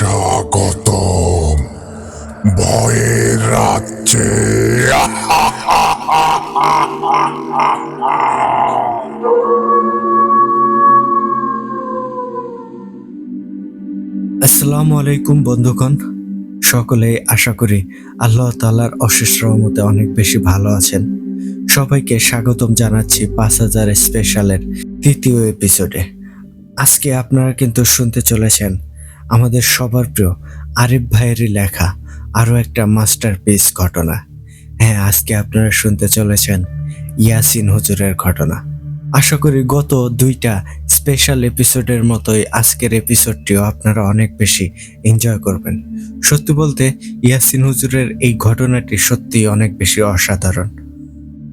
স্বাগতম ভয়ের রাজ্যে। আসসালামু আলাইকুম বন্ধুগণ, সকলে আশা করি আল্লাহ তাআলার অশেষ রহমতে অনেক বেশি ভালো আছেন। সবাইকে স্বাগতম জানাচ্ছি ৫০০০ স্পেশালের তৃতীয় এপিসোডে। আজকে আপনারা কিন্তু শুনতে চলেছেন আমাদের সবার প্রিয় আরিফ ভাইয়েরই লেখা আরও একটা মাস্টারপিস ঘটনা। হ্যাঁ, আজকে আপনারা শুনতে চলেছেন ইয়াসিন হুজুরের ঘটনা। আশা করি গত দুইটা স্পেশাল এপিসোডের মতোই আজকের এপিসোডটিও আপনারা অনেক বেশি এনজয় করবেন। সত্যি বলতে ইয়াসিন হুজুরের এই ঘটনাটি সত্যিই অনেক বেশি অসাধারণ।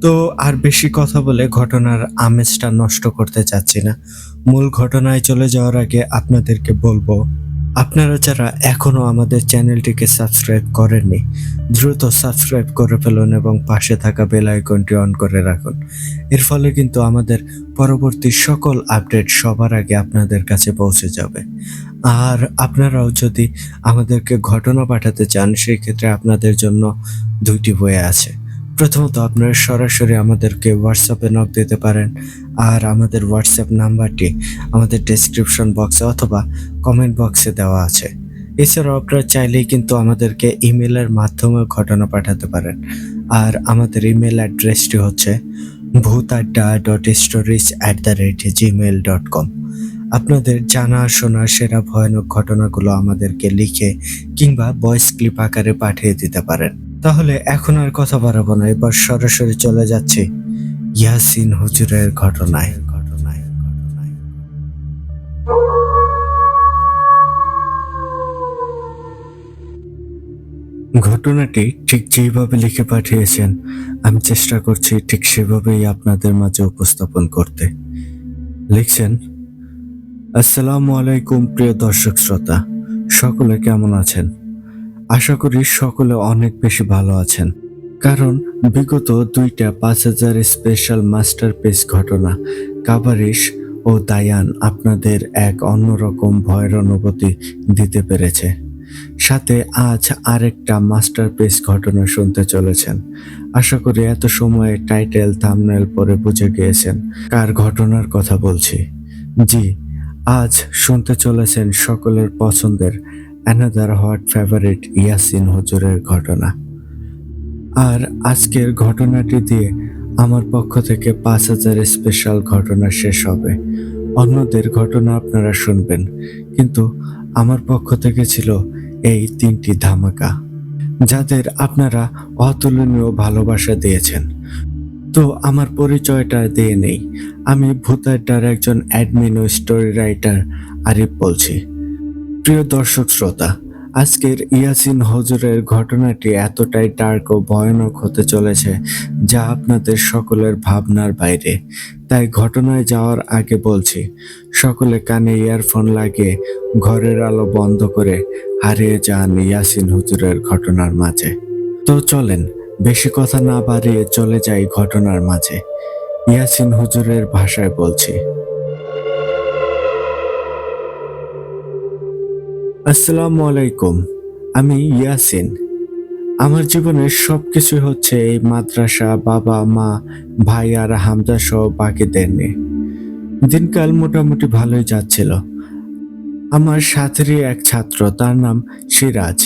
তো আর বেশি কথা বলে ঘটনার আমেজটা নষ্ট করতে চাচ্ছি না। মূল ঘটনায় চলে যাওয়ার আগে আপনাদেরকে বলবো, আপনারা যারা এখনো আমাদের চ্যানেলটিকে সাবস্ক্রাইব করেননি, দ্রুত সাবস্ক্রাইব করে ফেলুন এবং পাশে থাকা বেল আইকনটি অন করে রাখুন। এর ফলে কিন্তু আমাদের পরবর্তী সকল আপডেট সবার আগে আপনাদের কাছে পৌঁছে যাবে। আর আপনারাও যদি আমাদেরকে ঘটনা পাঠাতে চান, সেই ক্ষেত্রে আপনাদের জন্য দুইটি ওয়ে আছে। প্রথমত, আপনারা সরাসরি আমাদেরকে হোয়াটসঅ্যাপে নক দিতে পারেন, আর আমাদের হোয়াটসঅ্যাপ নাম্বারটি আমাদের ডেসক্রিপশন বক্সে অথবা কমেন্ট বক্সে দেওয়া আছে। এছাড়াও আপনারা চাইলেই কিন্তু আমাদেরকে ইমেলের মাধ্যমে ঘটনা পাঠাতে পারেন, আর আমাদের ইমেল অ্যাড্রেসটি হচ্ছে bhutadda.stories@gmail.com। আপনাদের জানা শোনা সেরা ভয়ানক ঘটনাগুলো আমাদেরকে লিখে কিংবা ভয়েস ক্লিপ আকারে পাঠিয়ে দিতে পারেন। তাহলে এখন আর কথা বাড়াবো না, এবার সরাসরি চলে যাচ্ছি ইয়াসিন হুজুরের ঘটনায়। ঘটনাটি ঠিক যেভাবে লিখে পাঠিয়েছেন, আমি চেষ্টা করছি ঠিক সেভাবেই আপনাদের মাঝে উপস্থাপন করতে। লিখছেন, আসসালামু আলাইকুম প্রিয় দর্শক শ্রোতা, সকলে কেমন আছেন? আশা করি সকলে অনেক বেশি ভালো আছেন, কারণ বিগত দুইটা ৫০০০ স্পেশাল মাস্টারপিস ঘটনা কাভারিশ ও দায়ান আপনাদের এক অন্যরকম ভয়ের অনুভূতি দিতে পেরেছে। সাথে আজ আরেকটা মাস্টারপিস ঘটনা শুনতে চলেছেন। আশা করি এত সময়ে টাইটেল থাম্বনেল পরে বুঝে গিয়েছেন কার ঘটনার কথা বলছি। জি, আজ শুনতে চলেছেন সকলের পছন্দের অ্যানাদার হট ফেভারিট ইয়াসিন হুজুরের ঘটনা। আর আজকের ঘটনাটি দিয়ে আমার পক্ষ থেকে ৫০০০ স্পেশাল ঘটনা শেষ হবে। অন্যদের ঘটনা আপনারা শুনবেন, কিন্তু আমার পক্ষ থেকে ছিল এই ৩টি ধামাকা, যাদের আপনারা অতুলনীয় ভালোবাসা দিয়েছেন। তো আমার পরিচয়টা দিয়ে নেই। আমি ভূতাড্ডার একজন অ্যাডমিন ও স্টোরি রাইটার আরিফ বলছি। প্রিয় দর্শক শ্রোতা, আজকের ইয়াসিন হুজুরের ঘটনাটি এতটাই ডার্ক ও ভয়ানক হতে চলেছে যা আপনাদের সকলের ভাবনার বাইরে। তাই ঘটনায় যাওয়ার আগে বলছি, সকলে কানে ইয়ারফোন লাগিয়ে ঘরের আলো বন্ধ করে হারিয়ে যান ইয়াসিন হুজুরের ঘটনার মাঝে। তো চলেন, বেশি কথা না বাড়িয়ে চলে যাই ঘটনার মাঝে। ইয়াসিন হুজুরের ভাষায় বলছি। আসসালামু আলাইকুম, আমি ইয়াসিন। আমার জীবনের সবকিছু হচ্ছে এই মাদ্রাসা, বাবা মা, ভাই আর হামজা সহ বাকিদের নিয়ে। দিনকাল মোটামুটি ভালোই যাচ্ছিল। আমার সাথেরই এক ছাত্র, তার নাম সিরাজ।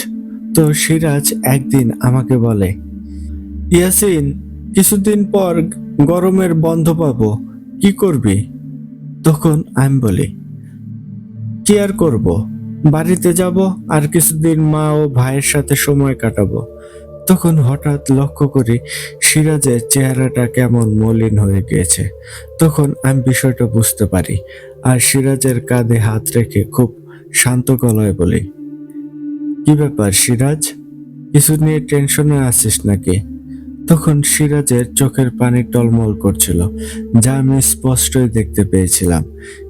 তো সিরাজ একদিন আমাকে বলে, ইয়াসিন, কিছুদিন পর গরমের বন্ধ পাবো, কি করবি? তখন আমি বলি, কি আর করব, বাড়িতে যাব আর কিছুদিন মা ও ভাইয়ের সাথে সময় কাটাবো। তখন হঠাৎ লক্ষ্য করি সিরাজের চেহারাটা কেমন মলিন হয়ে গিয়েছে। তখন আমি বিষয়টা বুঝতে পারি আর সিরাজের কাঁধে হাত রেখে খুব শান্ত গলায় বলি, কি ব্যাপার সিরাজ, কিছু নিয়ে টেনশনে আছিস নাকি? তখন সিরাজের চোখের পানি টলমল করছিল, যা আমি স্পষ্টই দেখতে পেয়েছিলাম,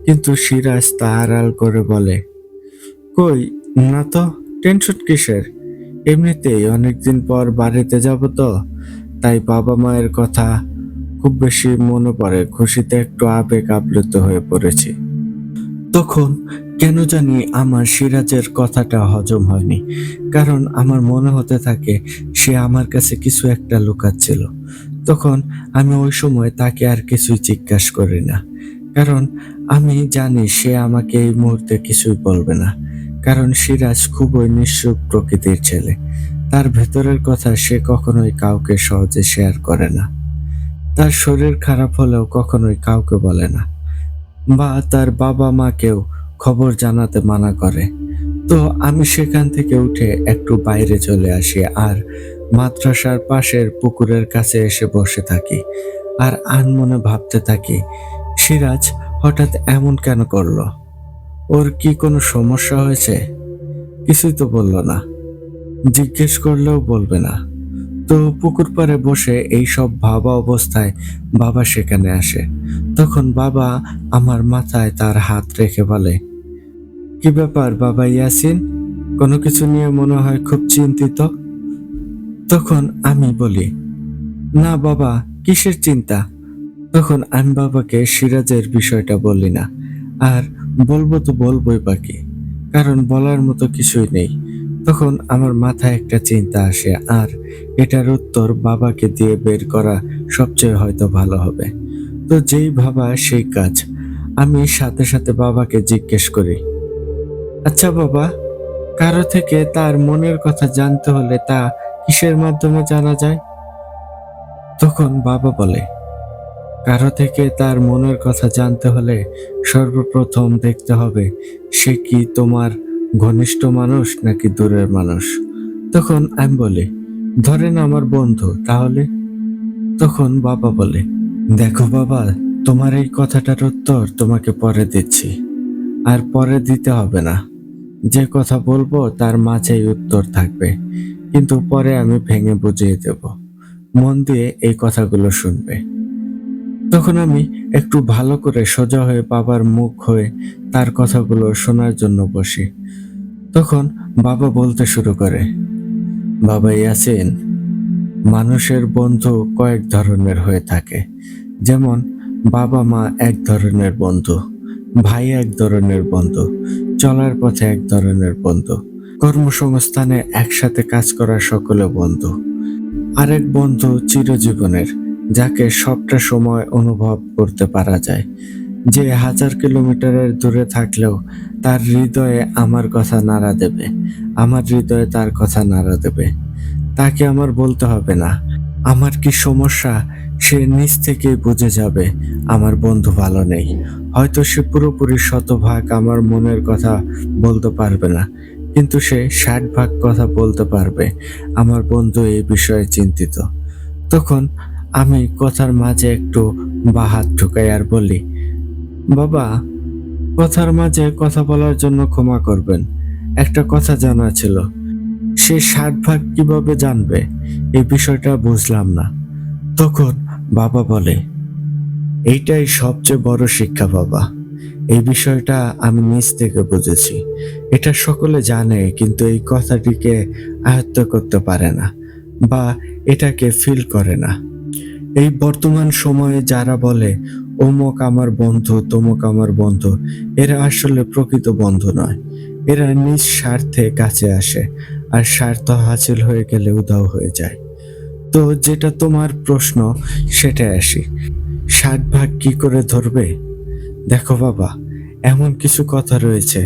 কিন্তু সিরাজ তা আড়াল করে বলে, কই না তো, টেনশন কিসের, এমনিতেই অনেকদিন পর বাড়িতে যাব, তো তাই বাবা মায়ের কথা খুব বেশি মনে পড়ে, খুশিতে একটু আবেগ আপ্লুত হয়ে পড়েছি। তখন কেন জানি আমার সিরাজের কথাটা হজম হয়নি, কারণ আমার মনে হতে থাকে সে আমার কাছে কিছু একটা লুকাচ্ছিল। তখন আমি ওই সময় তাকে আর কিছুই জিজ্ঞাসা করি না, কারণ আমি জানি সে আমাকে এই মুহূর্তে কিছুই বলবে না। কারণ সিরাজ খুবই নিঃসুপ প্রকৃতির ছেলে, তার ভেতরের কথা সে কখনোই কাউকে সহজে শেয়ার করে না। তার শরীর খারাপ হলেও কখনোই কাউকে বলে না, বা তার বাবা মাকেও খবর জানাতে মানা করে। তো আমি সেখান থেকে উঠে একটু বাইরে চলে আসি আর মাদ্রাসার পাশের পুকুরের কাছে এসে বসে থাকি আর আনমনে ভাবতে থাকি, সিরাজ হঠাৎ এমন কেন করলো? ওর কি কোনো সমস্যা হয়েছে? কিছুই তো বলল না, জিজ্ঞেস করলেও বলবে না। তো পুকুর পাড়ে বসে এই সব ভাবা অবস্থায় বাবা সেখানে আসে। তখন বাবা আমার মাথায় তার হাত রেখে বলে, কি ব্যাপার বাবা ইয়াসিন, কোনো কিছু নিয়ে মনে হয় খুব চিন্তিত। তখন আমি বলি, না বাবা, কিসের চিন্তা? তখন আমি বাবাকে সিরাজের বিষয়টা বলি না, আর বলবো তো বলবোই বাকি, কারণ বলার মতো কিছুই নেই। তখন আমার মাথায় একটা চিন্তা আসে, আর এটার উত্তর বাবাকে দিয়ে বের করা সবচেয়ে হয়তো ভালো হবে। তো যেই ভাবা সেই কাজ। আমি সাথে সাথে বাবাকে জিজ্ঞেস করি, আচ্ছা বাবা, কারো থেকে তার মনের কথা জানতে হলে তা কিসের মাধ্যমে জানা যায়? তখন বাবা বলে, কারো থেকে তার মনের কথা জানতে হলে সর্বপ্রথম দেখতে হবে সে কি তোমার ঘনিষ্ঠ মানুষ নাকি দূরের মানুষ। তখন আমি বলি, ধরেন আমার বন্ধু, তাহলে? তখন বাবা বলে, দেখো বাবা, তোমার এই কথাটার উত্তর তোমাকে পরে দিচ্ছি, আর পরে দিতে হবে না। যে কথা বলবো তার মাঝেই উত্তর থাকবে, কিন্তু পরে আমি ভেঙে বুঝিয়ে দেব। মন দিয়ে এই কথাগুলো শুনবে। তখন আমি একটু ভালো করে সোজা হয়ে বাবার মুখ হয়ে তার কথাগুলো শোনার জন্য বসি। তখন বাবা বলতে শুরু করে, বাবা ইয়াসিন, মানুষের বন্ধু কয়েক ধরনের হয়ে থাকে। যেমন বাবা মা এক ধরনের বন্ধু, ভাই এক ধরনের বন্ধু, চলার পথে এক ধরনের বন্ধু, কর্মসংস্থানে একসাথে কাজ করা সকলে বন্ধু। আরেক বন্ধু চিরজীবনের, যাকে সবটা সময় অনুভব করতে পারা যায়, যে 1000 কিলোমিটারের দূরে থাকলেও তার হৃদয়ে আমার কথা নাড়া দেবে, আমার হৃদয়ে তার কথা নাড়া দেবে। তাকে আমার বলতে হবে না আমার কি সমস্যা, সে নিজ থেকেই বুঝে যাবে আমার বন্ধু ভালো নেই। হয়তো সে পুরোপুরি 100 ভাগ আমার মনের কথা বলতে পারবে না, কিন্তু সে 60 ভাগ কথা বলতে পারবে আমার বন্ধু এই বিষয়ে চিন্তিত। তখন আমি কথার মাঝে একটু বাহাত ঢুকাই আর বলি, বাবা, কথার মাঝে কথা বলার জন্য ক্ষমা করবেন, একটা কথা জানা ছিল। সে 60 ভাগ কিভাবে জানবে, এই বিষয়টা বুঝলাম না। তখন বাবা বলে, এইটাই সবচেয়ে বড় শিক্ষা বাবা। এই বিষয়টা আমি নিজ থেকে বুঝেছি। এটা সকলে জানে, কিন্তু এই কথাটিকে আয়ত্ত করতে পারে না, বা এটাকে ফিল করে না। এই বর্তমান সময়ে যারা বলে অমুক আমার বন্ধু, তমুক আমার বন্ধু, এরা আসলে প্রকৃত বন্ধু নয়। এরা নিজ স্বার্থে কাছে আসে, আর স্বার্থ হাসিল হয়ে গেলে উধাও হয়ে যায়। তো যেটা তোমার প্রশ্ন, সেটাই আসি, 60 ভাগ কি করে ধরবে? দেখো বাবা, এমন কিছু কথা রয়েছে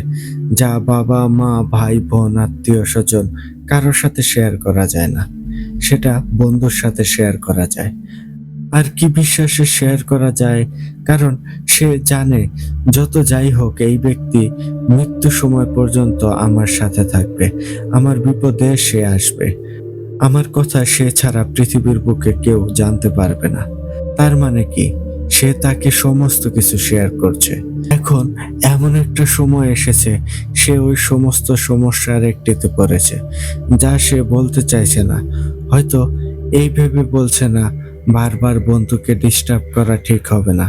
যা বাবা মা ভাই বোন আত্মীয় স্বজন কারোর সাথে শেয়ার করা যায় না, সেটা বন্ধুর সাথে শেয়ার করা যায়। আর কি বিশ্বাসে শেয়ার করা যায়, কারণ সে জানে যত যাই হোক এই ব্যক্তি মৃত্যু সময় পর্যন্ত আমার সাথে থাকবে, আমার বিপদে সে আসবে। আমার কথা সে ছাড়া পৃথিবীর বুকে কেউ জানতে পারবে না। তার মানে কি, সে তাকে সমস্ত কিছু শেয়ার করছে। এখন এমন একটা সময় এসেছে, সে ওই সমস্ত সমস্যার একটিতে পড়েছে, যা সে বলতে চাইছে না। হয়তো এই ভেবে বলছে না বারবার বন্ধুকে ডিস্টার্ব করা ঠিক হবে না,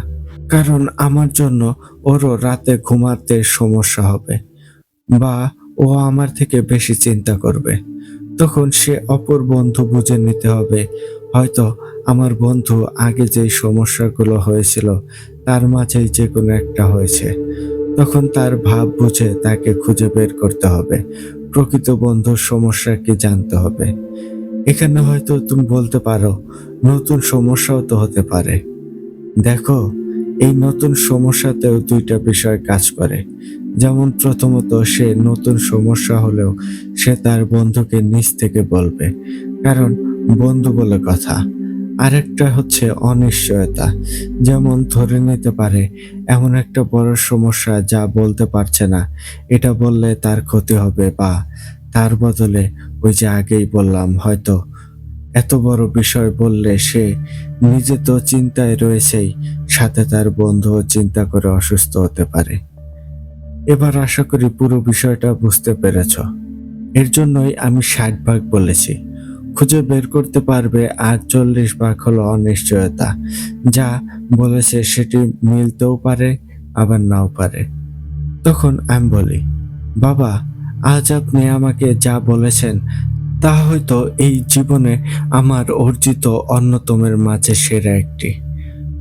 কারণ আমার জন্য ওরও রাতে ঘুমাতে সমস্যা হবে, বা ও আমার থেকে বেশি চিন্তা করবে। তখন সে অপর বন্ধু বুঝে নিতে হবে, হয়তো আমার বন্ধু আগে যেই সমস্যাগুলো হয়েছিল তার মাঝেই যে কোনো একটা হয়েছে। তখন তার ভাব বুঝে তাকে খুঁজে বের করতে হবে। প্রকৃত বন্ধুর সমস্যা কি জানতে হবে। এখানে হয়তো তুমি বলতে পারো, নতুন সমস্যাও তো হতে পারে। দেখো, এই নতুন সমস্যাতেও দুইটা বিষয় কাজ করে। যেমন প্রথমত, সে নতুন সমস্যা হলেও সে তার বন্ধুকে নিজ থেকে বলবে, কারণ বন্ধু বলে কথা। আরেকটা হচ্ছে অনিশ্চয়তা। যেমন ধরে নিতে পারে এমন একটা বড় সমস্যা যা বলতে পারছে না, এটা বললে তার ক্ষতি হবে, বা তার বদলে ওই যে আগেই বললাম, হয়তো এত বড় বিষয় বললে সে নিজে তো চিন্তায় রয়েছেই, সাথে তার বন্ধুও চিন্তা করে অসুস্থ হতে পারে। এবার আশা করি পুরো বিষয়টা বুঝতে পেরেছ। এর জন্যই আমি 60 ভাগ বলেছি। খুঁজে বের করতে পারবে, আর 40 ভাগ হলো অনিশ্চয়তা। যা বলেছে সেটি মিলতেও পারে, আবার নাও পারে। তখন আমি বলি, বাবা, আজ আপনি আমাকে যা বলেছেন তা হয়তো এই জীবনে আমার অর্জিত অন্যতমের মাঝে সেরা একটি।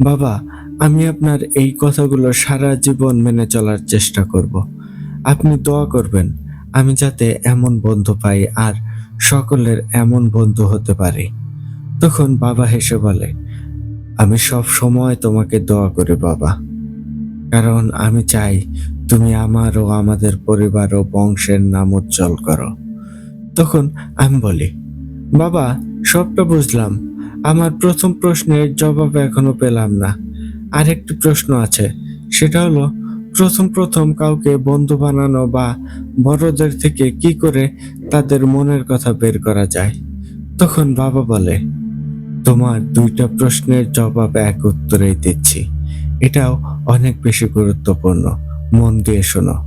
বাবা, আমি আপনার এই কথাগুলো সারা জীবন মেনে চলার চেষ্টা করব। আপনি দোয়া করবেন আমি যাতে এমন বন্ধু পাই, আর সকলের এমন বন্ধু হতে পারি। তখন বাবা হেসে বলে, আমি সব সময় তোমাকে দোয়া করি বাবা, কারণ আমি চাই তুমি আমার ও আমাদের পরিবার ও বংশের নাম উজ্জ্বল করো। তখন আমি বলি, বাবা, সবটা বুঝলাম। আমার প্রথম প্রশ্নের জবাব এখনো পেলাম না। আরেকটি প্রশ্ন আছে, সেটা হলো, প্রথম প্রথম কাউকে বন্ধু বানানো বা বড়দের থেকে কি করে তাদের মনের কথা বের করা যায়। তখন বাবা বলে, তোমার দুইটা প্রশ্নের জবাব এক উত্তরেই দিচ্ছি। এটাও অনেক বেশি গুরুত্বপূর্ণ, মন দিয়ে শোনো।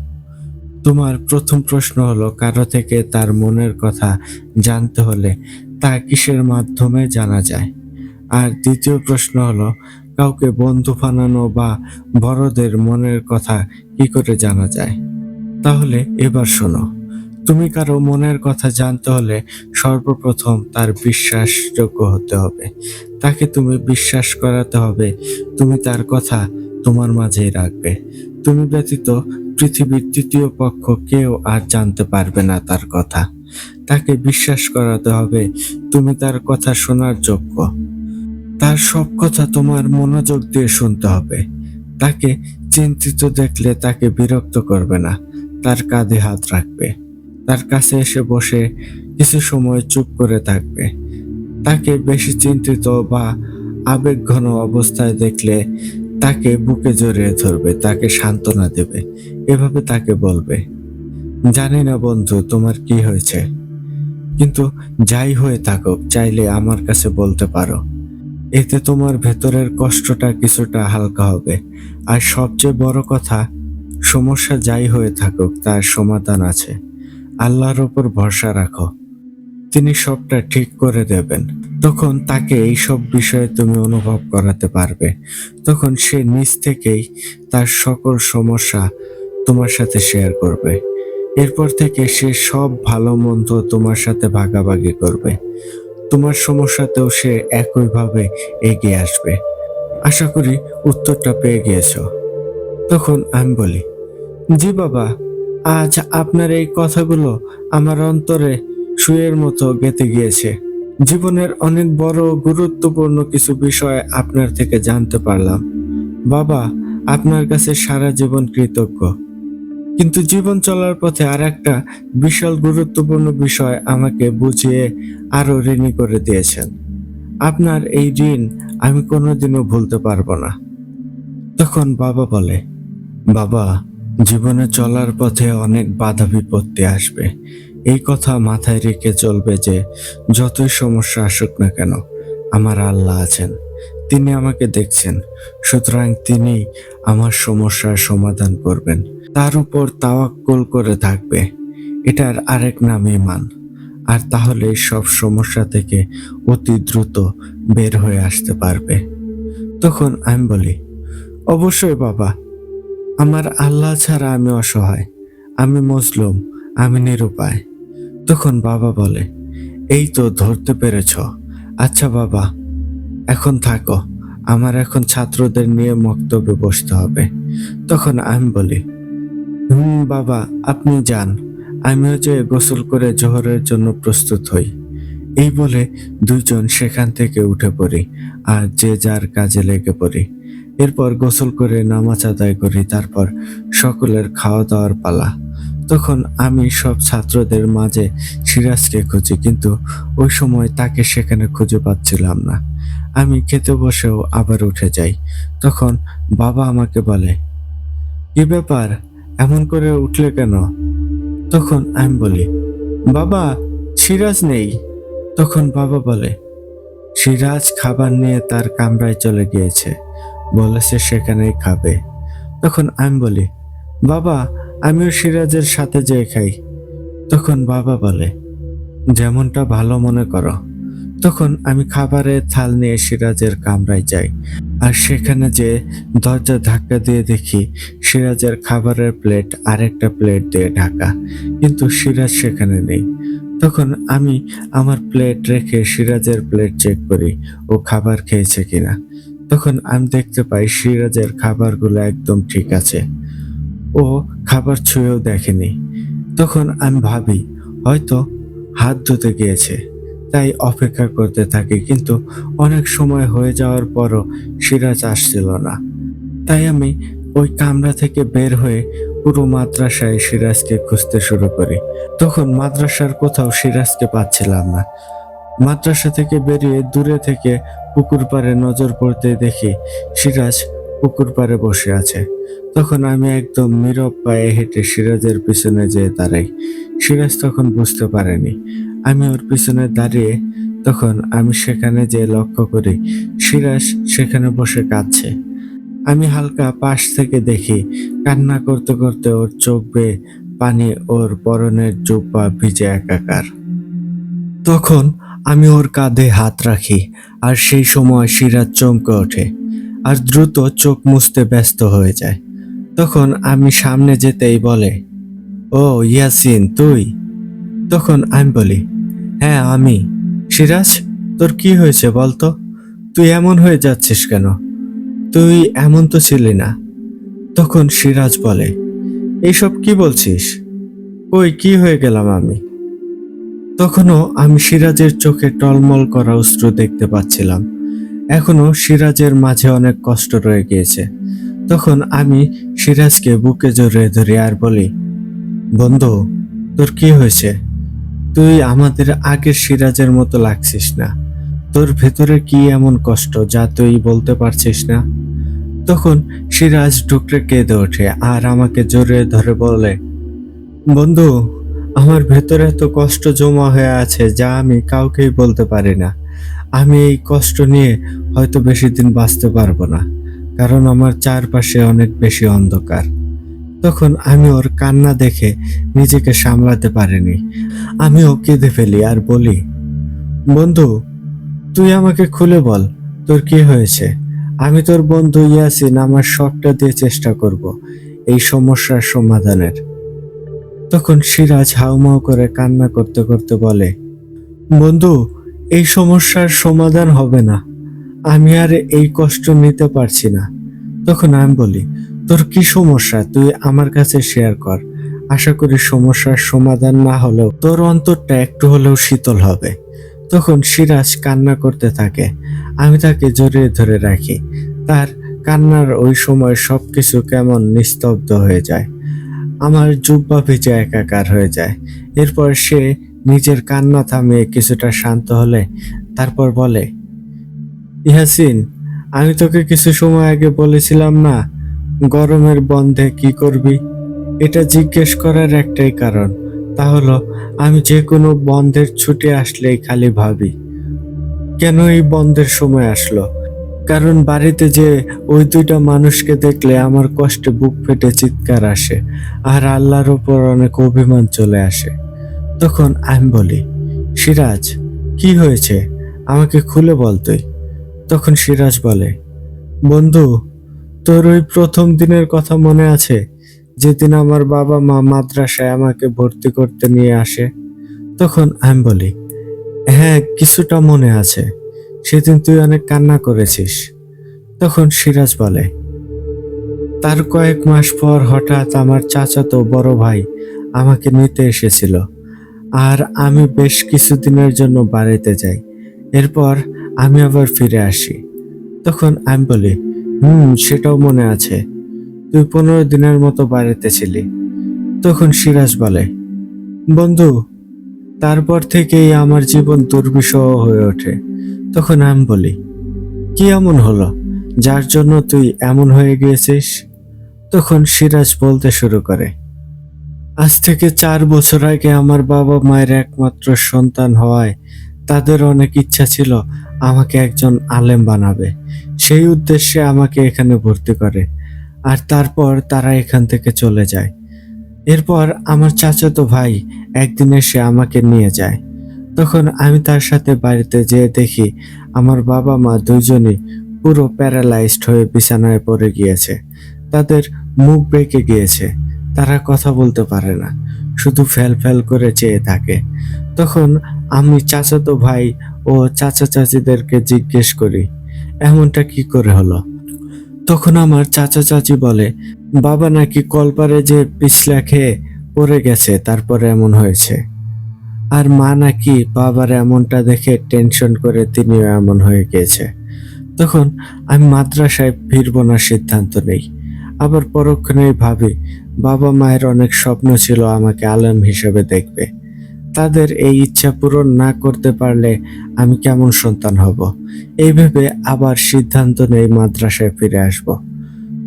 তোমার প্রথম প্রশ্ন হলো, কারো থেকে তার মনের কথা জানতে হলে তা কিসের মাধ্যমে জানা যায়। আর দ্বিতীয় প্রশ্ন হলো, কাউকে বন্ধু বানানো বা বড়দের মনের কথা কি করে জানা যায়। তাহলে এবার শোনো, তুমি কারো মনের কথা জানতে হলে সর্বপ্রথম তার বিশ্বাসযোগ্য হতে হবে। তাকে তুমি বিশ্বাস করাতে হবে তুমি তার কথা তোমার মাঝেই রাখবে। তুমি ব্যতীত পৃথিবীর তৃতীয় পক্ষ কেউ আর জানতে পারবে না তার কথা। তাকে বিশ্বাস করাতে হবে তুমি তার কথা শোনার যোগ্য। তার সব কথা তোমার মনোযোগ দিয়ে শুনতে হবে। তাকে চিন্তিত দেখলে তাকে বিরক্ত করবে না, তার কাঁধে হাত রাখবে। তার কাছে এসে বসে কিছু সময় চুপ করে থাকবে। তাকে বেশি চিন্তিত বা আবেগঘন অবস্থায় দেখলে তাকে বুকে জড়িয়ে ধরবে, তাকে সান্ত্বনা দেবে। এভাবে তাকে বলবে, জানি না বন্ধু তোমার কি হয়েছে, কিন্তু যাই হয়ে থাকুক চাইলে আমার কাছে বলতে পারো। এতে তোমার ভেতরের কষ্টটা কিছুটা হালকা হবে। আর সবচেয়ে বড় কথা, সমস্যা যাই হয়ে থাকুক তার সমাধান আছে। আল্লাহর উপর ভরসা রাখো, তিনি সবটা ঠিক করে দেবেন। তখন তাকে এইসব বিষয়ে তুমি অনুভব করাতে পারবে। তখন সে নিজ থেকেই তার সকল সমস্যা তোমার সাথে শেয়ার করবে। এরপর থেকে সে সব ভালো মন্দ তোমার সাথে ভাগাভাগি করবে। তোমার সমস্যাতেও সে একইভাবে এগিয়ে আসবে। আশা করি উত্তরটা পেয়ে গিয়েছো। তখন আমি বলি, জি বাবা, আজ আপনার এই কথাগুলো আমার অন্তরে সুয়ের মতো গেঁথে গিয়েছে। জীবনের অনেক বড় গুরুত্বপূর্ণ কিছু বিষয় আপনার থেকে জানতে পারলাম। বাবা, আপনার কাছে সারা জীবন কৃতজ্ঞ। কিন্তু জীবন চলার পথে আর একটা বিশাল গুরুত্বপূর্ণ বিষয় আমাকে বুঝিয়ে আরো ঋণী করে দিয়েছেন। আপনার এই ঋণ আমি কোনোদিনও ভুলতে পারবো না। তখন বাবা বলে, বাবা, জীবনে চলার পথে অনেক বাধা বিপত্তি আসবে। এই কথা মাথায় রেখে চলবে যে যতই সমস্যা আসুক না কেন, আমার আল্লাহ আছেন, তিনি আমাকে দেখছেন। সুতরাং তিনি আমার সমস্যার সমাধান করবেন। তার উপর তাওয়াক্কুল করে থাকবে। এটার আরেক নাম ঈমান। আর তাহলে সব সমস্যা থেকে অতি দ্রুত বের হয়ে আসতে পারবে। তখন আমি বলি, অবশ্যই বাবা, আমার আল্লাহ ছাড়া আমি অসহায়, আমি মজলুম, আমি নিরুপায়। তখন বাবা বলে, এই তো ধরতে পেরেছ। আচ্ছা বাবা, এখন থাকো, আমার এখন ছাত্রদের নিয়ে মক্তবে বসতে হবে। তখন আমি বলি, বাবা, আপনি যান, আমিও যে গোসল করে জোহরের জন্য প্রস্তুত হই। এই বলে দুইজন সেখান থেকে উঠে পড়ি আর যে যার কাজে লেগে পড়ি। এরপর গোসল করে নামাজ আদায় করি, তারপর সকলের খাওয়া দাওয়ার পালা। তখন আমি সব ছাত্রদের মাঝে সিরাজকে খুঁজি, কিন্তু ওই সময় তাকে সেখানে খুঁজে পাচ্ছিলাম না। আমি খেতে বসেও আবার উঠে যাই। তখন বাবা আমাকে বলে, কি ব্যাপার, এমন করে উঠলে কেন? তখন আমি বলি, বাবা, সিরাজ নেই। তখন বাবা বলে, সিরাজ খাবার নিয়ে তার কামরায় চলে গিয়েছে, বলেছে সেখানেই খাবে। তখন আমি বলি, বাবা, আমিও সিরাজের সাথে যেয়ে খাই। তখন বাবা বলে, যেমনটা ভালো মনে করো। তখন আমি খাবারের থাল নিয়ে সিরাজের কামরায় যাই, আর সেখানে যে দরজা ধাক্কা দিয়ে দেখি সিরাজের খাবারের প্লেট আরেকটা প্লেট দিয়ে ঢাকা, কিন্তু সিরাজ সেখানে নেই। তখন আমি আমার প্লেট রেখে সিরাজের প্লেট চেক করি ও খাবার খেয়েছে কিনা। তখন আমি দেখতে পাই সিরাজের খাবারগুলো একদম ঠিক আছে, ও খাবার ছুঁয়েও দেখেনি। তখন আমি ভাবি হয়তো হাত ধুতে গিয়েছে, তাই অপেক্ষা করতে থাকি, কিন্তু অনেক সময় হয়ে যাওয়ার পরও সিরাজ আসছিল না। তাই আমি ওই কামরা থেকে বের হয়ে পুরো মাদ্রাসায় সিরাজকে খুঁজতে শুরু করি। তখন মাদ্রাসার কোথাও সিরাজকে পাচ্ছিলাম না। মাদ্রাসা থেকে বেরিয়ে দূরে থেকে পুকুর পাড়ে নজর পড়তে দেখি সিরাজ পুকুর পাড়ে বসে আছে। তখন আমি একদম নীরব পায়ে হেঁটে সিরাজের পিছনে যেয়ে দাঁড়াই। সিরাজ তখন বুঝতে পারেনি আমি ওর পিছনে দাঁড়িয়ে। তখন আমি সেখানে যেয়ে লক্ষ্য করি সিরাজ সেখানে বসে কাঁদছে। আমি হালকা পাশ থেকে দেখি কান্না করতে করতে ওর চোখ বেয়ে পানি, ওর পরনের জুব্বা ভিজে একাকার। তখন আমি ওর কাঁধে হাত রাখি, আর সেই সময় সিরাজ চমকে ওঠে আর দ্রুত চোখ মুছতে ব্যস্ত হয়ে যায়। তখন আমি সামনে যেতেই বলে, ও ইয়াসিন, তুই? তখন আমি বলি, হ্যাঁ আমি। সিরাজ, তোর কি হয়েছে বলতো? তুই এমন হয়ে যাচ্ছিস কেন? তুই এমন তো ছিলি না। তখন সিরাজ বলে, এইসব কি বলছিস? কই, কি হয়ে গেলাম আমি? তখনও আমি সিরাজের চোখে টলমল করা অশ্রু দেখতে পাচ্ছিলাম। এখনো সিরাজের মাঝে অনেক কষ্ট রয়ে গিয়েছে। তখন আমি সিরাজকে বুকে জড়িয়ে ধরি আর বলি, বন্ধু, তোর কি হয়েছে? তুই আমাদের আগের সিরাজের মতো লাগছিস না। তোর ভেতরে কি এমন কষ্ট যা তুই বলতে পারছিস না? তখন সিরাজ ঢুকরে কেঁদে ওঠে আর আমাকে জড়িয়ে ধরে বলে, বন্ধু, আমার ভেতরে এত কষ্ট জমা হয়ে আছে যা আমি কাউকেই বলতে পারি না। আমি এই কষ্ট নিয়ে হয়তো বেশি দিন বাঁচতে পারবো না, কারণ আমার চারপাশে অনেক বেশি অন্ধকার। তখন আমি ওর কান্না দেখে নিজেকে সামলাতে পারিনি। আমিও কেঁদে ফেলি আর বলি, বন্ধু, তুই আমাকে খুলে বল, তোর কি হয়েছে? আমি তোর বন্ধু ইয়াসিন, আমার সবটা দিয়ে চেষ্টা করব এই সমস্যার সমাধানের। তখন সিরাজ হাউমাউ করে কান্না করতে করতে বলে, বন্ধু, এই সমস্যার সমাধান হবে না। আমি আর এই কষ্ট নিতে পারছি না। তখন আমি বলি, তোর কি সমস্যা তুই আমার কাছে শেয়ার কর। আশা করি সমস্যার সমাধান না হলেও তোর অন্তরটা একটু হলেও শীতল হবে। তখন সিরাজ কান্না করতে থাকে। আমি তাকে জড়িয়ে ধরে রাখি। তার কান্নার ওই সময় সবকিছু কেমন নিস্তব্ধ হয়ে যায়। আমার জুব্বা ভিজে একাকার হয়ে যায়। এরপর সে নিজের কান্না থামিয়ে কিছুটা শান্ত হলে তারপর বলে, ইয়াসিন, আমি তোকে কিছু সময় আগে বলেছিলাম না গরমের বন্ধে কি করবি? এটা জিজ্ঞেস করার একটাই কারণ, তা হলো আমি যে কোনো বন্ধের ছুটি আসলেই খালি ভাবি কেন এই বন্ধের সময় আসলো। কারণ বাড়িতে যে ওই দুইটা মানুষকে দেখলে আমার কষ্টে বুক ফেটে চিৎকার আসে আর আল্লাহর উপর অনেক অভিমান চলে আসে। তখন আমি বলি, সিরাজ, কি হয়েছে, আমাকে খুলে বল তুই। তখন সিরাজ বলে, বন্ধু, তোর ওই প্রথম দিনের কথা মনে আছে, যেদিন আমার বাবা মা মাদ্রাসায় আমাকে ভর্তি করতে নিয়ে আসে? তখন আমি বলি, হ্যাঁ, কিছুটা মনে আছে। সেদিন তুই অনেক কান্না করেছিস। তখন সিরাজ বলে, তার কয়েক মাস পর হঠাৎ আমার চাচাতো বড় ভাই আমাকে নিতে এসেছিল, আর আমি বেশ কিছুদিনের জন্য বাড়িতে যাই। এরপর আমি আবার ফিরে আসি। তখন আমি বলি, সেটাও মনে আছে, তুই 15 দিনের মতো বাড়িতে ছিলি। তখন সিরাজ বলে, বন্ধু, তারপর থেকেই আমার জীবন দুর্বিষহ হয়ে ওঠে। তখন আমি বলি, কি এমন হলো যার জন্য তুই এমন হয়ে গিয়েছিস? তখন সিরাজ বলতে শুরু করে, আজ থেকে 4 বছর আগে আমার বাবা মায়ের একমাত্র সন্তান হওয়ায় তাদের অনেক ইচ্ছা ছিল আমাকে একজন আলেম বানাবে। সেই উদ্দেশ্যে আমাকে এখানে ভর্তি করে, আর তারপর তারা এখান থেকে চলে যায়। এরপর আমার চাচাতো ভাই একদিন এসে আমাকে নিয়ে যায়। তখন আমি তার সাথে বাড়িতে যেয়ে দেখি আমার বাবা মা দুইজনই পুরো প্যারালাইজড হয়ে বিছানায় পড়ে গিয়েছে। তাদের মুখ বেঁকে গিয়েছে, তারা কথা বলতে পারে না, শুধু ফ্যাল ফ্যাল করে চেয়ে থাকে। তখন আমি চাচাতো ভাই ও চাচা চাচিদেরকে জিজ্ঞেস করি, এমনটা কি করে হলো? তখন আমার চাচা চাচি বলে, বাবা নাকি কলপারে যে পিছলা খেয়ে পড়ে গেছে, তারপরে এমন হয়েছে। আর মা নাকি বাবার এমনটা দেখে টেনশন করে তিনিও এমন হয়ে গিয়েছে। তখন আমি মাদ্রাসায় ফিরবো না সিদ্ধান্ত নেই। আবার পরক্ষণেই ভাবি, বাবা মায়ের অনেক স্বপ্ন ছিল আমাকে আলেম হিসেবে দেখবে। তাদের এই ইচ্ছা পূরণ না করতে পারলে আমি কেমন সন্তান হব? এই ভেবে আবার সিদ্ধান্ত নেই মাদ্রাসায় ফিরে আসব।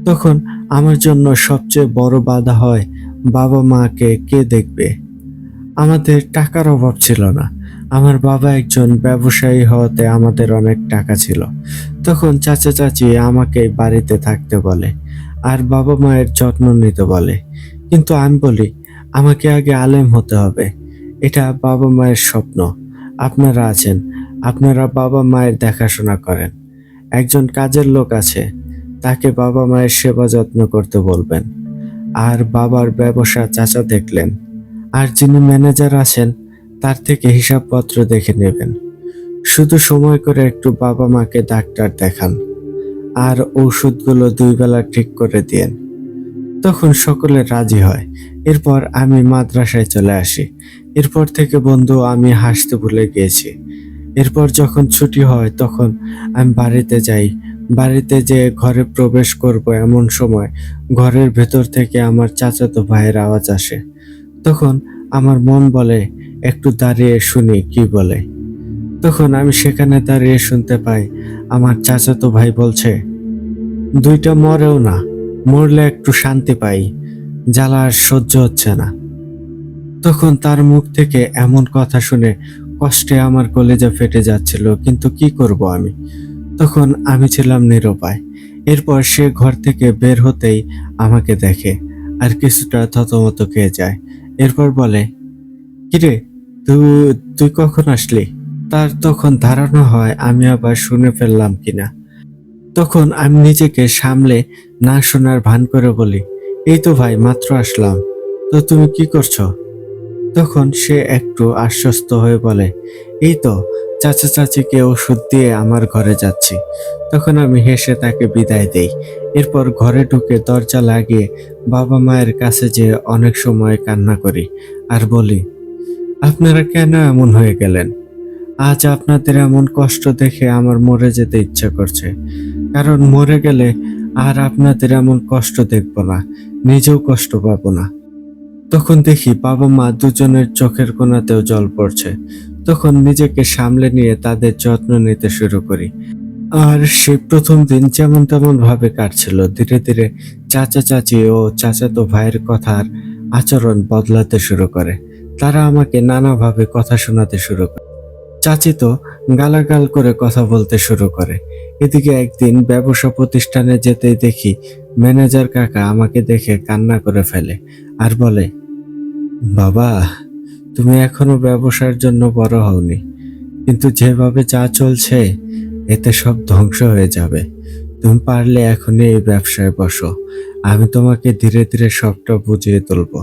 তখন আমার জন্য সবচেয়ে বড় বাধা হয়, বাবা মাকে কে দেখবে? আমাদের টাকার অভাব ছিল না। আমার বাবা একজন ব্যবসায়ী হওয়াতে আমাদের অনেক টাকা ছিল। তখন চাচা চাচি আমাকে বাড়িতে থাকতে বলে আর বাবা মায়ের যত্ন নিতে বলে। কিন্তু আমি বলি, আমাকে আগে আলেম হতে হবে। এটা বাবা মায়ের স্বপ্ন। আপনারা আছেন, আপনারা বাবা মায়ের দেখাশোনা করেন। একজন কাজের লোক আছে, তাকে বাবা মায়ের সেবা যত্ন করতে বলবেন। আর বাবার ব্যবসা চাচা দেখলেন, আর যিনি ম্যানেজার আছেন তার থেকে হিসাবপত্র দেখে নেবেন। শুধু সময় করে একটু বাবা মাকে ডাক্তার দেখান, আর ওষুধগুলো 2 বেলা ঠিক করে দিয়েন। তখন সকলে রাজি হয়। এরপর আমি মাদ্রাসায় চলে আসি। এরপর থেকে বন্ধু আমি হাসতে ভুলে গিয়েছি। এরপর যখন ছুটি হয় তখন আমি বাড়িতে যাই। বাড়িতে যেয়ে ঘরে প্রবেশ করব এমন সময় ঘরের ভেতর থেকে আমার চাচাতো ভাইয়ের আওয়াজ আসে। তখন আমার মন বলে, একটু দাঁড়িয়ে শুনি কি বলে। তখন আমি সেখানে দাঁড়িয়ে শুনতে পাই আমার চাচাতো ভাই বলছে, দুইটা মরেও না, মরলে একটু শান্তি পাই, জ্বালা আর সহ্য হচ্ছে না। তখন তার মুখ থেকে এমন কথা শুনে কষ্টে আমার কলেজা ফেটে যাচ্ছিল, কিন্তু কি করব আমি? তখন আমি ছিলাম নিরুপায়। এরপর সে ঘর থেকে বের হতেই আমাকে দেখে আর কিছুটা থতমত খেয়ে যায়। এরপর বলে, কিরে, তুই তুই কখন আসলি? তার তখন ধারণা হয় আমি আবার শুনে ফেললাম কিনা। তখন আমি নিজেকে সামলে না শোনার ভান করে বলি, এই তো ভাই, মাত্র আসলাম। তো তুমি কি করছো? তখন সে একটু আশ্বস্ত হয়ে বলে, এই তো চাচা চাচিকে ওষুধ দিয়ে আমার ঘরে যাচ্ছি। তখন আমি হেসে তাকে বিদায় দেই। এরপর ঘরে ঢুকে দরজা লাগিয়ে বাবা মায়ের কাছে যেয়ে অনেক সময় কান্না করি আর বলি, আপনারা কেন এমন হয়ে গেলেন? আজ আপনাদের এমন কষ্ট দেখে আমার মরে যেতে ইচ্ছা করছে। কারণ মরে গেলে আর আপনাদের এমন কষ্ট দেখব না, নিজেও কষ্ট পাবো না। তখন দেখি বাবা মা দুজনের চোখের কোণাতেও জল পড়ছে। তখন নিজেকে সামলে নিয়ে তাদের যত্ন নিতে শুরু করি। আর সেই প্রথম দিন যেমন তেমন ভাবে কাটছিল। ধীরে ধীরে চাচা চাচি ও চাচাতো ভাইয়ের কথার আচরণ বদলাতে শুরু করে। তারা আমাকে নানাভাবে কথা শোনাতে শুরু করে। চাচি তো গালাগাল করে কথা বলতে শুরু করে। এদিকে একদিন ব্যবসা প্রতিষ্ঠানে যেতেই দেখি ম্যানেজার কাকা আমাকে দেখে কান্না করে ফেলে আর বলে, বাবা, তুমি এখনো ব্যবসার জন্য বড় হওনি, কিন্তু যেভাবে যা চলছে এতে সব ধ্বংস হয়ে যাবে। তুমি পারলে এখনই এই ব্যবসায় বসো, আমি তোমাকে ধীরে ধীরে সবটা বুঝিয়ে তুলবো।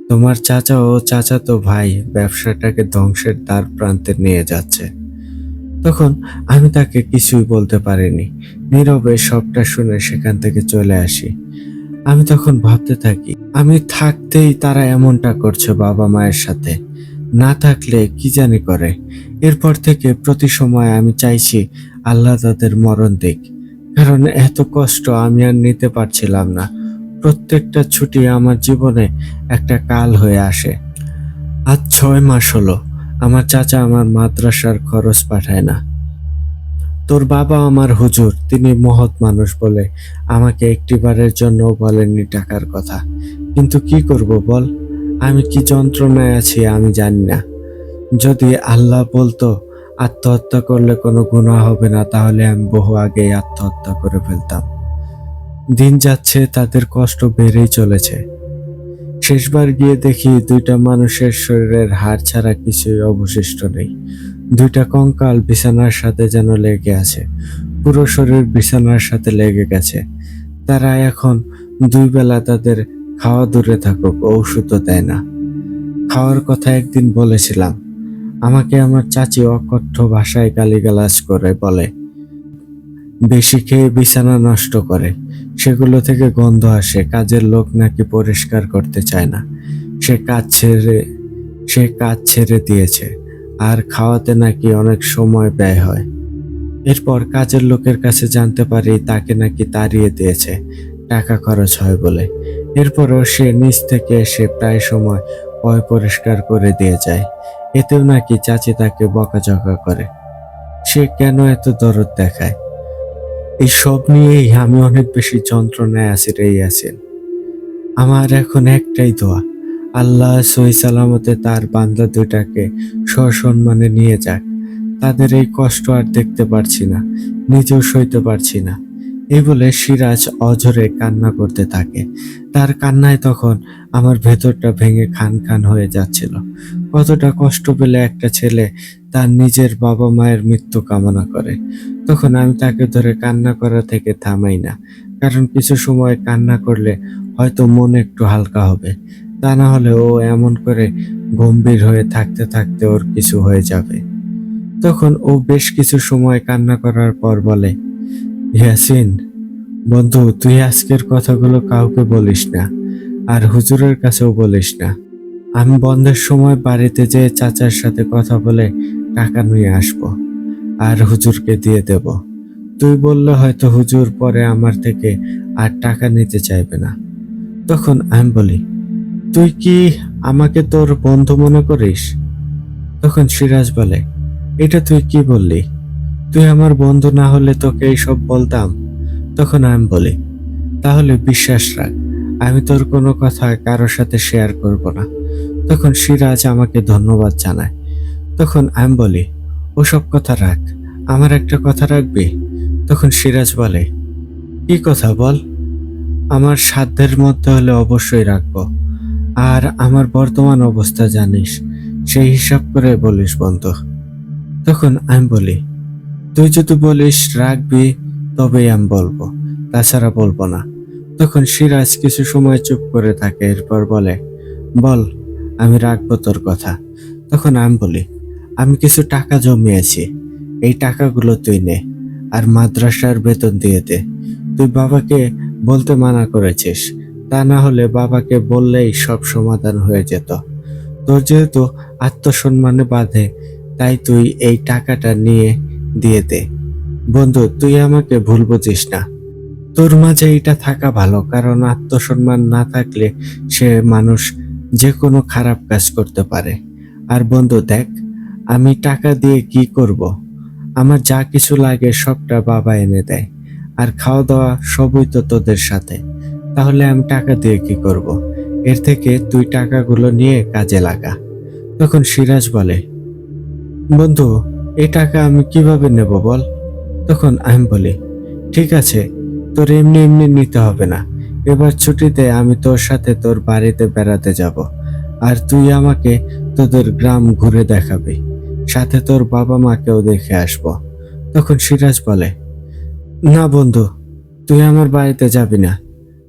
তোমার চাচা ও চাচাতো ভাই ব্যবসাটাকে ধ্বংসের দ্বার প্রান্তে নিয়ে যাচ্ছে। তখন আমি তাকে কিছুই বলতে পারিনি, নীরবে সবটা শুনে সেখান থেকে চলে আসি। আমি তখন ভাবতে থাকি, আমি থাকতেই তারা এমনটা করছে বাবা মায়ের সাথে, না থাকলে কি জানি করে। এরপর থেকে প্রতি সময় আমি চাইছি আল্লাহ তাদের মরণ দিক, কারণ এত কষ্ট আমি আর নিতে পারছিলাম না। প্রত্যেকটা ছুটি আমার জীবনে একটা কাল হয়ে আসে। আজ 6 মাস হলো আমার চাচা আমার মাদ্রাসার খরচ পাঠায় না। তোর বাবা আমার হুজুর, তিনি মহৎ মানুষ বলে আমাকে একটিবারের জন্য বলেননি টাকার কথা। কিন্তু কি করব বল, আমি কি যন্ত্রণায় আছি আমি জানি না। যদি আল্লাহ বলতো আত্মহত্যা করলে কোনো গুনাহ হবে না, তাহলে আমি বহু আগেই আত্মহত্যা করে ফেলতাম। দিন যাচ্ছে, তাদের কষ্ট বেড়েই চলেছে। শেষবার গিয়ে দেখি দুইটা মানুষের শরীরের হাড় ছাড়া কিছুই অবশিষ্ট নেই। দুইটা কঙ্কাল বিছানার সাথে যেন লেগে আছে, পুরো শরীর বিছানার সাথে লেগে গেছে। তারা এখন 2 বেলা তাদের খাওয়া দূরে থাকুক, ঔষধও দেয় না। খাওয়ার কথা একদিন বলেছিলাম, আমাকে আমার চাচি অকথ্য ভাষায় গালিগালাজ করে বলে, বেশি খেয়ে বিছানা নষ্ট করে, সেগুলো থেকে গন্ধ আসে, কাজের লোক নাকি পরিষ্কার করতে চায় না, সে কাজ ছেড়ে দিয়েছে, আর খাওয়াতে নাকি অনেক সময় ব্যয় হয়। এরপর কাজের লোকের কাছে জানতে পারি তাকে নাকি তাড়িয়ে দিয়েছে টাকা খরচ হয় বলে। এরপরও সে নিজ থেকে এসে প্রায় সময় পয় পরিষ্কার করে দিয়ে যায়। এতেও নাকি চাচি তাকে বকাঝকা করে। সে কেন এত দরদ দেখায়? এই সব নিয়েই আমি অনেক বেশি যন্ত্রণায় আছি রে ইয়াসিন। আমার এখন একটাই দোয়া, আল্লাহ সহি সালামতে তার বান্দা দুইটাকে সসম্মানে নিয়ে যাক। তাদের এই কষ্ট আর দেখতে পারছি না, নিজেও সইতে পারছি না। এই বলে সিরাজ অঝরে কান্না করতে থাকে। তার কান্নায় তখন আমার ভেতরটা ভেঙে খান খান হয়ে যাচ্ছিল। কতটা কষ্ট পেলে একটা ছেলে তার নিজের বাবা মায়ের মৃত্যু কামনা করে। তখন আমি তাকে ধরে কান্না করা থেকে থামাই না, কারণ কিছু সময় কান্না করলে হয়তো মন একটু হালকা হবে, তা না হলে ও এমন করে গম্ভীর হয়ে থাকতে থাকতে ওর কিছু হয়ে যাবে। তখন ও বেশ কিছু সময় কান্না করার পর বলে, ইয়াসিন বন্ধু, তুই আজকের কথাগুলো কাউকে বলিস না, আর হুজুরের কাছেও বলিস না। আমি বন্ধের সময় বাড়িতে যেয়ে চাচার সাথে কথা বলে টাকা নিয়ে আসবো, আর হুজুরকে দিয়ে দেব। তুই বললে হয়তো হুজুর পরে আমার থেকে আর টাকা নিতে চাইবে না। তখন আমি বলি, তুই কি আমাকে তোর বন্ধু মনে করিস? তখন সিরাজ বলে, এটা তুই কি বললি? তুই আমার বন্ধু না হলে তোকে এইসব বলতাম? তখন আমি বলি, তাহলে বিশ্বাস রাখ, আমি তোর কোনো কথা কারোর সাথে শেয়ার করব না। তখন সিরাজ আমাকে ধন্যবাদ জানায়। তখন আমি বলি, ওসব কথা রাখ, আমার একটা কথা রাখবি? তখন সিরাজ বলে, কি কথা বল? আমার সাধ্যের মধ্যে হলে অবশ্যই রাখবো। আর আমার বর্তমান অবস্থা জানিস, সেই হিসাব করে বলিস বন্ধু। তখন আমি বলি, তুই যদি বলিস রাখবি তবেই আমি বলবো, তাছাড়া বলবো না। তখন সিরাজ কিছু সময় চুপ করে থাকে, এরপর বলে, বল, আমি রাখবো তোর কথা। তখন আমি বলি, আমি কিছু টাকা জমিয়েছি, এই টাকাগুলো তুই নে, আর মাদ্রাসার বেতন দিয়ে দে। তুই বাবাকে বলতে মানা করেছিস, তা না হলে বাবাকে বললেই সব সমাধান হয়ে যেত। তোর যেহেতু আত্মসম্মানে বাঁধে, তাই তুই এই টাকাটা নিয়ে দিয়ে দে। বন্ধু, তুই আমাকে ভুল বুঝিস না, তোর মাঝে এটা থাকা ভালো, কারণ আত্মসম্মান না থাকলে সে মানুষ যে কোনো খারাপ কাজ করতে পারে। আর বন্ধু দেখ, আমি টাকা দিয়ে কি করব? আমার যা কিছু লাগে সবটা বাবা এনে দেয়, আর খাওয়া দাওয়া সবই তো তোদের সাথে। তাহলে আমি টাকা দিয়ে কি করব? এর থেকে তুই টাকাগুলো নিয়ে কাজে লাগা। তখন সিরাজ বলে, বন্ধু, এই টাকা আমি কিভাবে নেব বল? তখন আমি বলি, ঠিক আছে, তোর এমনি এমনি নিতে হবে না। এবার ছুটিতে আমি তোর সাথে তোর বাড়িতে বেড়াতে যাব, আর তুই আমাকে তোদের গ্রাম ঘুরে দেখাবি, সাথে তোর বাবা মাকেও দেখে আসবো। তখন সিরাজ বলে, না বন্ধু, তুই আমার বাড়িতে যাবি না,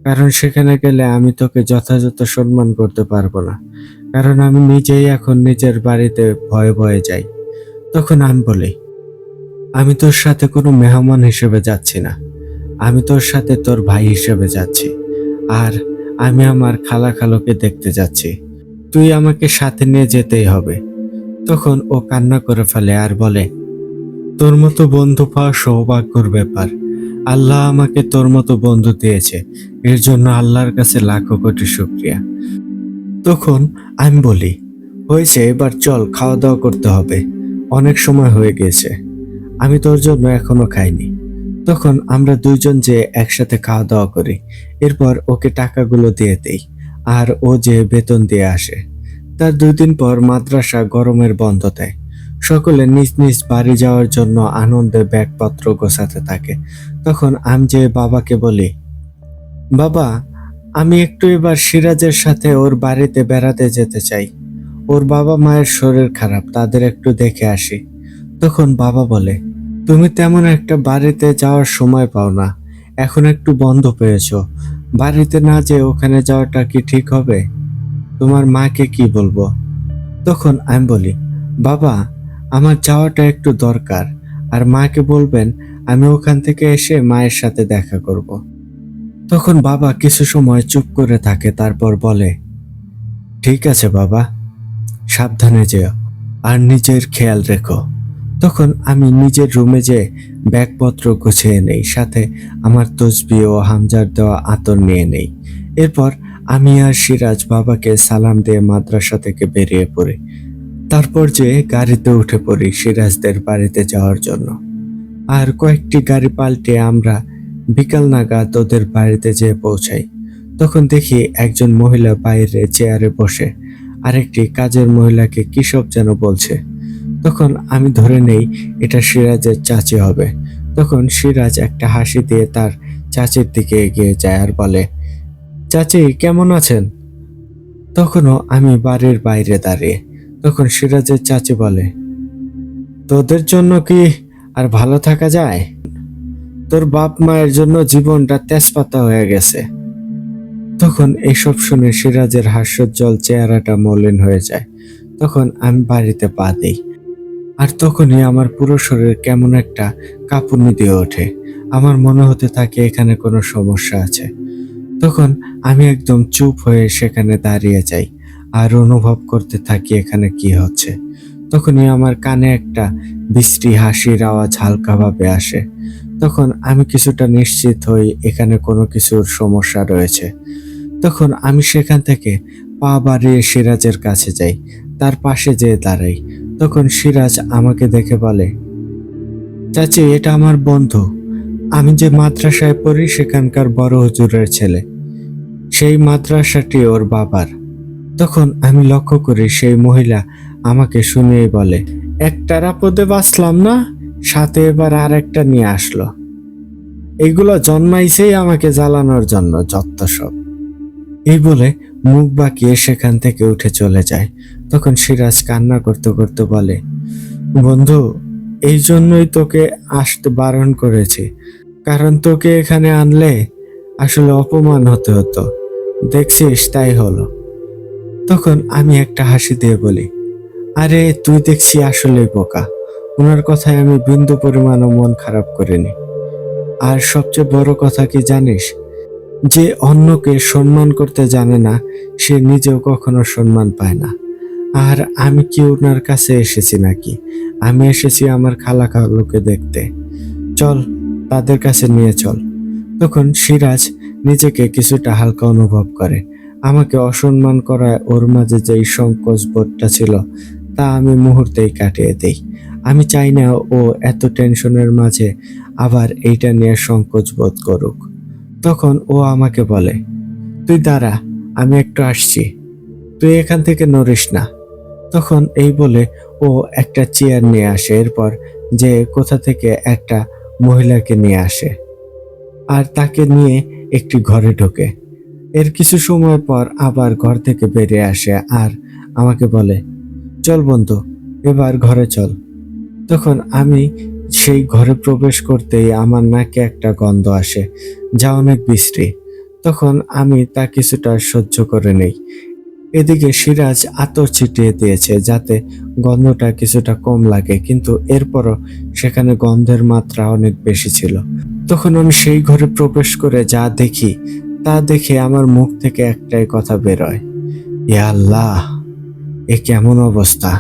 কারণ সেখানে গেলে আমি তোকে যথাযথ সম্মান করতে পারবো না, কারণ আমি নিজেই এখন নিজের বাড়িতে ভয়ে ভয়ে যাই। তখন আমি বলি, আমি তোর সাথে কোনো মেহমান হিসেবে যাচ্ছি না, আমি তোর সাথে তোর ভাই হিসেবে যাচ্ছি। আর আমি আমার খালাকে দেখতে যাচ্ছি, তুই আমাকে সাথে নিয়ে যেতেই হবে। তখন ও কান্না করে ফেলে আর বলে, তোর মতো বন্ধু পাওয়া সৌভাগ্যর ব্যাপার। আল্লাহ আমাকে তোর মতো বন্ধু দিয়েছে, এর জন্য আল্লাহর কাছে লাখো কোটি শুকরিয়া। তখন আমি বলি, হয়েছে, এবার চল, খাওয়া দাওয়া করতে হবে, অনেক সময় হয়ে গেছে, আমি তোর জন্য এখনো খাইনি। তখন আমরা দুইজন যে একসাথে খাওয়া দাওয়া করি, এরপর ওকে টাকাগুলো দিয়ে দেই আর ও যে বেতন দিয়ে আসে। তার 2 দিন পর মাদ্রাসা গরমের বন্ধ দেয়, সকলে নিজ নিজ বাড়ি যাওয়ার জন্য আনন্দে ব্যাগপত্র গোছাতে থাকে। তখন আমি যে বাবাকে বলি, বাবা, আমি একটু এবার সিরাজের সাথে ওর বাড়িতে বেড়াতে যেতে চাই, ওর বাবা মায়ের শরীর খারাপ, তাদের একটু দেখে আসি। তখন বাবা বলে, তুমি তেমন একটা বাড়িতে যাওয়ার সময় পাও না, এখন একটু বন্ধ পেয়েছো, বাড়িতে না যেয়ে ওখানে যাওয়াটা কি ঠিক হবে? তোমার মাকে কি বলবো? তখন আমি বলি, বাবা, আমার যাওয়াটা একটু দরকার, আর মাকে বলবেন আমি ওখান থেকে এসে মায়ের সাথে দেখা করব। তখন বাবা কিছু সময় চুপ করে থাকে, তারপর বলে, ঠিক আছে বাবা, সাবধানে যেও আর নিজের খেয়াল রেখো। তখন আমি নিজের রুমে যে ব্যাগপত্র গুছিয়ে নেই, সাথে আমার তসবি ও হামজার দেওয়া আতর নিয়ে নেই। এরপর আমি আর সিরাজ বাবাকে সালাম দিয়ে মাদ্রাসা থেকে বেরিয়ে পড়ি। তারপর যে গাড়িতে উঠে পড়ি সিরাজদের বাড়িতে যাওয়ার জন্য। আর কয়েকটি গাড়ি পাল্টে আমরা বিকাল নাগাদ ওদের বাড়িতে যেয়ে পৌঁছাই। তখন দেখি একজন মহিলা বাইরে চেয়ারে বসে আরেকটি কাজের মহিলাকে কি সব যেন বলছে। তখন আমি ধরে নেই এটা সিরাজের চাচি হবে। তখন সিরাজ একটা হাসি দিয়ে তার চাচির দিকে এগিয়ে যায় আর বলে, চাচি কেমন আছেন? তখনও আমি বাড়ির বাইরে দাঁড়িয়ে। তখন সিরাজের চাচি বলে, তোদের জন্য কি আর ভালো থাকা যায়? তোর বাপ মায়ের জন্য জীবনটা তেজপাতা হয়ে গেছে। তখন এইসব শুনে সিরাজের হাস্যোজ্জ্বল চেহারাটা মলিন হয়ে যায়। তখন আমি বাড়িতে পা দিই, আর তখনই আমার পুরো শরীর কেমন একটা কাঁপুনি দিয়ে ওঠে। আমার মনে হতে থাকে এখানে কোনো সমস্যা আছে। তখন আমি একদম চুপ হয়ে সেখানে দাঁড়িয়ে যাই আর অনুভব করতে থাকি এখানে কি হচ্ছে। তখনই আমার কানে একটা বিশ্রী হাসির আওয়াজ হালকাভাবে আসে। তখন আমি কিছুটা নিশ্চিত হই এখানে কোনো কিছুর সমস্যা রয়েছে। তখন আমি সেখান থেকে পা বাড়িয়ে সিরাজের কাছে যাই, তার পাশে যেয়ে দাঁড়াই। তখন সিরাজ আমাকে দেখে বলে, চাচি, এটা আমার বন্ধু, আমি যে মাদ্রাসায় পড়ি সেখানকার বড় হুজুরের ছেলে, সেই মাদ্রাসাটি ওর বাবার। তখন আমি লক্ষ্য করি সেই মহিলা আমাকে শুনিয়েই বলে, একটার আপদে বাঁচলাম না, সাথে এবার আর একটা নিয়ে আসলো, এইগুলো জন্মাইছেই আমাকে জ্বালানোর জন্য, যত সব। এই বলে মুখ বাঁকিয়ে সেখান থেকে উঠে চলে যায়। তখন সিরাজ কান্না করতে করতে বলে, বন্ধু, এই জন্যই তোকে আসতে বারণ করেছি, কারণ তোকে এখানে আনলে আসলে অপমান হতে হতো, দেখছিস তাই হলো। তখন আমি একটা হাসি দিয়ে বলি, আরে তুই দেখছি আসলেই বোকা, ওনার কথায় আমি বিন্দু পরিমাণও মন খারাপ করিনি। আর সবচেয়ে বড় কথা কি জানিস, যে অন্যকে সম্মান করতে জানে না সে নিজেও কখনো সম্মান পায় না। আর আমি কি ওনার কাছে এসেছি নাকি? আমি এসেছি আমার খালাকে দেখতে, চল তাদের কাছে নিয়ে চল। তখন সিরাজ নিজেকে কিছুটা হালকা অনুভব করে। আমাকে অসম্মান করায় ওর মাঝে যেই সংকোচ বোধটা ছিল তা আমি মুহূর্তেই কাটিয়ে দেই। আমি চাই না ও এত টেনশনের মাঝে আবার এইটা নিয়ে সংকোচ বোধ করুক। তখন ও আমাকে বলে, তুই দাঁড়া, আমি একটু আসছি, তুই এখান থেকে নড়িস না। তখন এই বলে ও একটা চেয়ার নিয়ে আসে, এরপর যে কোথা থেকে একটা মহিলাকে নিয়ে আসে আর তাকে নিয়ে একটি ঘরে ঢোকে। এর কিছু সময় পর আবার ঘর থেকে বেরিয়ে আসে আর আমাকে বলে, চল বন্ধু, এবার ঘরে চল। তখন আমি সেই ঘরে প্রবেশ করতেই আমার নাকে একটা গন্ধ আসে যা অনেক বিশ্রী। তখন আমি তা কিছুটা সহ্য করে নেই। এদিকে সিরাজ আতর ছিটিয়ে দিয়েছে যাতে গন্ধটা কিছুটা কম লাগে, কিন্তু এরপরও সেখানে গন্ধের মাত্রা অনেক বেশি ছিল। তখন আমি সেই ঘরে প্রবেশ করে যা দেখি তা দেখে আমার মুখ থেকে একটাই কথা বেরোয়, ইয়া আল্লাহ, এ কেমন অবস্থা।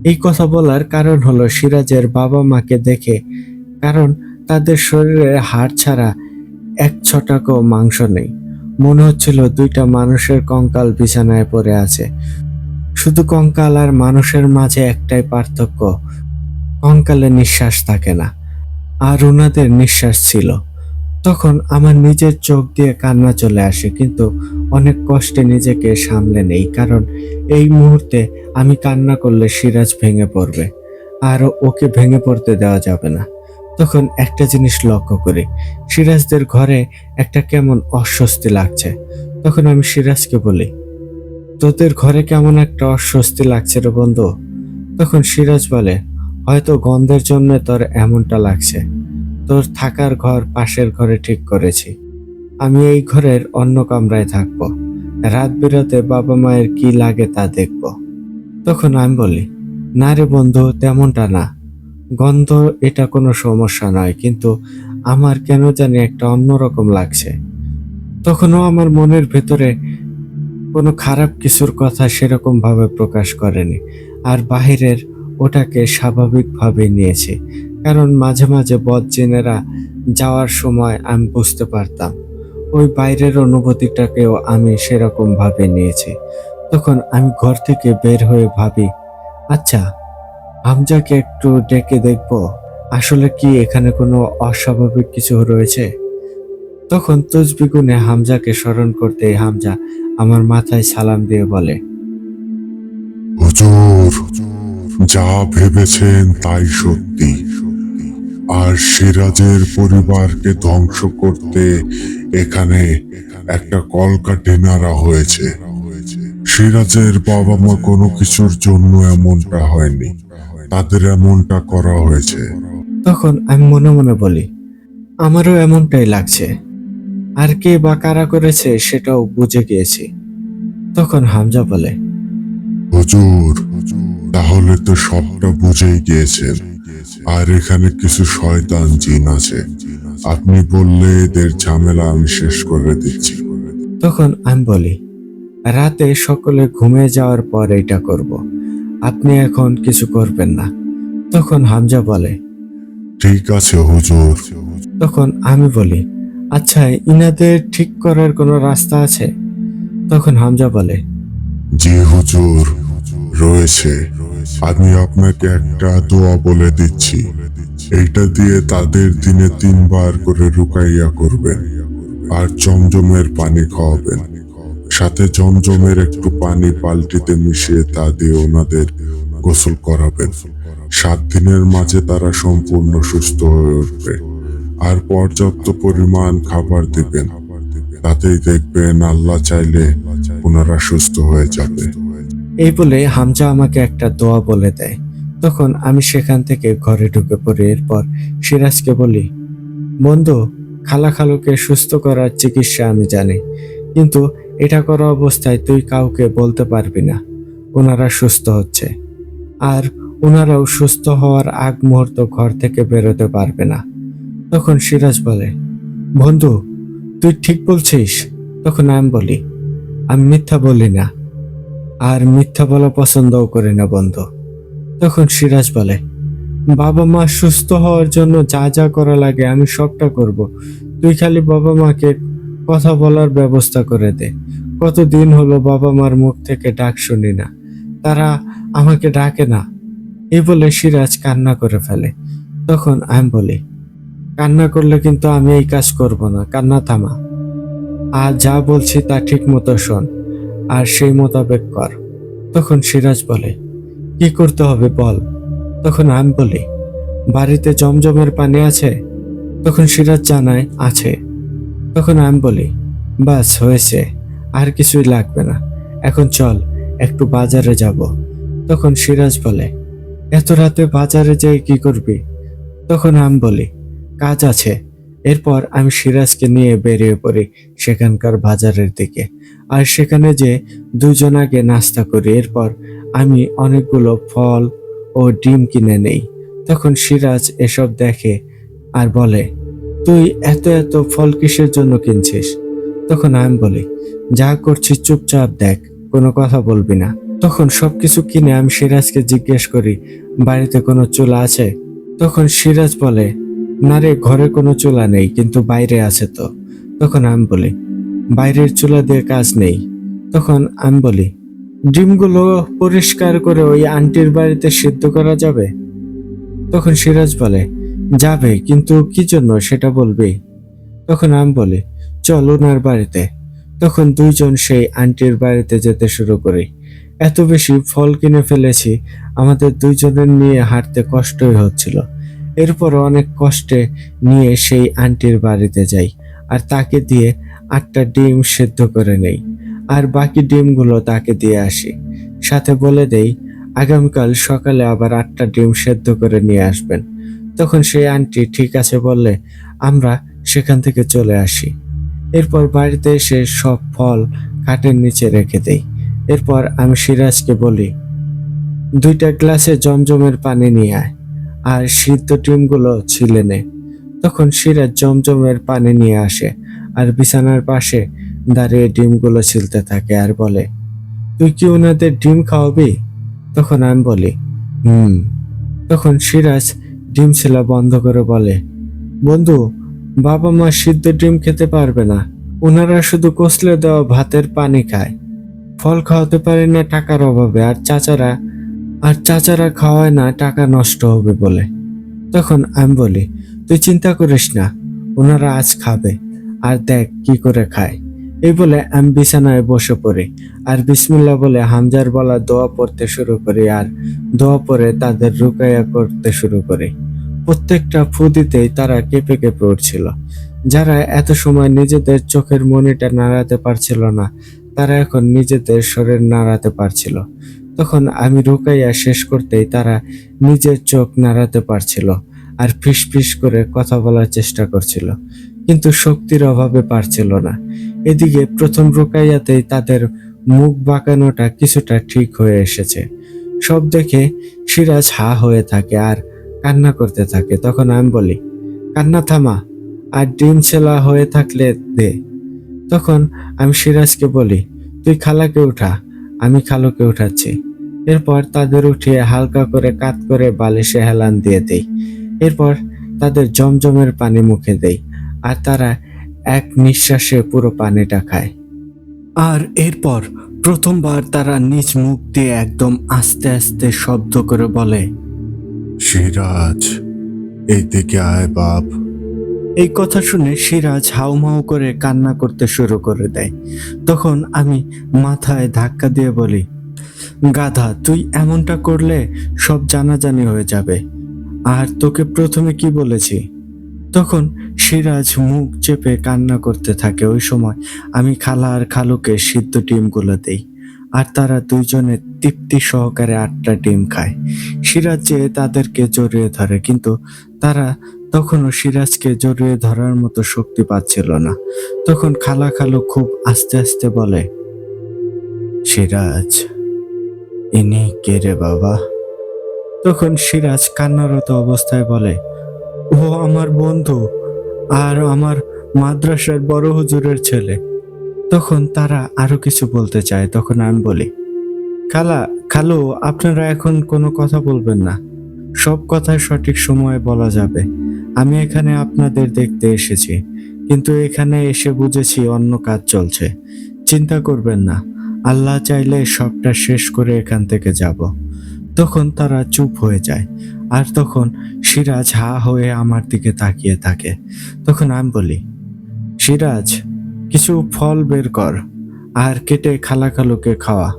এই কথা বলার কারণ হলো সিরাজের বাবা মাকে দেখে, কারণ তাদের শরীরে হাড় ছাড়া এক ছটাকও মাংস নেই। মনে হচ্ছিল দুইটা মানুষের কঙ্কাল বিছানায় পড়ে আছে। শুধু কঙ্কাল আর মানুষের মাঝে একটাই পার্থক্য, কঙ্কালে নিঃশ্বাস থাকে না, আর ওনাদের নিঃশ্বাস ছিল। তখন আমার নিজের চোখ দিয়ে কান্না চলে আসে, কিন্তু অনেক কষ্টে নিজেকে সামলে নেই, কারণ এই মুহূর্তে আমি কান্না করলে সিরাজ ভেঙে পড়বে, আর ওকে ভেঙে পড়তে দেওয়া যাবে না। তখন একটা জিনিস লক্ষ্য করি, সিরাজদের ঘরে একটা কেমন অস্বস্তি লাগছে। তখন আমি সিরাজকে বলি, তোদের ঘরে কেমন একটা অস্বস্তি লাগছে রে বন্ধু। তখন সিরাজ বলে, হয়তো গন্ধের জন্য তোর এমনটা লাগছে। তোর থাকার ঘর পাশের ঘরে ঠিক করেছি, আমি এই ঘরের অন্য কামরায় থাকবো, রাত বিরাতে বাবা মায়ের কি লাগে তা দেখব। তখন আমি বলি, না রে বন্ধু, তেমনটা না, গন্ধ এটা কোনো সমস্যা নয়, কিন্তু আমার কেন জানি একটা অন্যরকম লাগছে। তখনও আমার মনের ভেতরে কোনো খারাপ কিছুর কথা সেরকম ভাবে প্রকাশ করেনি, আর বাহিরের ওটাকে স্বাভাবিকভাবে নিয়েছি, কারণ মাঝে মাঝে বদজিনেরা যাওয়ার সময় আমি বুঝতে পারতাম ওই বাইরের অনুভূতিটাকেও আমি সেরকম ভাবে নিয়েছি। তখন আমি ঘর থেকে বের হয়ে ভাবি, আচ্ছা, হামজাকে একটু ডেকে দেখবো, আসলে কি এখানে কোনো অস্বাভাবিক কিছু রয়েছে। তখন তসবিগুনে হামজাকে স্মরণ করতে হামজা আমার মাথায় সালাম দিয়ে বলে, হুজুর, যা ভেবেছেন তাই সত্যি। আর সিরাজের পরিবারকে ধ্বংস করতে এখানে একটা কলকাঠি নাড়া হয়েছে। সিরাজের বাবা মা কোনো কিছুর জন্য এমনটা হয়নি, তাদের এমনটা করা হয়েছে। তখন আমি মনে মনে বলি, আমারও এমনটাই লাগছে, আর কে বা কারা করেছে সেটাও বুঝে গিয়েছি। তখন হামজা বলে, হুজুর, তাহলে তো সবটা বুঝেই গিয়েছেন। আর এখানে কিছু শয়তান জিন আছে, আপনি বললে এদের ঝামেলা আমি শেষ করে দিচ্ছি। তখন আমি বলি, রাতে সকলে ঘুমিয়ে যাওয়ার পর এটা করব, আপনি এখন কিছু করবেন না। তখন হামজা বলে, ঠিক আছে হুজুর। তখন আমি বলি, আচ্ছা, ইনাদের ঠিক করার কোনো রাস্তা আছে? তখন হামজা বলে, জি হুজুর, রয়েছে। আমি আপনাকে একটা দোয়া বলে দিচ্ছি, এইটা দিয়ে তাদের দিনে 3 বার করে রুকাইয়া করবেন, আর জমজমের পানি খাওয়াবেন। সাথে জমজমের একটু পানি পাল্টিতে মিশিয়ে তা দিয়ে ওনাদের গোসল করাবেন। 7 দিনের মাঝে তারা সম্পূর্ণ সুস্থ হয়ে উঠবে। আর পর্যাপ্ত পরিমাণ খাবার দিবেন, তাতেই দেখবেন আল্লাহ চাইলে ওনারা সুস্থ হয়ে যাবে। এই বলে হামজা আমাকে একটা দোয়া বলে দেয়। তখন আমি সেখান থেকে ঘরে ঢুকে পড়ি। এরপর সিরাজকে বলি, বন্ধু, খালাকে সুস্থ করার চিকিৎসা আমি জানি, কিন্তু এটা করা অবস্থায় তুই কাউকে বলতে পারবি না ওনারা সুস্থ হচ্ছে, আর ওনারাও সুস্থ হওয়ার আগ মুহূর্ত ঘর থেকে বেরোতে পারবে না। তখন সিরাজ বলে, বন্ধু, তুই ঠিক বলছিস? তখন আমি বলি, আমি মিথ্যা বলি না, আর মিথ্যা বলা পছন্দও করি না বন্ধু। তখন সিরাজ বলে, বাবা মা সুস্থ হওয়ার জন্য যা যা করা লাগে আমি সবটা করব, তুই খালি বাবা মাকে কথা বলার ব্যবস্থা করে দে। কতদিন হলো বাবা মার মুখ থেকে ডাক শুনি না, তারা আমাকে ডাকে না। এই বলে সিরাজ কান্না করে ফেলে। তখন আমি বলি, কান্না করলে কিন্তু আমি এই কাজ করব না, কান্না থামা, আর যা বলছি তা ঠিক মতো শোন, আর সেই মোতাবেক কর। তখন সিরাজ বলে, কি করতে হবে বল। তখন আমি বলি, বাড়িতে জমজমের পানি আছে? তখন সিরাজ জানায় আছে। তখন আমি বলি, বাস হয়েছে, আর কিছুই লাগবে না, এখন চল একটু বাজারে যাব। তখন সিরাজ বলে, এত রাতে বাজারে যেয়ে কি করবি? তখন আমি বলি, কাজ আছে, এরপর আমি সিরাজকে নিয়ে বেরিয়ে পড়ি সেখানকার বাজারের দিকে। আর সেখানে যে দুজন আগে নাস্তা করি, এরপর আমি অনেকগুলো ফল ও ডিম কিনে নেই। তখন সিরাজ এসব দেখে আর বলে, তুই এত এত ফল কিসের জন্য কিনছিস? তখন আমি বলি, যা করছিস চুপচাপ দেখ, কোনো কথা বলবি না। তখন সবকিছু কিনে আমি সিরাজকে জিজ্ঞেস করি, বাড়িতে কোনো চুলা আছে? তখন সিরাজ বলে, না রে, ঘরে কোনো চুলা নেই, কিন্তু বাইরে আছে তো। তখন আমি বলি, বাইরের চুলা দিয়ে কাজ নেই। তখন আমি বলি, ডিমগুলো পরিষ্কার করে ওই আন্টির বাড়িতে সিদ্ধ করা যাবে? তখন সিরাজ বলে, যাবে, কিন্তু কি জন্য সেটা বলবি? তখন আমি বলি, চল ওনার বাড়িতে। তখন দুইজন সেই আন্টির বাড়িতে যেতে শুরু করি। এত বেশি ফল কিনে ফেলেছি, আমাদের দুইজনের নিয়ে হাঁটতে কষ্টই হচ্ছিল। এরপর অনেক কষ্টে নিয়ে সেই আন্টির বাড়িতে যাই আর তাকে দিয়ে 8টা ডিম সেদ্ধ করে নেই, আর বাকি ডিমগুলো তাকে দিয়ে আসি। সাথে বলে দেই, আগামীকাল সকালে আবার 8টা ডিম সেদ্ধ করে নিয়ে আসবেন। তখন সেই আন্টি ঠিক আছে বললে আমরা সেখান থেকে চলে আসি। এরপর বাড়িতে এসে সব ফল খাটের নিচে রেখে দেই। এরপর আমি সিরাজকে বলি, 2টা গ্লাসে জমজমের পানি নিয়ে আয়, আর সিদ্ধ ডিমগুলো ছিলে নে। তখন সিরাজ জমজমের পানি নিয়ে আসে আর বিছানার পাশে দাঁড়িয়ে ডিমগুলো ছিলতে থাকে আর বলে, তুই কি ওনাদের ডিম খাওয়াবি? তখন আমি বলি, হুম। তখন সিরাজ ডিম ছিলা বন্ধ করে বলে, বন্ধু, বাবা মা সিদ্ধ ডিম খেতে পারবে না, ওনারা শুধু কষলে দেওয়া ভাতের পানি খায়। ফল খাওয়াতে পারে না টাকার অভাবে, আর চাচারা খাওয়ায় না টাকা নষ্ট হবে বলে। তখন আমি বলি, তুই চিন্তা করিস না, ওনারা আজ খাবে, আর দেখ কি করে খায়। এই বলে আমি বিছানায় বসে পড়ি আর বিসমিল্লাহ বলে হামজার বলা দোয়া পড়তে শুরু করি, আর দোয়া পড়ে তাদের রুকাইয়া করতে শুরু করি। প্রত্যেকটা ফু দিতেই তারা কেঁপে কেঁপে উঠছিল। যারা এত সময় নিজেদের চোখের মনিটা নাড়াতে পারছিল না, তারা এখন নিজেদের শরীর নাড়াতে পারছিল। তখন আমি রুকাইয়া শেষ করতেই তারা নিজের চোখ নাড়াতে পারছিল আর ফিস ফিস করে কথা বলার চেষ্টা করছিল, কিন্তু শক্তির অভাবে পারছিল না। এদিকে প্রথম রুকাইয়াতেই তাদের মুখ বাঁকানোটা কিছুটা ঠিক হয়ে এসেছে। সব দেখে সিরাজ হা হয়ে থাকে আর কান্না করতে থাকে। তখন আমি বলি, কান্না থামা, আর ডিম ছেলা হয়ে থাকলে দে। তখন আমি সিরাজকে বলি, তুই খালাকে উঠা, আমি খালুকে উঠাচ্ছি। এরপর তাদের উঠিয়ে হালকা করে কাত করে বালিশে হেলান দিয়ে দেই। এরপর তাদের জমজমের পানি মুখে দেই আর তারা এক নিঃশ্বাসে পুরো পানিটা খায়। আর এরপর প্রথমবার তারা নিজ মুখ দিয়ে একদম আস্তে আস্তে শব্দ করে বলে, সিরাজ, এইদিকে আয় বাপ। এই কথা শুনে সিরাজ হাউমাউ করে কান্না করতে শুরু করে দেয়। তখন আমি মাথায় ধাক্কা দিয়ে বলি, গাধা, তুই এমনটা করলে সব জানাজানি হয়ে যাবে। আর তোকে প্রথমে কি বলেছি? তখন সিরাজ মুখ চেপে কান্না করতে থাকে। ওই সময় আমি খালা আর খালুকে সিদ্ধ ডিমগুলো দেই আর তারা দুইজনে তৃপ্তি সহকারে 8টা ডিম খায়। সিরাজ যে তাদেরকে জড়িয়ে ধরে, কিন্তু তারা তখনও সিরাজকে জড়িয়ে ধরার মতো শক্তি পাচ্ছিল না। তখন খালা খালু খুব আস্তে আস্তে বলে, সিরাজ, ইনি কে রে বাবা? তখন সিরাজ কান্নারত অবস্থায় বলে, ও আমার বন্ধু আর আমার মাদ্রাসার বড় হুজুরের ছেলে। তখন তারা আরো কিছু বলতে চায়। তখন আমি বলি, খালু, আপনারা এখন কোনো কথা বলবেন না, সব কথা সঠিক সময়ে বলা যাবে। আমি এখানে আপনাদের দেখতে এসেছি, কিন্তু এখানে এসে বুঝেছি অন্য কাজ চলছে। চিন্তা করবেন না, আল্লাহ চাইলে সবটা শেষ করে এখান থেকে যাব। তখন তারা চুপ হয়ে যায় আর তখন সিরাজ হা হয়ে আমার দিকে তাকিয়ে থাকে। তখন আমি বলি, সিরাজ, কিছু ফল বের কর আর কেটে খালা খালুকে খাওয়া।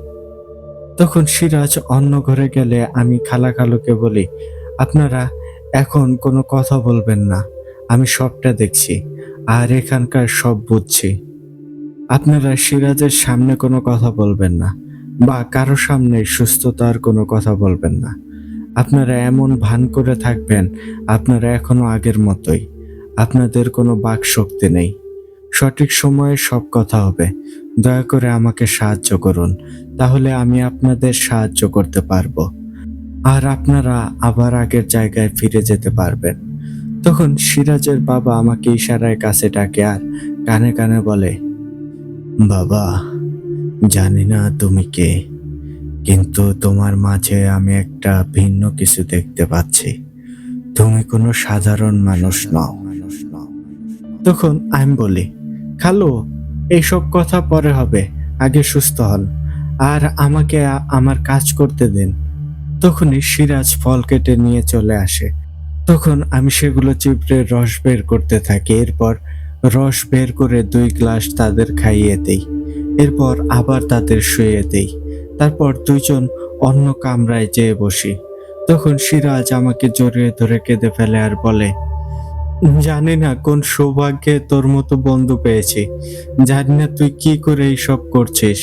তখন সিরাজ অন্য ঘরে গেলে আমি খালা খালুকে বলি, আপনারা এখন কোনো কথা বলবেন না, আমি সবটা দেখছি আর এখানকার সব বুঝছি। আপনারা সিরাজের সামনে কোনো কথা বলবেন না বা কারো সামনে সুস্থতার কোনো কথা বলবেন না। আপনারা এমন ভান করে থাকবেন আপনারা এখনো আগের মতোই, আপনাদের কোনো বাক শক্তি নেই। সঠিক সময়ে সব কথা হবে। দয়া করে আমাকে সাহায্য করুন, তাহলে আমি আপনাদের সাহায্য করতে পারবো, আর আপনারা আবার আগের জায়গায় ফিরে যেতে পারবেন। তখন সিরাজের বাবা আমাকে ইশারায় কাছে ডাকে আর কানে কানে বলে, বাবা, জানি না তুমি কে, কিন্তু তোমার মাঝে আমি একটা ভিন্ন কিছু দেখতে পাচ্ছি। তুমি কোনো সাধারণ মানুষ নও। তখন আমি বলি, খালু, এইসব কথা পরে হবে, আগে সুস্থ হন আর আমাকে আমার কাজ করতে দিন। তখনই সিরাজ ফল কেটে নিয়ে চলে আসে। তখন আমি সেগুলো চিপড়ে রস বের করতে থাকি। এরপর রস বের করে 2 গ্লাস তাদের খাইয়ে দেই। এরপর আবার তাদের শুইয়ে দেই। তারপর দুইজন অন্য কামরায় যেয়ে বসি। তখন সিরাজ আমাকে জড়িয়ে ধরে কেঁদে ফেলে আর বলে, জানি না কোন সৌভাগ্যে তোর মতো বন্ধু পেয়েছি। জানি না তুই কি করে এইসব করছিস,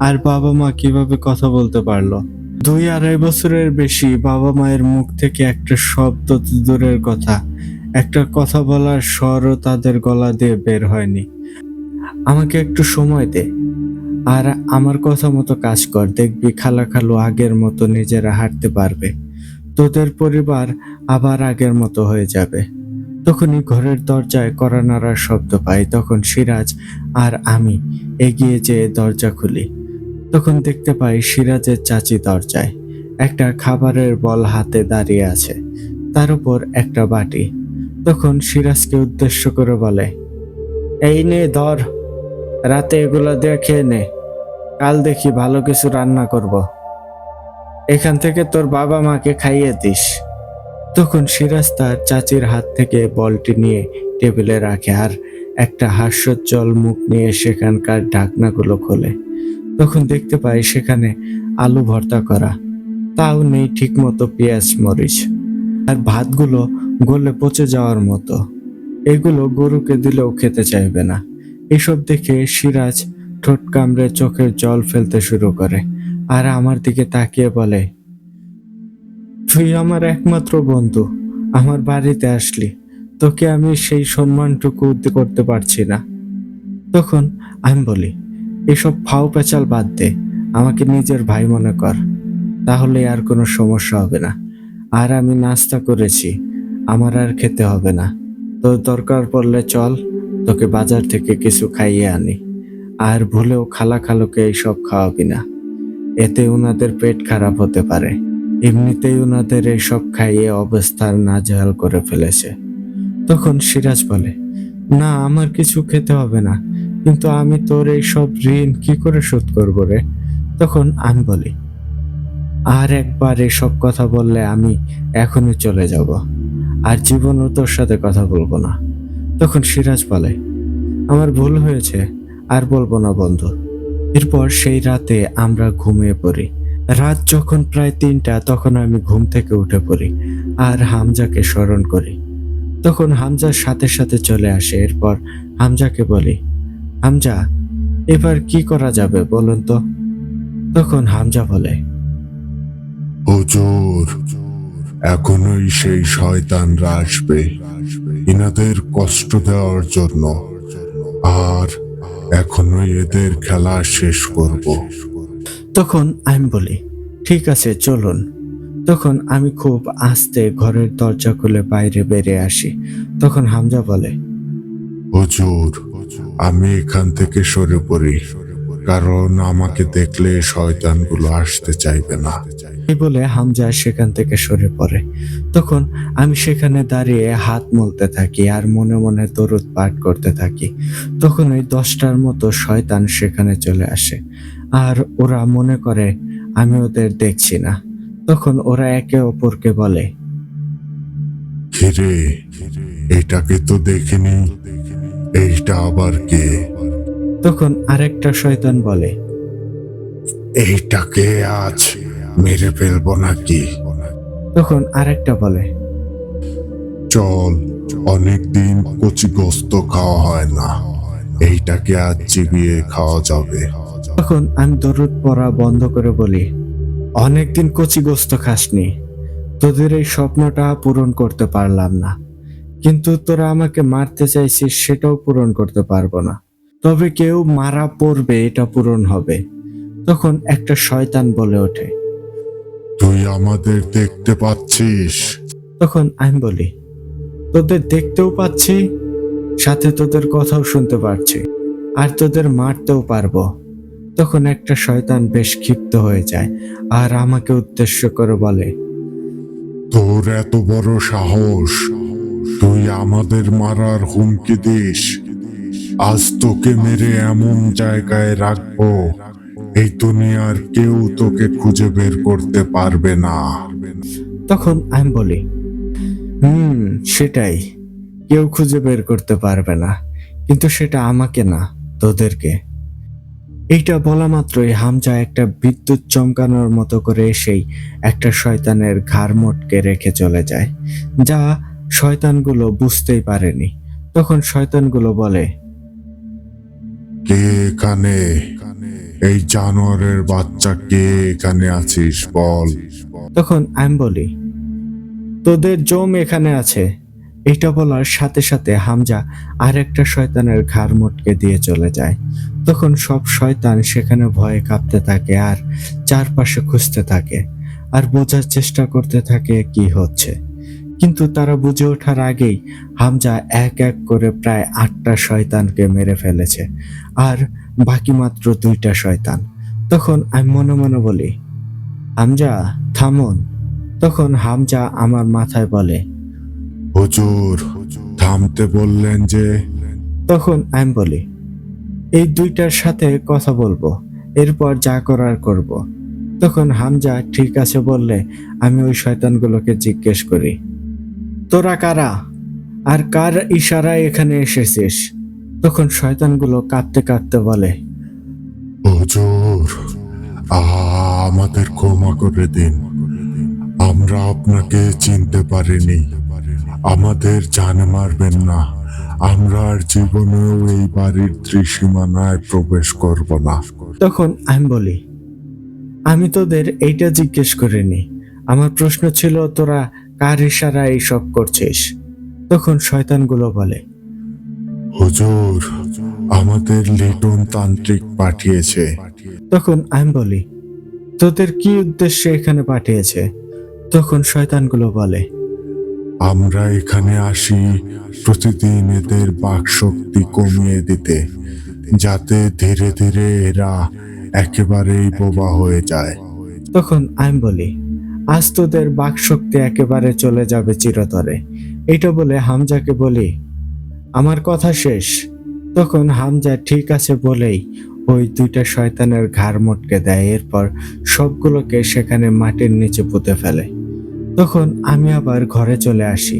আর বাবা মা কিভাবে কথা বলতে পারলো। 2-2.5 বছরের বেশি বাবা মায়ের মুখ থেকে একটা শব্দ তো দূরের কথা, একটা কথা বলার স্বরও তাদের গলা দিয়ে বের হয়নি। আমাকে একটু সময় দে, আর আমার কথা মতো কাজ কর, দেখবি খালা খালু আগের মতো নিজেরা হাঁটতে পারবে। তোদের পরিবার আবার আগের মতো হয়ে যাবে। তখনই ঘরের দরজায় কড়া নাড়ার শব্দ পাই। তখন সিরাজ আর আমি এগিয়ে যেয়ে দরজা খুলি। তখন দেখতে পাই সিরাজের চাচি দরজায় একটা খাবারের বল হাতে দাঁড়িয়ে আছে, তার উপর একটা বাটি। তখন সিরাজকে উদ্দেশ্য করে বলে, এই নে ধর, রাতে এগুলো দিয়ে খেয়ে নে, কাল দেখি ভালো কিছু রান্না করব, এখান থেকে তোর বাবা মাকে খাইয়ে দিস। তখন সিরাজ তার চাচির হাত থেকে বলটি নিয়ে টেবিলে রাখে আর একটা হাস্যোজ্জ্বল মুখ নিয়ে সেখানকার ঢাকনাগুলো খোলে। তখন দেখতে পাই সেখানে আলু ভর্তা করা, তাও নেই ঠিক মতো পেঁয়াজ মরিচ, আর ভাতগুলো গলে পচে যাওয়ার মতো। এগুলো গরুকে দিলেও খেতে চাইবে না। এসব দেখে সিরাজ ঠোঁট কামড়ে চোখের জল ফেলতে শুরু করে আর আমার দিকে তাকিয়ে বলে, তুই আমার একমাত্র বন্ধু, আমার বাড়িতে আসলি, তোকে আমি সেই সম্মানটুকু করতে পারছি না। তখন আমি বলি, এসব ফাও পেঁচাল বাদ দে, আমাকে নিজের ভাই মনে কর, তাহলে আর কোনো সমস্যা হবে না। আর আমি নাস্তা করেছি, আমার আর খেতে হবে না। তোর দরকার পড়লে চল, তোকে বাজার থেকে কিছু খাইয়ে আনি। আর ভুলেও খালা খালুকে এইসব খাওয়াবি না, এতে ওনাদের পেট খারাপ হতে পারে। এমনিতেই ওনাদের এইসব খাইয়ে অবস্থা নাজেহাল করে ফেলেছে। তখন সিরাজ বলে, না, আমার কিছু খেতে হবে না, কিন্তু আমি তোর এইসব ঋণ কি করে শোধ করব রে। তখন আমি বলি, আর একবার এসব কথা বললে আমি এখনই চলে যাব, আর জীবনও তোর সাথে কথা বলবো না। তখন সিরাজ বলে, আমার ভুল হয়েছে, আর বলবো না বন্ধু। এরপর সেই রাতে আমরা ঘুমিয়ে পড়ি। রাত যখন প্রায় 3টা, তখন আমি ঘুম থেকে উঠে পড়ি আর হামজাকে স্মরণ করি। তখন হামজার সাথে সাথে চলে আসে। এরপর হামজাকে বলি, হামজা, এবার কি করা যাবে বলুন তো। তখন হামজা বলে, হুজুর, এখনোই সেই শয়তানরা আসবে ইনাদের কষ্ট দেওয়ার জন্য, আর এখনোই এদের খেলা শেষ করব। তখন আমি বলি, ঠিক আছে চলুন। তখন আমি খুব আস্তে ঘরের দরজা খুলে বাইরে বেরিয়ে আসি। তখন হামজা বলে, হুজুর, আমি এখান থেকে সরে পড়ি, কারণ আমাকে দেখলে শয়তানগুলো আসতে চাইবে না। এই বলে হামজা সেখান থেকে সরে পড়ে। তখন আমি সেখানে দাঁড়িয়ে হাত মলতে থাকি আর মনে মনে দরুদ পাঠ করতে থাকি। তখন ওই 10টার মতো শয়তান সেখানে চলে আসে, আর ওরা মনে করে আমি ওদের দেখছি না। তখন ওরা একে অপরকে বলে, হিরে, এটাকে তো দেখিনি, এইটা আবার কে? তখন আরেকটা শয়তান বলে, এইটাকে আজ মেরে ফেলবো নাকি? তখন আরেকটা বলে, চল, অনেকদিন কচি গোস্ত খাওয়া হয় না, এইটাকে আজ চিবিয়ে খাওয়া যাবে। তখন আমি দরুদ পড়া বন্ধ করে বলি, অনেকদিন কচি গোস্ত খাসনি, তোদের এই স্বপ্নটা পূরণ করতে পারলাম না, কিন্তু তোরা আমাকে মারতে চাইছিস, সেটাও পূরণ করতে পারবো না। তবে কেউ মারা পড়বে, এটা পূরণ হবে। তখন একটা শয়তান বলে ওঠে। তুই আমাদের দেখতে পাচ্ছিস? তখন আমি বলি, তোদের দেখতেও পাচ্ছি, সাথে তোদের কথাও শুনতে পারছি, আর তোদের মারতেও পারবো। তখন একটা শয়তান বেশ ক্ষিপ্ত হয়ে যায় আর আমাকে উদ্দেশ্য করে বলে, তোর এত বড় সাহস, তুই আমাদের মারার হুমকি দিস? আজ তোকে মেরে এমন জায়গায় রাখবো, এই দুনিয়ার কেউ তোকে খুঁজে বের করতে পারবে না। তখন আমি বলি, সেটাই, কেউ খুঁজে বের করতে পারবে না, কিন্তু সেটা আমাকে না, তোদেরকে। এইটা বলা মাত্রই হামজা একটা বিদ্যুৎ চমকানোর মতো করে এসেই একটা শয়তানের ঘাড় মটকে রেখে চলে যায়, যা শয়তানগুলো বুঝতেই পারেনি। তখন শয়তানগুলো বলে, কে এখানে? এই জানোয়ারের বাচ্চা, কে এখানে আছিস বল? তখন আমি বলি, তোদের জম এখানে আছে। এইটা বলার সাথে সাথে হামজা আর একটা শয়তানের ঘাড় মটকে দিয়ে চলে যায়। তখন সব শয়তান সেখানে ভয়ে কাঁপতে থাকে আর চারপাশে খুঁজতে থাকে আর বোঝার চেষ্টা করতে থাকে কি হচ্ছে। কিন্তু তারা বুঝে ওঠার আগেই হামজা এক এক করে প্রায় 8টা শয়তানকে মেরে ফেলেছে, আর বাকি মাত্র 2টা শয়তান। তখন আমি মনে মনে বলি, হামজা থামুন। তখন হামজা আমার মাথায় বলে, হুজুর, থামতে বললেন যে? তখন আমি বলি, এই 2টার সাথে কথা বলবো, এরপর যা করার করব। তখন হামজা ঠিক আছে বললে আমি ওই শয়তানগুলোকে জিজ্ঞেস করি, তোরা কারা আর কার ইশারায় এখানে এসেছিস? তখন শয়তানগুলো কাঁদতে কাঁদতে বলে, হুজুর, আমাদের ক্ষমা করে দিন, আমরা আপনাকে চিনতে পারিনি, আমাদের জানে মারবেন না, আমরা আর জীবনেও এই বাড়ির ত্রিসীমানায় প্রবেশ করব না। তখন আমি বলি, আমি তোদের এইটা জিজ্ঞেস করিনি, আমার প্রশ্ন ছিল তোরা কার ইশারায় এইসব করছিস? তখন শয়তানগুলো বলে, হুজুর, আমাদের লিটন তান্ত্রিক পাঠিয়েছে। তখন আমি বলি, তোদের কি উদ্দেশ্যে এখানে পাঠিয়েছে? তখন শয়তানগুলো বলে, আমরা এখানে আসি প্রতিদিন এদের বাকশক্তি কমিয়ে দিতে, যাতে ধীরে ধীরে এরা একেবারেই বোবা হয়ে যায়। তখন আমি বলি, আজ তোদের বাকশক্তি একেবারে চলে যাবে চিরতরে। এটা বলে হামজাকে বলি, আমার কথা শেষ। তখন হামজা ঠিক আছে বলেই ওই 2টা শয়তানের ঘাড় মটকে দেয়, এরপর সবগুলোকে সেখানে মাটির নিচে পুঁতে ফেলে। তখন আমি আবার ঘরে চলে আসি।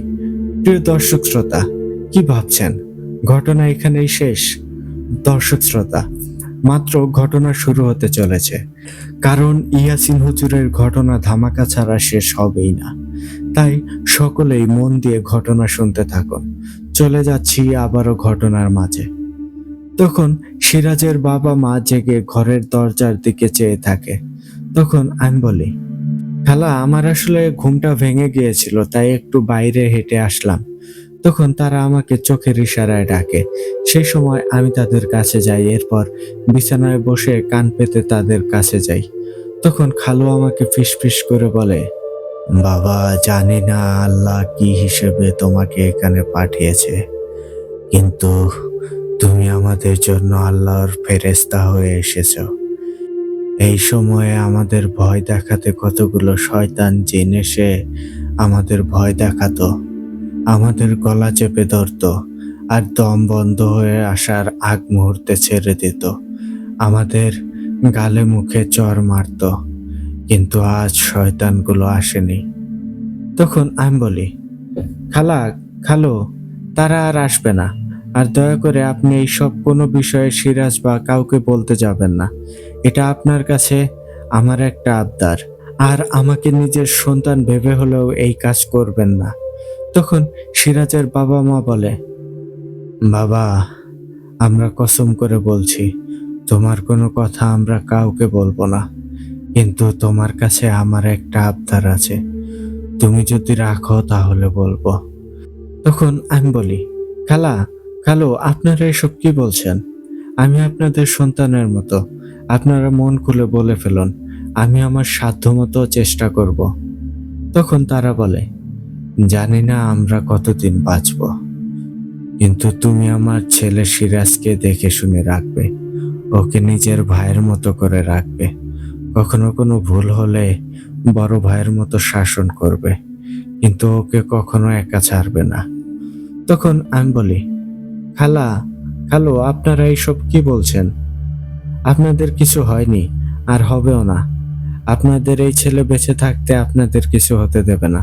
প্রিয় দর্শক শ্রোতা, কি ভাবছেন ঘটনা এখানেই শেষ? দর্শক শ্রোতা, মাত্র ঘটনা শুরু হতে চলেছে, কারণ ইয়াসিন হুজুরের ঘটনা ধামাকা ছাড়া শেষ হবেই না। তাই সকলেই মন দিয়ে ঘটনা শুনতে থাকুন। চলে যাচ্ছি আবারও ঘটনার মাঝে। তখন সিরাজের বাবা মা জেগে ঘরের দরজার দিকে চেয়ে থাকে। তখন আমি বলি, খালা, আমার আসলে ঘুমটা ভেঙে গিয়েছিল, তাই একটু বাইরে হেঁটে আসলাম। তখন তারা আমাকে চোখের ইশারায় ডাকে। সেই সময় আমি তাদের কাছে যাই, এরপর বিছানায় বসে কান পেতে তাদের কাছে যাই। তখন খালু আমাকে ফিসফিস করে বলে, বাবা, জানি না আল্লাহ কি হিসেবে তোমাকে এখানে পাঠিয়েছে, কিন্তু তুমি আমাদের জন্য আল্লাহর ফেরেশতা হয়ে এসেছো। এই সময়ে আমাদের ভয় দেখাতে কতগুলো শয়তান জিন এসে আমাদের ভয় দেখাতো, আমাদের গলা চেপে ধরতো, আর দম বন্ধ হয়ে আসার আগ মুহূর্তে ছেড়ে দিত, আমাদের গালে মুখে চড় মারতো। কিন্তু আজ শয়তানগুলো আসেনি। তখন আমি বলি, খালা, খালু, তারা আর আসবে না। আর দয়া করে আপনি এই সব কোনো বিষয়ে সিরাজ বা কাউকে বলতে যাবেন না। এটা আপনার কাছে আমার একটা আবদার, আর আমাকে নিজের সন্তান ভেবে হলেও এই কাজ করবেন না। তখন সিরাজের বাবা মা বলে, বাবা, আমরা কসম করে বলছি তোমার কোনো কথা আমরা কাউকে বলবো না, কিন্তু তোমার কাছে আমার একটা আবদার আছে, তুমি যদি রাখো তাহলে বলবো। তখন আমি বলি, খালা, খালু, আপনারা এসব কি বলছেন? আমি আপনাদের সন্তানের মতো, আপনারা মন খুলে বলে ফেলুন, আমি আমার সাধ্যমতো চেষ্টা করব। তখন তারা বলে, জানি না আমরা কতদিন বাঁচব, কিন্তু তুমি আমার ছেলে সিরাজকে দেখে শুনে রাখবে, ওকে নিজের ভাইয়ের মতো করে রাখবে, কখনো কোনো ভুল হলে বড় ভাইয়ের মতো শাসন করবে, কিন্তু ওকে কখনো একা ছাড়বে না। তখন আমি বলি, খালা, খালু, আপনারা এইসব কি বলছেন? আপনাদের কিছু হয়নি, আর হবেও না। আপনাদের এই ছেলে বেঁচে থাকতে আপনাদের কিছু হতে দেবে না।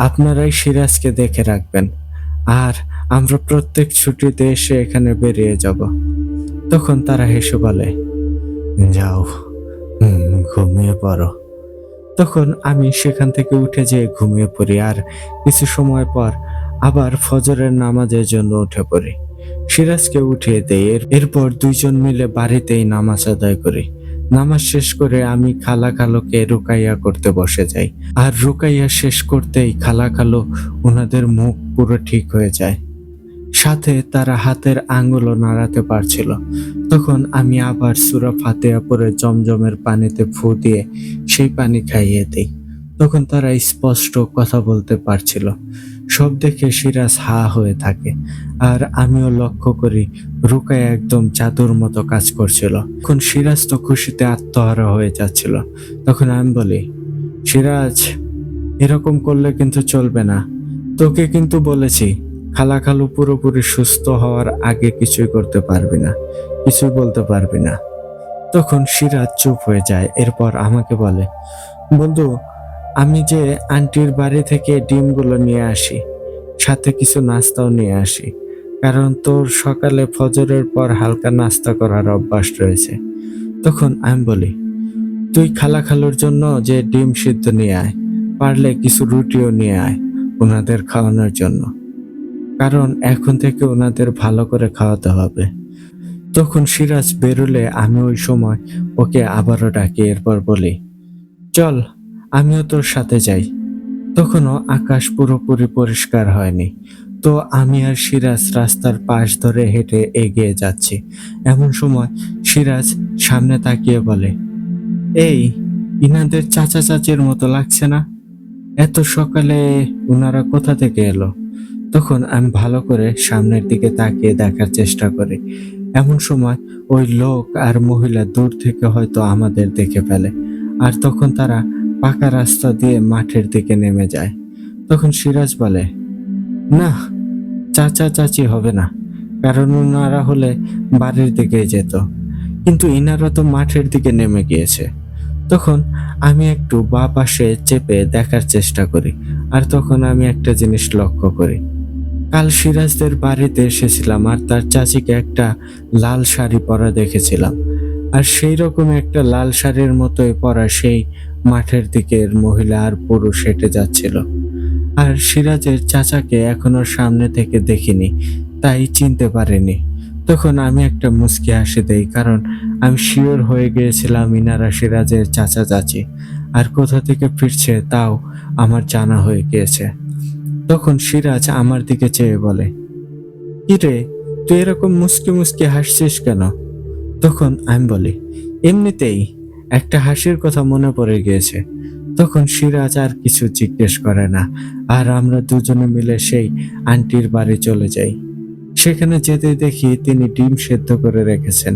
আপনারাই সিরাজকে দেখে রাখবেন, আর আমরা প্রত্যেক ছুটিতে এসে এখানে বেরিয়ে যাব। তখন তারা হেসে বলে, যাও, ঘুমিয়ে পড়ো। তখন আমি সেখান থেকে উঠে যেয়ে ঘুমিয়ে পড়ি, আর কিছু সময় পর আবার ফজরের নামাজের জন্য উঠে পড়ি। সিরাজকে উঠিয়ে দেই, এরপর দুইজন মিলে বাড়িতেই নামাজ আদায় করি। নামাজ শেষ করে আমি খালা খালুকে রুকাইয়া করতে বসে যাই, আর রুকাইয়া শেষ করতেই খালা খালু ওনাদের মুখ পুরো ঠিক হয়ে যায়, সাথে তারা হাতের আঙ্গুলও নাড়াতে পারছিল। তখন আমি আবার সূরা ফাতিহা পড়ে জমজমের পানিতে ফু দিয়ে সেই পানি খাইয়ে দিই। তখন তারা স্পষ্ট কথা বলতে পারছিল। সব দেখে সিরাজ হা হয়ে থাকে, আর আমিও লক্ষ্য করি রুকায়া একদম জাদুর মতো কাজ করছিল। এখন সিরাজ তো খুশিতে আত্মহারা হয়ে যাচ্ছিল। তখন আমি বলি, সিরাজ, এরকম করলে কিন্তু চলবে না। তোকে কিন্তু বলেছি, খালা খালু পুরোপুরি সুস্থ হওয়ার আগে কিছুই করতে পারবি না, কিছুই বলতে পারবি না। তখন সিরাজ চুপ হয়ে যায়, এরপর আমাকে বলে, বন্ধু, আমি যে আন্টির বাড়ি থেকে ডিমগুলো নিয়ে আসি, সাথে কিছু নাস্তাও নিয়ে আসি, কারণ তোর সকালে ফজরের পর হালকা নাস্তা করার অভ্যাস রয়েছে। তখন আমি বলি, তুই খালা খালুর জন্য যে ডিম সিদ্ধ নিয়ে আয়, পারলে কিছু রুটিও নিয়ে আয় ওনাদের খাওয়ানোর জন্য, কারণ এখন থেকে ওনাদের ভালো করে খাওয়াতে হবে। তখন সিরাজ বেরোলে আমি ওই সময় ওকে আবারও ডাকি, এরপর বলি, চল, আমিও তোর সাথে যাই। তখনও আকাশ পুরোপুরি পরিষ্কার হয়নি। তো আমি আর সিরাজ রাস্তার পাশ ধরে হেঁটে এগিয়ে যাচ্ছি। এমন সময় সিরাজ সামনে তাকিয়ে বলে, এই, ইনাদের চাচা চাচির মতো লাগছে না? এত সকালে উনারা কোথা থেকে এলো? তখন আমি ভালো করে সামনের দিকে তাকিয়ে দেখার চেষ্টা করি। এমন সময় ওই লোক আর মহিলা দূর থেকে হয়তো আমাদের দেখে ফেলে, আর তখন তারা পাকা রাস্তা দিয়ে মাঠের দিকে নেমে যায়। তখন সিরাজ বলে, না, চাচা চাচি হবে না, কারণ ওনারা হলে বাড়ির দিকে যেত, কিন্তু ইনারা তো মাঠের দিকে নেমে গিয়েছে। তখন আমি একটু বাঁ পাশে চেপে দেখার চেষ্টা করি, আর তখন আমি একটা জিনিস লক্ষ্য করি। কাল সিরাজদের বাড়িতে এসেছিলাম, আর তার চাচিকে একটা লাল শাড়ি পরা দেখেছিলাম, আর সেই রকম একটা লাল শাড়ির মতোই পরা সেই মাঠের দিকের মহিলা আর পুরুষ হেঁটে যাচ্ছিল। আর সিরাজের চাচাকে এখনো সামনে থেকে দেখিনি, তাই চিনতে পারিনি। তখন আমি একটা মুচকি হাসি দেই, কারণ আমি শিওর হয়ে গিয়েছিলাম ইনারা সিরাজের চাচা চাচি, আর কোথা থেকে ফিরছে তাও আমার জানা হয়ে গিয়েছে। তখন সিরাজ আমার দিকে চেয়ে বলে, কি রে, তুই এরকম মুচকি মুচকি হাসছিস কেন? তখন আমি বলি, এমনিতেই একটা হাসির কথা মনে পড়ে গিয়েছে। তখন সিরাজ আর কিছু জিজ্ঞেস করে না, আর আমরা দুজনে মিলে সেই আন্টির বাড়ি চলে যাই। সেখানে যেতে দেখি তিনি ডিম সেদ্ধ করে রেখেছেন,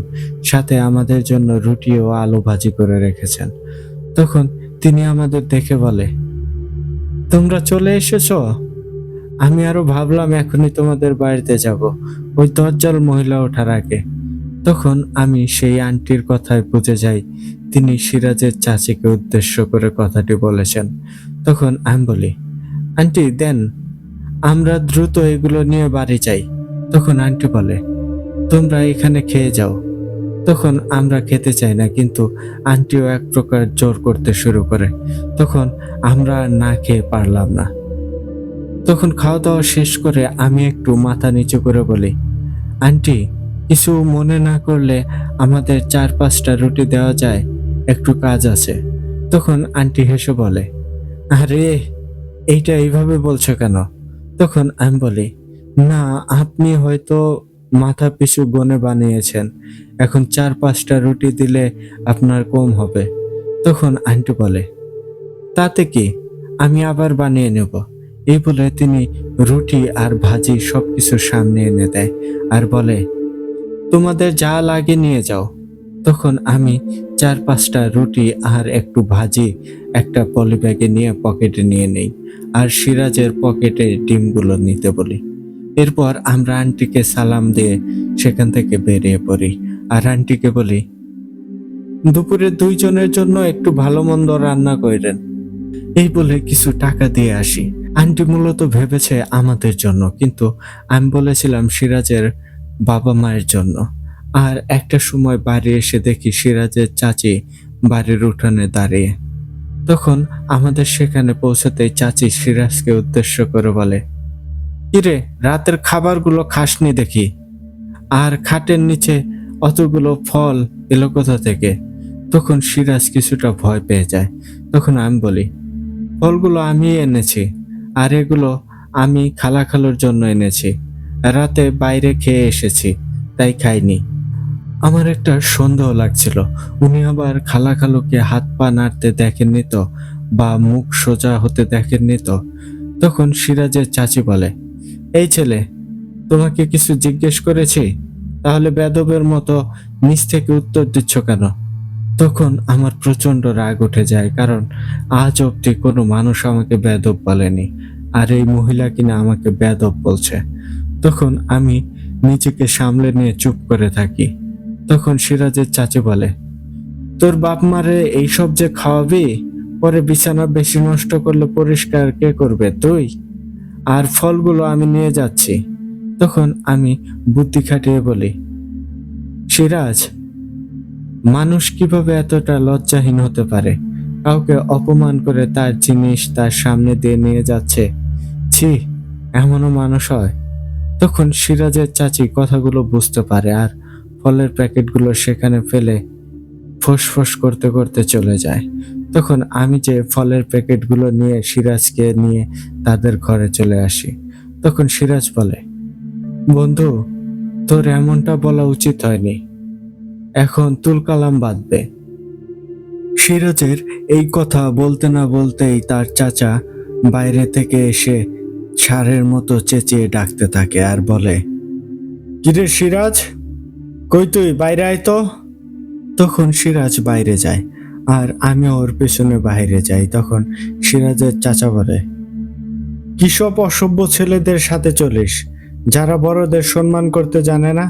সাথে আমাদের জন্য রুটি ও আলু ভাজি করে রেখেছেন। তখন তিনি আমাদের দেখে বলে, তোমরা চলে এসেছো? আমি আরো ভাবলাম এখনই তোমাদের বাড়িতে যাব, ওই দজ্জাল মহিলা ওঠার আগে। তখন আমি সেই আন্টির কথায় বুঝে যাই তিনি সিরাজের চাচিকে উদ্দেশ্য করে কথাটি বলেছেন। তখন আমি বলি, আন্টি দেন, আমরা দ্রুত এগুলো নিয়ে বাড়ি যাই। তখন আন্টি বলে, তোমরা এখানে খেয়ে যাও। তখন আমরা খেতে চাই না, কিন্তু আন্টিও এক প্রকার জোর করতে শুরু করে। তখন আমরা না খেয়ে পারলাম না। তখন খাওয়া দাওয়া শেষ করে আমি একটু মাথা নিচু করে বলি, আন্টি, কিছু মনে না করলে আমাদের 4-5টা রুটি দেওয়া যায়, একটু কাজ আছে। তখন আন্টি হেসে বলে, আরে, এইটা এইভাবে বলছো কেন? তখন আমি বলি, না, আপনি হয়তো মাথা পিছু গনে বানিয়েছেন, এখন 4-5টা রুটি দিলে আপনার কম হবে। তখন আন্টি বলে, তাতে কি, আমি আবার বানিয়ে নেব। এই বলে তিনি রুটি আর ভাজি সবকিছু সামনে এনে দেয় আর বলে, তোমাদের যা লাগে নিয়ে যাও। তখন আমি 4-5টা রুটি আর একটু ভাজি একটা পলি ব্যাগে নিয়ে পকেটে নিয়ে নেই আর সিরাজের পকেটে ডিমগুলো নিতে বলি। এরপর আমরা আন্টিকে সালাম দিয়ে সেখান থেকে বেরিয়ে পড়ি আর আন্টিকে বলি, দুপুরে 2 জনের জন্য একটু ভালো মন্দ রান্না কইরেন। এই বলে কিছু টাকা দিয়ে আসি। আন্টি মূলত ভেবেছে আমাদের জন্য, কিন্তু আমি বলেছিলাম সিরাজের বাবা মায়ের জন্য। আর একটা সময় বাড়ি এসে দেখি সিরাজের চাচি বাড়ির উঠানে দাঁড়িয়ে। তখন আমাদের সেখানে পৌঁছাতেই চাচি সিরাজকে উদ্দেশ্য করে বলে, কিরে, রাতের খাবারগুলো খাসনি দেখি, আর খাটের নিচে অতগুলো ফল এলো কোথা থেকে? তখন সিরাজ কিছুটা ভয় পেয়ে যায়। তখন আমি বলি, ফলগুলো আমি এনেছি, আর এগুলো আমি খালাখালুর জন্য এনেছি। রাতে বাইরে খেয়ে এসেছি, তাই খাইনি। আমার একটা সন্দেহ লাগছিল, উনি আবার খালাখালুকে হাত পা নাড়তে দেখেননি তো, বা মুখ সোজা হতে দেখেননি তো। তখন সিরাজের চাচি বলে, এই ছেলে, তোমাকে কিছু জিজ্ঞেস করেছি, তাহলে বেদবের মতো নিচ থেকে উত্তর দিচ্ছ কেন? তখন আমার প্রচন্ড রাগ উঠে যায়, কারণ আজ অব্দি কোনো মানুষ আমাকে বেদব বলেনি, আর এই মহিলা কিনা আমাকে বেদব বলছে। তখন আমি নিজেকে সামলে নিয়ে চুপ করে থাকি। তখন সিরাজের চাচি বলে, তোর বাপ মারে এইসব যে খাওয়াবি, পরে বিছানা বেশি নষ্ট করলে পরিষ্কার কে করবে, তুই? আর ফলগুলো আমি নিয়ে যাচ্ছি। তখন আমি বুদ্ধি খাটিয়ে বলি, সিরাজ, মানুষ কিভাবে এতটা লজ্জাহীন হতে পারে? কাউকে অপমান করে তার জিনিস তার সামনে দিয়ে নিয়ে যাচ্ছে। ছি, এমনও মানুষ হয়? তখন সিরাজের চাচি কথাগুলো বুঝতে পারে আর ফলের প্যাকেটগুলো সেখানে ফেলে ফোঁস করতে করতে চলে যায়। তখন আমি যে ফলের প্যাকেটগুলো নিয়ে সিরাজকে নিয়ে তাদের ঘরে চলে আসি। তখন সিরাজ বলে, বন্ধু, তোর এমনটা বলা উচিত হয়নি, এখন তুলকালাম বাঁধবে। সিরাজের এই কথা বলতে না বলতেই তার চাচা বাইরে থেকে এসে ষাঁড়ের মতো চেঁচিয়ে ডাকতে থাকে আর বলে, কিরে সিরাজ, কই তুই, বাইরে আয় তো। তখন সিরাজ বাইরে যায় আর আমি ওর পেছনে বাইরে যাই। তখন সিরাজের চাচা বলে, কিসব অসভ্য ছেলেদের সাথে চলিস, যারা বড়দের সম্মান করতে জানে না?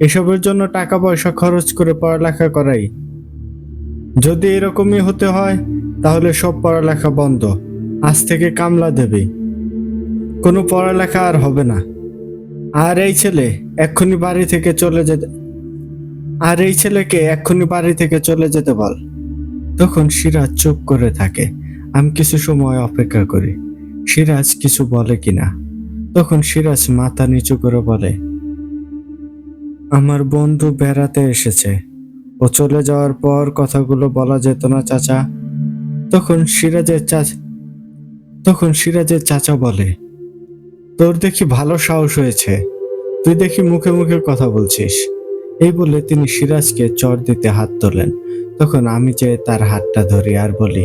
এসবের জন্য টাকা পয়সা খরচ করে পড়ালেখা করাই? যদি এরকমই হতে হয় তাহলে সব পড়ালেখা বন্ধ, আজ থেকে কামলা দেবে, কোনো পড়ালেখা আর হবে না। আর এই ছেলে এক্ষুনি বাড়ি থেকে চলে যেতে আর এই ছেলেকে এক্ষুনি বাড়ি থেকে চলে যেতে বল। তখন সিরাজ চুপ করে থাকে। আমি কিছু সময় অপেক্ষা করি, সিরাজ কিছু বলে কিনা। তখন সিরাজ মাথা নিচু করে বলে, আমার বন্ধু বেড়াতে এসেছে, ও চলে যাওয়ার পর কথাগুলো বলা যেত না চাচা? তখন সিরাজের চাচা বলে, তোর দেখি ভালো সাহস হয়েছে, তুই দেখি মুখে মুখে কথা বলছিস। এই বলে তিনি সিরাজকে চড় দিতে হাত তোলেন। তখন আমি যে তার হাতটা ধরি আর বলি,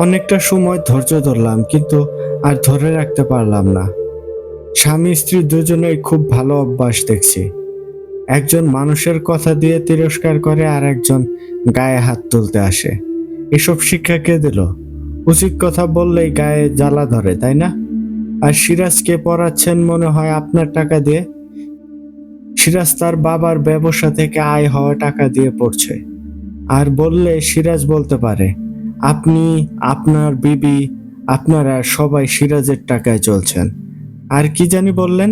অনেকটা সময় ধৈর্য ধরলাম, কিন্তু আর ধরে রাখতে পারলাম না। স্বামী স্ত্রী দুজনেই খুব ভালো অভ্যাস দেখছি। একজন মানুষের কথা দিয়ে তিরস্কার করে আর একজন গায়ে হাত তুলতে আসে। এসব শিক্ষা কে দিল? উচিত কথা বললেই গায়ে জ্বালা ধরে, তাই না? আর সিরাজকে পড়াচ্ছেন মনে হয় আপনার টাকা দিয়ে। সিরাজ তার বাবার ব্যবসা থেকে আয় হওয়া টাকা দিয়ে পড়ছে। আর বললে সিরাজ বলতে পারে, আপনি, আপনার বিবি, আপনারা সবাই সিরাজের টাকায় চলছেন। আর কি জানি বললেন,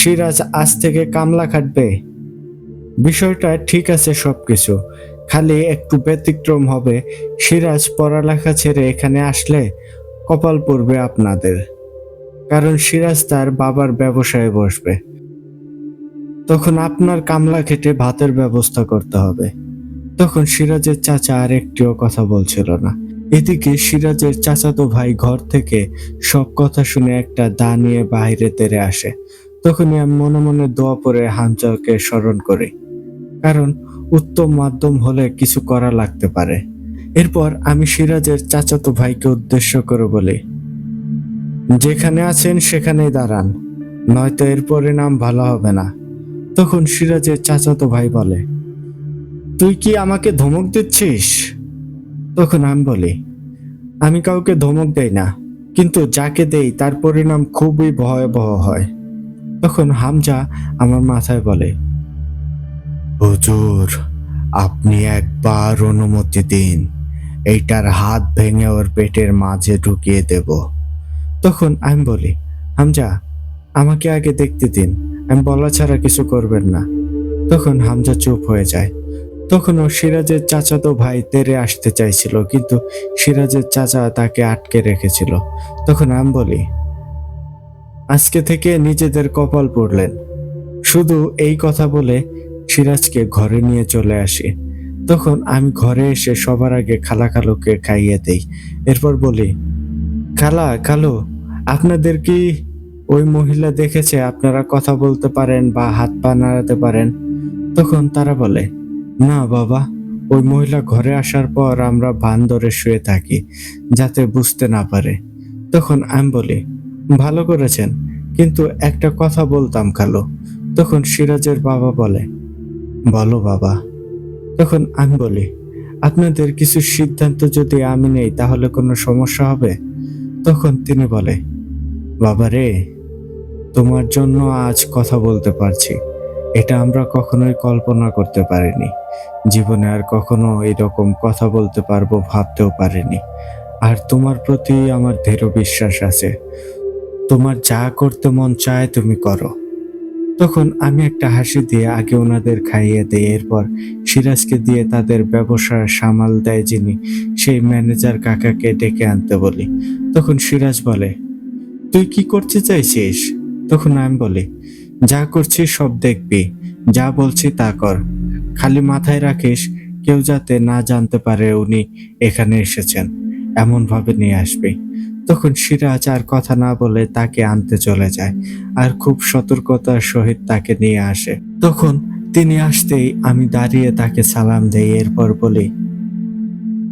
সিরাজ আজ থেকে কামলা খাটবে। বিষয়টা ঠিক আছে সবকিছু, খালি একটু ব্যতিক্রম হবে। সিরাজ পড়ালেখা ছেড়ে এখানে আসলে কপাল পড়বে আপনাদের, কারণ সিরাজ তার বাবার ব্যবসায় বসবে। তখন আপনার কামলা খেটে ভাতের ব্যবস্থা করতে হবে। তখন সিরাজের চাচা আর একটিও কথা বলছিল না। এদিকে সিরাজের চাচাতো ভাই ঘর থেকে সব কথা শুনে একটা দা নিয়ে বাইরে তেড়ে আসে। তখনই আমি মনে মনে দোয়া পড়ে হামজাকে স্মরণ করি, কারণ উত্তম মাধ্যম হলে কিছু করা লাগতে পারে। এরপর আমি সিরাজের চাচাতো ভাইকে উদ্দেশ্য করে বলি, যেখানে আছেন সেখানেই দাঁড়ান, নয়তো এর পরিণাম ভালো হবে না। তখন সিরাজের চাচাতো ভাই বলে, তুই কি আমাকে ধমক দিচ্ছিস? তখন আমি বলি, আমি কাউকে ধমক দেই না, কিন্তু যাকে দেই তার পরিণাম খুবই ভয়াবহ হয়। তখন হামজা আমার মাথায় বলে, হুজুর, আপনি একবার অনুমতি দিন, এইটার হাত ভেঙে ওর পেটের মাঝে ঢুকিয়ে দেব। তখন আমি বলি, হামজা, আমাকে আগে দেখতে দিন, আমি বলা ছাড়া কিছু করবেন না। তখন হামজা চুপ হয়ে যায়। তখনও সিরাজের চাচাতো ভাই তেড়ে আসতে চাইছিল, কিন্তু সিরাজের চাচা তাকে আটকে রেখেছিল। তখন আমি বলি, আজকে থেকে নিজেদের কপাল পড়লেন। শুধু এই কথা বলে সিরাজকে ঘরে নিয়ে চলে আসি। তখন আমি ঘরে এসে সবার আগে খালা খালুকে খাইয়ে দেই। এরপর বলি, খালা খালু, আপনাদের কি ওই মহিলা দেখেছে আপনারা কথা বলতে পারেন বা হাত পা নাড়াতে পারেন? তখন তারা বলে, না বাবা, ওই মহিলা ঘরে আসার পর আমরা ভান ধরে শুয়ে থাকি, যাতে বুঝতে না পারে। তখন আমি বলি, ভালো করেছেন, কিন্তু একটা কথা বলতাম খালু। তখন সিরাজের বাবা বলে, বলো বাবা। তখন আমি বলি, আপনাদের কিছু সিদ্ধান্ত যদি আমি নেই তাহলে কোনো সমস্যা হবে? তখন তিনি বলে, বাবা রে, তোমার জন্য আজ কথা বলতে পারছি, এটা আমরা কখনোই কল্পনা করতে পারিনি। জীবনে আর কখনো এরকম কথা বলতে পারবো ভাবতেও পারিনি। আর তোমার প্রতি আমার দৃঢ় বিশ্বাস আছে, তোমার যা করতে মন চায় তুমি করো। তখন আমি একটা হাসি দিয়ে আগে ওনাদের খাইয়ে দেই, এরপর সিরাজকে দিয়ে তাদের ব্যবসা সামাল দেয় যিনি, সেই ম্যানেজার কাকাকে ডেকে আনতে বলি। তখন সিরাজ বলে, তুই কি করতে চাইছিস? তখন আমি বলি, যা করছি সব দেখবি, যা বলছি তা কর, খালি মাথায় রাখিস কেউ যাতে না জানতে পারে উনি এখানে এসেছেন, এমন ভাবে নিয়ে আসবি। তখন সিরাজ আর কথা না বলে তাকে আনতে চলে যায়, আর খুব সতর্কতার সহিত তাকে নিয়ে আসে। তখন তিনি আসতেই আমি দাঁড়িয়ে তাকে সালাম দেই, এরপর বলি,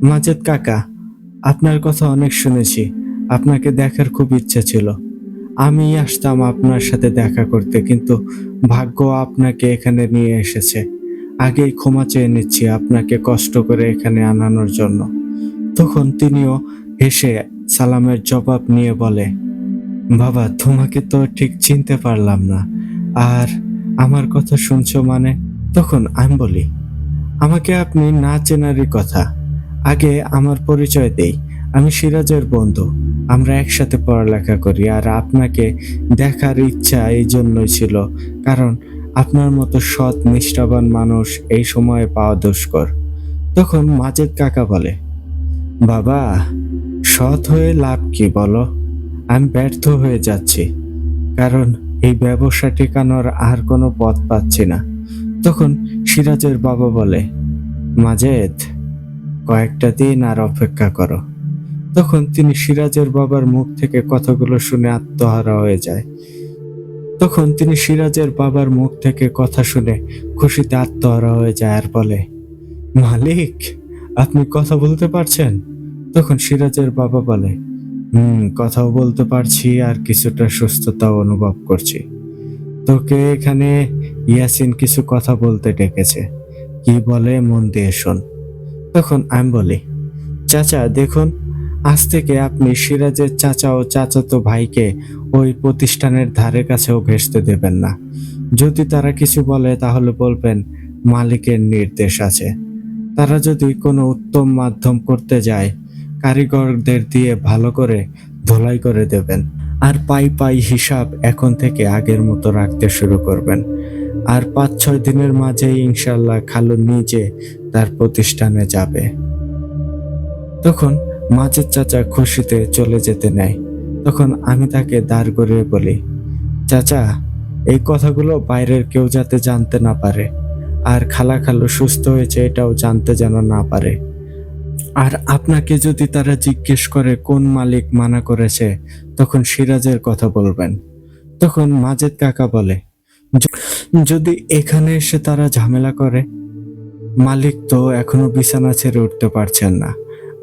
মাজেদ কাকা, আপনার কথা অনেক শুনেছি, আপনাকে দেখার খুব ইচ্ছা ছিল। আমি আসতাম আপনার সাথে দেখা করতে, কিন্তু ভাগ্য আপনাকে এখানে নিয়ে এসেছে। আগেই ক্ষমা চেয়ে নিচ্ছি আপনাকে কষ্ট করে এখানে আনানোর জন্য। তখন তিনিও হেসে সালামের জবাব নিয়ে বলে, বাবা, তোমাকে তো ঠিক চিনতে পারলাম না, আর আমার কথা শুনছো মানে? তখন আমি বলি, আমাকে আপনি না চেনারই কথা। আগে আমার পরিচয় দেই, আমি সিরাজের বন্ধু, আমরা একসাথে পড়ালেখা করি, আর আপনাকে দেখার ইচ্ছা এই জন্যই ছিল, কারণ আপনার মতো সৎ নিষ্ঠাবান মানুষ এই সময়ে পাওয়া দুষ্কর। তখন মাজেদ কাকা বলে, বাবা, সৎ হয়ে লাভ কি বলো? আমি ব্যর্থ হয়ে যাচ্ছি, কারণ এই ব্যবসা টিকানোর আর কোনো পথ পাচ্ছি না। তখন সিরাজের বাবা বলে, মাজেদ, কয়েকটা দিন আর অপেক্ষা করো। তখন তিনি সিরাজের বাবার মুখ থেকে কথাগুলো শুনে আত্মহারা হয়ে যায়। তখন তিনি সিরাজের বাবার মুখ থেকে কথা শুনে খুশিতে আত্মহারা হয়ে যায় আর বলে, মালিক, আপনি কথা বলতে পারছেন? তখন সিরাজের বাবা বলে, কথাও বলতে পারছি, আর কিছুটা সুস্থতাও অনুভব করছি। তোকে এখানে ইয়াসিন কিছু কথা বলতে ডেকেছে, কি বলে মন দিয়ে শোন। তখন আমি বলি, চাচা দেখুন, আজ থেকে আপনি সিরাজের চাচা ও চাচাতো ভাইকে ওই প্রতিষ্ঠানের ধারে কাছেও ঘেঁষতে দেবেন না। যদি তারা কিছু বলে তাহলে বলবেন মালিকের নির্দেশ আছে। তারা যদি কোনো উত্তম মাধ্যম করতে যায়, কারিগরদের দিয়ে ভালো করে ধোলাই করে দেবেন, আর পাই পাই হিসাব এখন থেকে আগের মতো রাখতে শুরু করবেন। আর 5-6 দিনের মাঝেই ইনশাল্লাহ খালু নিজে তার প্রতিষ্ঠানে যাবে। তখন মাজেদ চাচা খুশিতে চলে যেতে নেয়। তখন আমি তাকে দাঁড় করিয়ে বলি, চাচা, এই কথাগুলো বাইরের কেউ যাতে জানতে না পারে, আর খালা খালু সুস্থ হয়েছে এটাও জানতে যেন না পারে। আর আপনাকে যদি তারা জিজ্ঞেস করে কোন মালিক মানা করেছে, তখন সিরাজের কথা বলবেন। তখন মাজেদ কাকা বলে, "য- যদি এখানে এসে তারা ঝামেলা করে, মালিক তো এখনো বিছানা ছেড়ে উঠতে পারছেন না,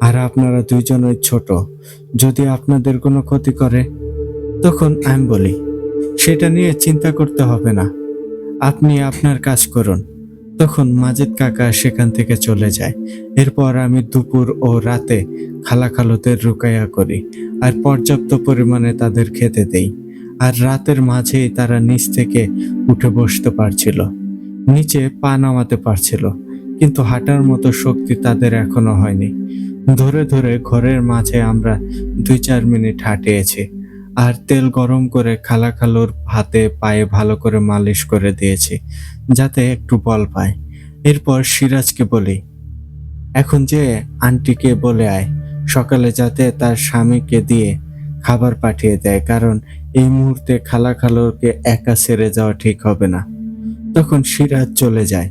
আর আপনারা দুইজনই ছোট, যদি আপনাদের কোনো ক্ষতি করে।" তখন আমি বলি, সেটা নিয়ে চিন্তা করতে হবে না, আপনি আপনার কাজ করুন। তখন মাজেদ কাকা সেখান থেকে চলে যায়। এরপর আমি দুপুর ও রাতে খালাখালুদের রুকাইয়া করি, আর পর্যাপ্ত পরিমাণে তাদের খেতে দেই। আর রাতের মাঝেই তারা নিচ থেকে উঠে বসতে পারছিল, নিচে পা নামাতে পারছিল, কিন্তু হাঁটার মতো শক্তি তাদের এখনো হয়নি। ধরে ধরে ঘরের মাঝে আমরা 2-4 মিনিট হাঁটিয়েছি, আর তেল গরম করে খালাখালুর হাতে পায়ে ভালো করে মালিশ করে দিয়েছি, যাতে একটু বল পায়। এরপর সিরাজকে বলি, এখন যে আন্টিকে বলে আয় সকালে যাতে তার স্বামীকে দিয়ে খাবার পাঠিয়ে দেয়, কারণ এই মুহূর্তে খালাখালুরকে একা ছেড়ে যাওয়া ঠিক হবে না। তখন সিরাজ চলে যায়,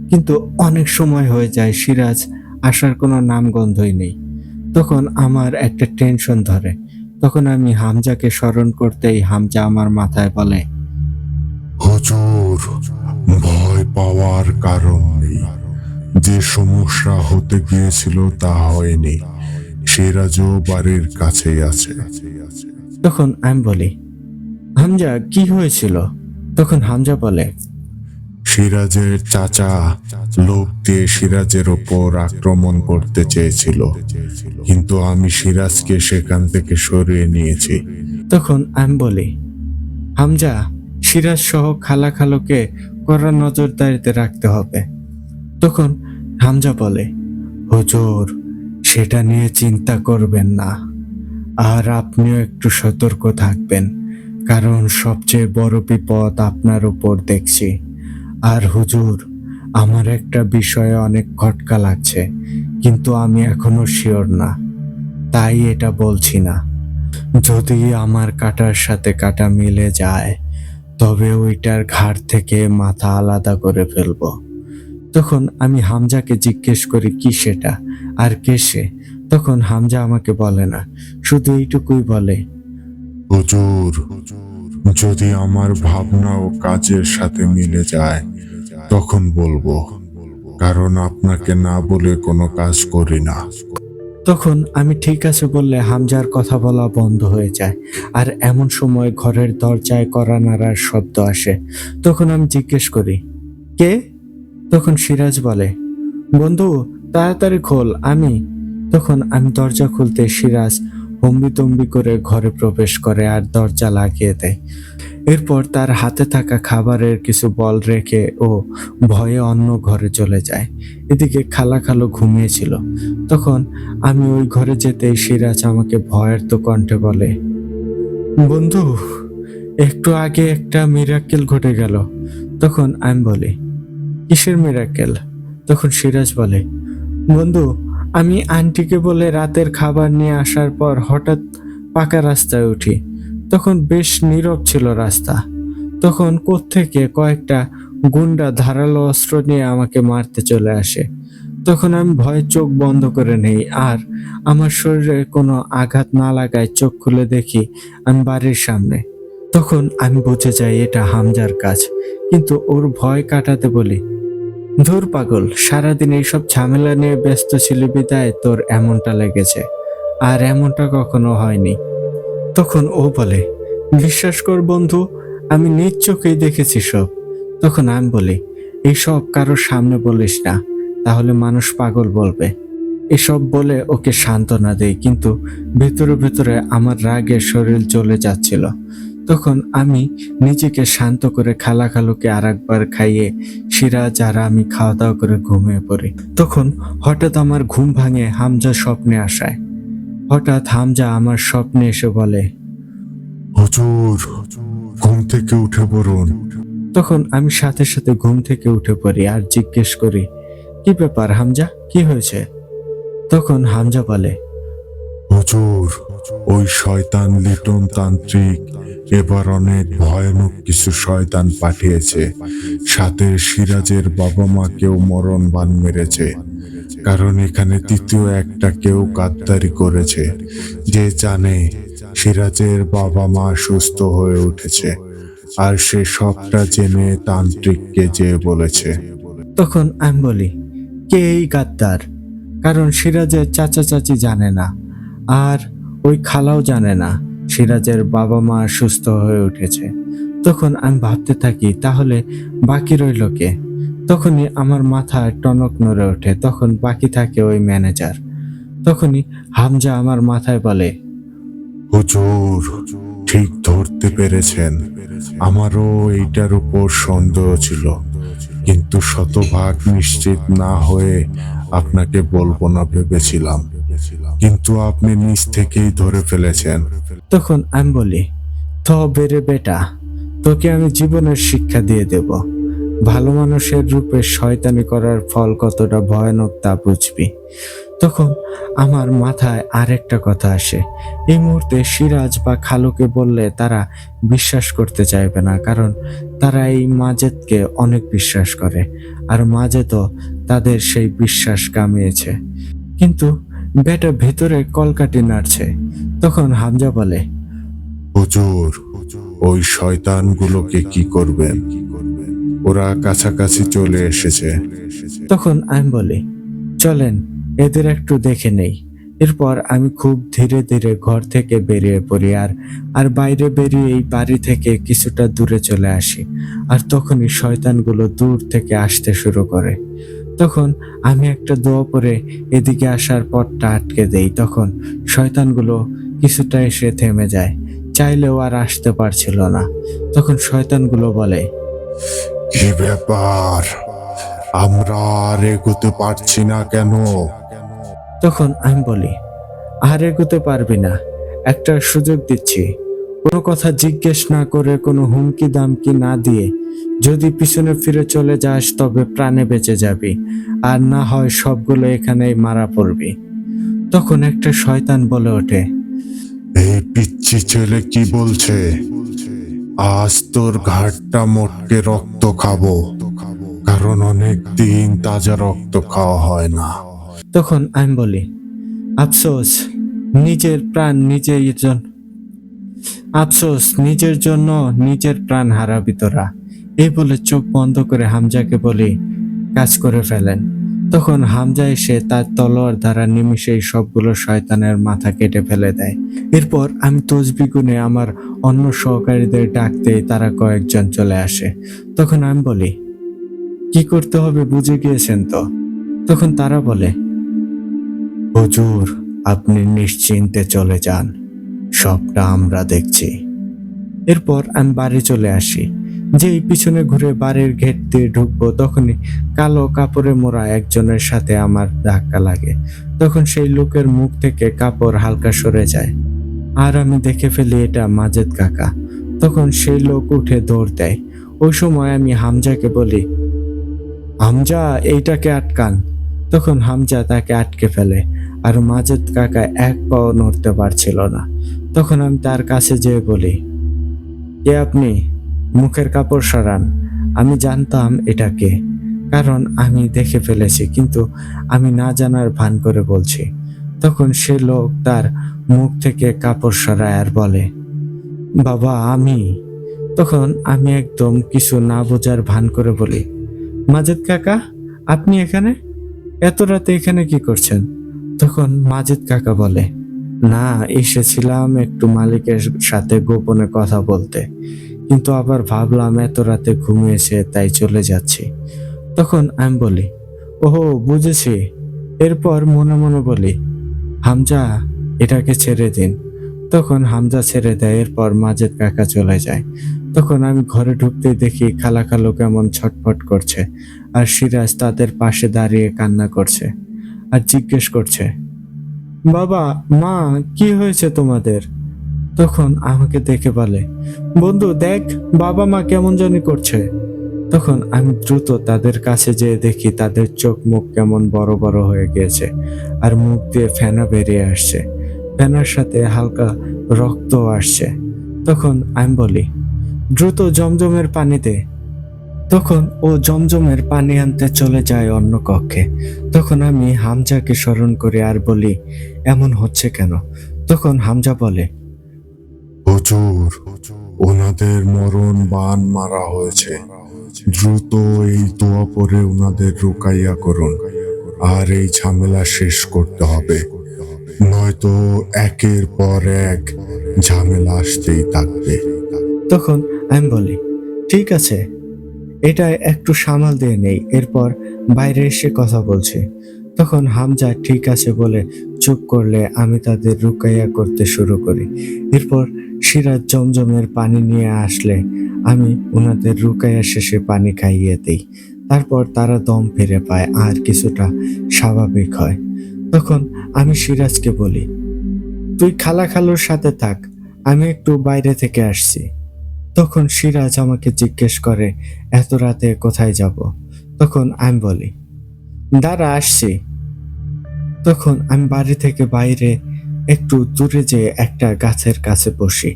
কিন্তু অনেক সময় হয়ে যায় সিরাজ আসার কোনো নামগন্ধই নেই। তখন আমার একটা টেনশন ধরে। তখন আমি হামজাকে স্মরণ করতেই হামজা আমার মাথায় বলে, হুজুর, ভয় পাওয়ার কারণ নেই। যে সমস্যা হতে গিয়েছিল তা হয়নি। সিরাজও বাড়ির কাছেই আছে। তখন আমি বলি, হামজা কি হয়েছিল? তখন হামজা বলে, সিরাজের চাচা লোক দিয়ে সিরাজের ওপর আক্রমণ করতে চেয়েছিল, কিন্তু আমি সিরাজকে সেখান থেকে সরিয়ে নিয়েছি। তখন আমি বলি, হামজা, সিরাজ সহ খালাখালুকে কড়া নজরদারিতে রাখতে হবে। তখন হামজা বলে, হুজুর, সেটা নিয়ে চিন্তা করবেন না, আর আপনিও একটু সতর্ক থাকবেন, কারণ সবচেয়ে বড় বিপদ আপনার উপর দেখছি। আর হুজুর, আমার একটা বিষয়ে অনেক খটকা লাগছে, কিন্তু আমি এখনো শিওর না, তাই এটা বলছি না। যদি আমার কাটার সাথে কাটা মিলে যায়, তবে ওইটার ঘাড় থেকে মাথা আলাদা করে ফেলবো। তখন আমি হামজাকে জিজ্ঞেস করি কি সেটা, আর কে সে? তখন হামজা আমাকে বলে না, শুধু এইটুকুই বলে, হুজুর, যদি আমার ভাবনা ও কাজের সাথে মিলে যায় তখন বলবো, কারণ আপনাকে না বলে কোনো কাজ করি না। তখন আমি ঠিক আছে বললে হামজার কথা বলা বন্ধ হয়ে যায়, আর এমন সময় ঘরের দরজায় কড়া নাড়ার শব্দ আসে। তখন আমি জিজ্ঞেস করি, কে? তখন সিরাজ বলে, বন্ধু, তাড়াতাড়ি খোল, আমি। তখন আমি দরজা খুলতে সিরাজ হম্বিতম্বি করে ঘরে প্রবেশ করে আর দরজা লাগিয়ে দেয়। এরপর তার হাতে থাকা খাবারের কিছু বল রেখে ও ভয়ে অন্য ঘরে চলে যায়। এদিকে খালাখালু ঘুমিয়েছিল। তখন আমি ওই ঘরে যেতেই সিরাজ আমাকে ভয়ের তো কণ্ঠে বলে, বন্ধু, একটু আগে একটা মিরাক্কেল ঘটে গেল। তখন আমি বলি, কিসের মিরাক্কেল? তখন সিরাজ বলে, বন্ধু, আমি আন্টিকে বলে রাতের খাবার নিয়ে আসার পর হঠাৎ পাকা রাস্তায় উঠি। তখন বেশ নীরব ছিল রাস্তা। তখন কোত্থেকে কয়েকটা গুন্ডা ধারালো অস্ত্র নিয়ে আমাকে মারতে চলে আসে। তখন আমি ভয়ে চোখ বন্ধ করে নেই, আর আমার শরীরে কোনো আঘাত না লাগায় চোখ খুলে দেখি আমি বাড়ির সামনে। তখন আমি বুঝে যাই এটা হামজার কাজ, কিন্তু ওর ভয় কাটাতে বলি, ধুর পাগল, সারাদিন এইসব ঝামেলা নিয়ে ব্যস্ত ছিলি বিদায় তোর এমনটা লেগেছে, আর এমনটা কখনো হয়নি। তখন ও বলে, বিশ্বাস কর বন্ধু, আমি নিজ চোখেই দেখেছি সব। তখন আমি বলি, এইসব কারোর সামনে বলিস না, তাহলে মানুষ পাগল বলবে। এসব বলে ওকে সান্ত্বনা দেই, কিন্তু ভেতরে ভেতরে আমার রাগে শরীর জ্বলে যাচ্ছিল। তখন আমি নিজেকে শান্ত করে খালাখালুকে আরেকবার খাইয়ে সিরাজ আর আমি খাওয়া দাওয়া করে ঘুমিয়ে পড়ি। তখন হঠাৎ আমার ঘুম ভাঙে হামজা স্বপ্নে আসায়। হঠাৎ হামজা আমার স্বপ্নে এসে বলে, হুজুর, ঘুম থেকে উঠে পড়ুন। তখন আমি সাথে সাথে ঘুম থেকে উঠে পড়ি আর জিজ্ঞেস করি, কি ব্যাপার হামজা, কি হয়েছে? তখন হামজা বলে, হুজুর, ওই শয়তান লিটন তান্ত্রিক এবার অনেক ভয়ানক কিছু শয়তান পাঠিয়েছে, সাথে সিরাজের বাবা মাকেও মরণ বান মেরেছে। কারণ এখানে তৃতীয় একটা কেউ গাদ্দারি করেছে, যে জানে সিরাজের বাবা মা সুস্থ হয়ে উঠেছে, আর সে সবটা জেনে তান্ত্রিককে যেয়ে বলেছে। তখন আমি বলি, কে এই গাদ্দার? কারণ সিরাজের চাচা চাচি জানে না, আর ওই খালাও জানে না সিরাজের বাবা মা সুস্থ হয়ে উঠেছে। তখন আমি ভাবতে থাকি, তাহলে বাকি রইল কে? তখনই আমার মাথায় টনক নড়ে ওঠে। তখন বাকি থাকে ওই ম্যানেজার। তখনই হামজা আমার মাথায় বলে, হুজুর, ঠিক ধরতে পেরেছেন। আমারও এইটার উপর সন্দেহ ছিল, কিন্তু শতভাগ নিশ্চিত না হয়ে আপনাকে বলবো না ভেবেছিলাম, কিন্তু আপনি নিজ থেকেই ধরে ফেলেছেন। তখন আমি বলি, তবে রে বেটা, তোকে আমি জীবনের শিক্ষা দিয়ে দেব। ভালো মানুষের রূপে শয়তানি করার ফল কতটা ভয়ানক তা বুঝবি। তখন আমার মাথায় আরেকটা কথা আসে। এই মুহূর্তে সিরাজ বা খালুকে বললে তারা বিশ্বাস করতে চাইবে না, কারণ তারা এই মাজেদকে অনেক বিশ্বাস করে, আর মাজেদও তাদের সেই বিশ্বাস কামিয়েছে। কিন্তু বেটা ভেতরে কলকাঠি নাড়ছে। তখন হামজা বলে, হুজুর, ওই শয়তানগুলোকে কি করবেন? ওরা কাছাকাছি চলে এসেছে। তখন আমি বলি, চলেন এদের একটু দেখে নেই। এরপর আমি খুব ধীরে ধীরে ঘর থেকে বেরিয়ে পড়ি, আর বাইরে বেরিয়ে এই বাড়ি থেকে কিছুটা দূরে চলে আসি। আর তখনই শয়তানগুলো দূর থেকে আসতে শুরু করে। তখন আমি একটা দোয়া পরে এদিকে আসার পথটা আটকে দেই। তখন শয়তানগুলো কিছুটা এসে থেমে যায়, চাইলেও আর আসতে পারছিল না। তখন শয়তানগুলো বলে, কি ব্যাপার? আমরা আর এগোতে পারছি না কেন? তখন আমি বলি, আর এগোতে পারবি না, একটা সুযোগ দিচ্ছি। কোনো কথা জিজ্ঞেস না করে, কোনো হুমকি দামকি না দিয়ে যদি পিছনে ফিরে চলে যাস তবে প্রাণে বেঁচে যাবি, আর না হয় সবগুলো এখানেই মারা পড়বি। তখন একটা শয়তান বলে ওঠে, এই পিচ্ছি ছেলে কি বলছে? আজ তোর ঘাটটা মোটকে রক্ত খাবো, কারণ অনেক দিন তাজা রক্ত খাওয়া হয় না। তখন আমি বলি, আফসোস নিজের প্রাণ নিজেই আফসোস নিজের জন্য নিজের প্রাণ হারাবি তোরা। এই বলে চোখ বন্ধ করে হামজাকে বলি, কাজ করে ফেলেন। তখন হামজা এসে তার তলোয়ার দ্বারা নিমিষেই সবগুলো শয়তানের মাথা কেটে ফেলে দেয়। এরপর আমি তসবিহ গুনে আমার অন্য সহকারীদের ডাকতেই তারা কয়েকজন চলে আসে। তখন আমি বলি, কি করতে হবে বুঝে গিয়েছেন তো? তখন তারা বলে, হুজুর, আপনি নিশ্চিন্তে চলে যান, সবটা আমরা দেখছি। এরপর আমি বাড়ি চলে আসি। যেই পিছনে ঘুরে বাড়ির গেট দিয়ে ঢুকবো, তখনই কালো কাপড়ে মোড়া একজনের সাথে আমার ধাক্কা লাগে। তখন সেই লোকের মুখ থেকে কাপড় হালকা সরে যায়, আর আমি দেখে ফেলি এটা মাজেদ কাকা। তখন সেই লোক উঠে দৌড় দেয়। ওই সময় আমি হামজাকে বলি, হামজা, এইটাকে আটকান। তখন হামজা তাকে আটকে ফেলে, আর মাজেদ কাকা এক পাও নড়তে পারছিল না। তখন আমি তার কাছে যেয়ে বলি, কে আপনি? মুখের কাপড় সরান। আমি জানতাম এটা কে, কারণ আমি দেখে ফেলেছি, কিন্তু আমি না জানার ভান করে বলছি। তখন সে লোক তার মুখ থেকে কাপড় সরায় আর বলে, বাবা আমি। তখন আমি একদম কিছু না বোঝার ভান করে বলি, মাজেদ কাকা, আপনি এখানে? এত রাতে এখানে কি করছেন? তখন মাজেদ কাকা বলে, না, এসেছিলাম একটু মালিকের সাথে গোপনে কথা বলতে, কিন্তু আবার ভাবলাম এত রাতে ঘুমিয়েছে তাই চলে যাচ্ছি। তখন আমি বলি, ওহো, বুঝেছি। এরপর মনে মনে বলি, হামজা, এটাকে ছেড়ে দিন। তখন হামজা ছেড়ে দেয়। এরপর মাজেদ কাকা চলে যায়। তখন আমি ঘরে ঢুকতেই দেখি খালা খালু কেমন ছটফট করছে, আর সিরাজ তাদের পাশে দাঁড়িয়ে কান্না করছে আর জিজ্ঞেস করছে, বাবা, মা, কি হয়েছে তোমাদের? তখন আমাকে দেখে বলে, বন্ধু দেখ, বাবা মা কেমন জানি করছে। তখন আমি দ্রুত তাদের কাছে যেয়ে দেখি তাদের চোখ মুখ কেমন বড় বড় হয়ে গিয়েছে, আর মুখ দিয়ে ফেনা বেরিয়ে আসছে। ফেনার সাথে হালকা রক্ত আসছে। তখন আমি বলি, দ্রুত জমজমের পানি দে। তখন ও জমজমের পানি আনতে চলে যায় অন্য কক্ষে। তখন আমি হামজাকে স্মরণ করি আর বলি, এমন হচ্ছে কেন? তখন হামজা বলে, হুজুর, ওনাদের মরণ বান মারা হয়েছে। দ্রুত এই দোয়া পরে ওনাদের রুকাইয়া করুন, আর এই ঝামেলা শেষ করতে হবে, নয়তো একের পর এক ঝামেলা আসতেই থাকবে। তখন আমি বলি, ঠিক আছে, এটা একটু সামাল দিয়ে নেই, এরপর বাইরে এসে কথা বলছি। তখন হামজা ঠিক আছে বলে চুপ করলে আমি তাদের রুকাইয়া করতে শুরু করি। এরপর সিরাজ জমজমের পানি নিয়ে আসলে আমি ওনাদের রুকাইয়া শেষে পানি খাইয়ে দিই। তারপর তারা দম ফিরে পায় আর কিছুটা স্বাভাবিক হয়। তখন আমি সিরাজকে বলি, তুই খালার সাথে থাক, আমি একটু বাইরে থেকে আসছি। তখন সিরাজ আমাকে জিজ্ঞেস করে, এত রাতে কোথায় যাব? তখন আমি বলি, দাঁড়া আসছি। তখন আমি বাড়ি থেকে বাইরে একটু দূরে যেয়ে একটা গাছের কাছে বসি।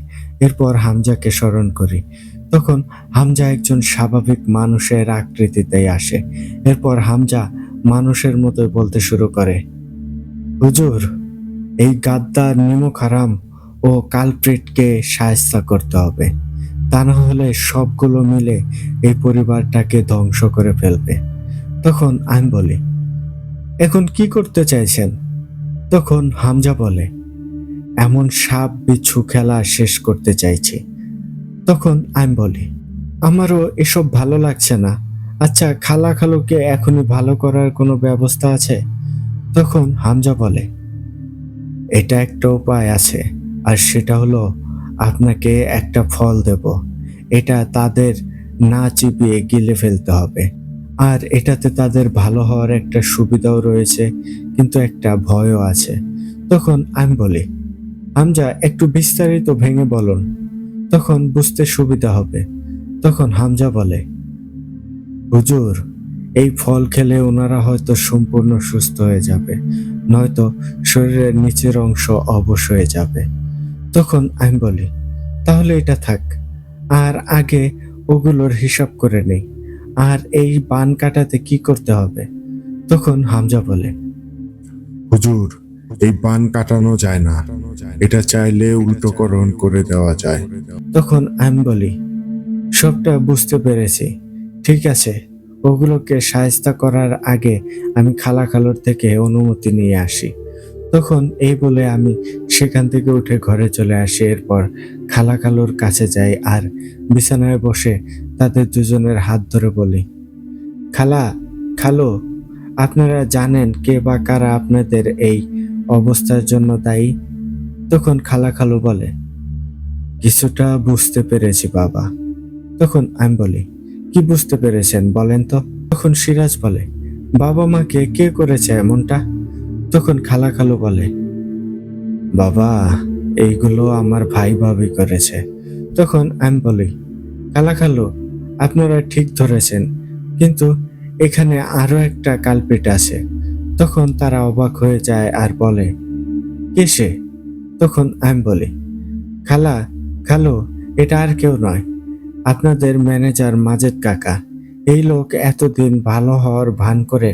এরপর হামজাকে স্মরণ করি। তখন হামজা একজন স্বাভাবিক মানুষের আকৃতিতে আসে। এরপর হামজা মানুষের মতো বলতে শুরু করে, হুজুর, এই গাদ্দার নিমক হারাম ও কালপ্রিটকে শায়েস্তা করতে হবে, তা না হলে সবগুলো মিলে এই পরিবারটাকে ধ্বংস করে ফেলবে। তখন আমি বলি, এখন কি করতে চাইছেন? তখন হামজা বলে, এমন সাপ বিচ্ছু খেলা শেষ করতে চাইছি। তখন আমি বলি, আমারও এসব ভালো লাগছে না। আচ্ছা, খালুকে এখনই ভালো করার কোনো ব্যবস্থা আছে? তখন হামজা বলে, এটা একটা উপায় আছে, আর সেটা হলো আপনাকে একটা ফল দেব। এটা তাদের না চিবিয়ে গিলে ফেলতে হবে। আর এটাতে তাদের ভালো হওয়ার একটা সুবিধাও রয়েছে, কিন্তু একটা ভয়ও আছে। তখন আমি বলি, হামজা, একটু বিস্তারিত ভেঙে বলুন, তখন বুঝতে সুবিধা হবে। তখন হামজা বলে, হুজুর, এই ফল খেলে ওনারা হয়তো সম্পূর্ণ সুস্থ হয়ে যাবে, নয়তো শরীরের নিচের অংশ অবশ হয়ে যাবে। তখন আমি বলি, তাহলে এটা থাক, আর আগে ওগুলোর হিসাব করে নেই। আর এই বান কাটাতে কি করতে হবে? তখন হামজা বলে, হুজুর, এই বান কাটানো যায় না, এটা চাইলে উল্টোকরণ করে দেওয়া যায়। তখন আমি বলি, সবটা বুঝতে পেরেছি, ঠিক আছে, ওগুলোকে শায়েস্তা করার আগে আমি খালুর থেকে অনুমতি নিয়ে আসি। তখন এই বলে আমি সেখান থেকে উঠে ঘরে চলে আসি। এরপর খালুর কাছে যাই আর বিছানায় বসে তাদের দুজনের হাত ধরে বলি, খালা, খালু, আপনারা জানেন কে বা কারা আপনাদের এই অবস্থার জন্য দায়ী? তখন খালু বলে, কিছুটা বুঝতে পেরেছি বাবা। তখন আমি বলি, কি বুঝতে পেরেছেন বলেন তো? তখন সিরাজ বলে, বাবা মাকে কে করেছে এমনটা? তখন খালু বলে, বাবা, এইগুলো আমার ভাই ভাবি করেছে। তখন আমি বলি, খালু, আপনারা ঠিক ধরেছেন, কিন্তু এখানে আরো একটা কালপিট আছে। তখন তারা অবাক হয়ে যায় আর বলে, কে সে? তখন আমি বলি, খালা, খালু, এটা আর কেউ নয়, আপনাদের ম্যানেজার মাজেদ কাকা। এই লোক এতদিন ভালো হওয়ার ভান করে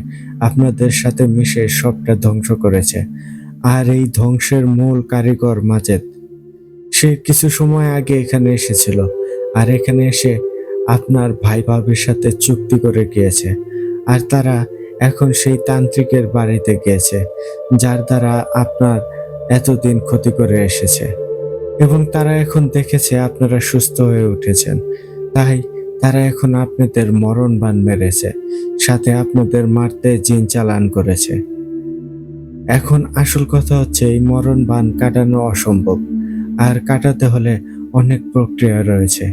আপনাদের সাথে মিশে সবটা ধ্বংস করেছে। আর এই ধ্বংসের মূল কারিগর মাজেদ। সে কিছু সময় আগে এখানে এসেছিল, আর এখানে এসে আপনার ভাই ভাবির সাথে চুক্তি করে গিয়েছে। আর তারা এখন সেই তান্ত্রিকের বাড়িতে গিয়েছে, যার দ্বারা আপনার এতদিন ক্ষতি করে এসেছে। এবং তারা এখন দেখেছে আপনারা সুস্থ হয়ে উঠেছেন, তাই তারা এখন আপনাদের মরণ বান মেরেছে, সাথে আপনাদের মারতে জিন চালান করেছে। এখন আসল কথা হচ্ছে, এই মরণ বান কাটানো অসম্ভব, আর কাটাতে হলে অনেক প্রক্রিয়া রয়েছে,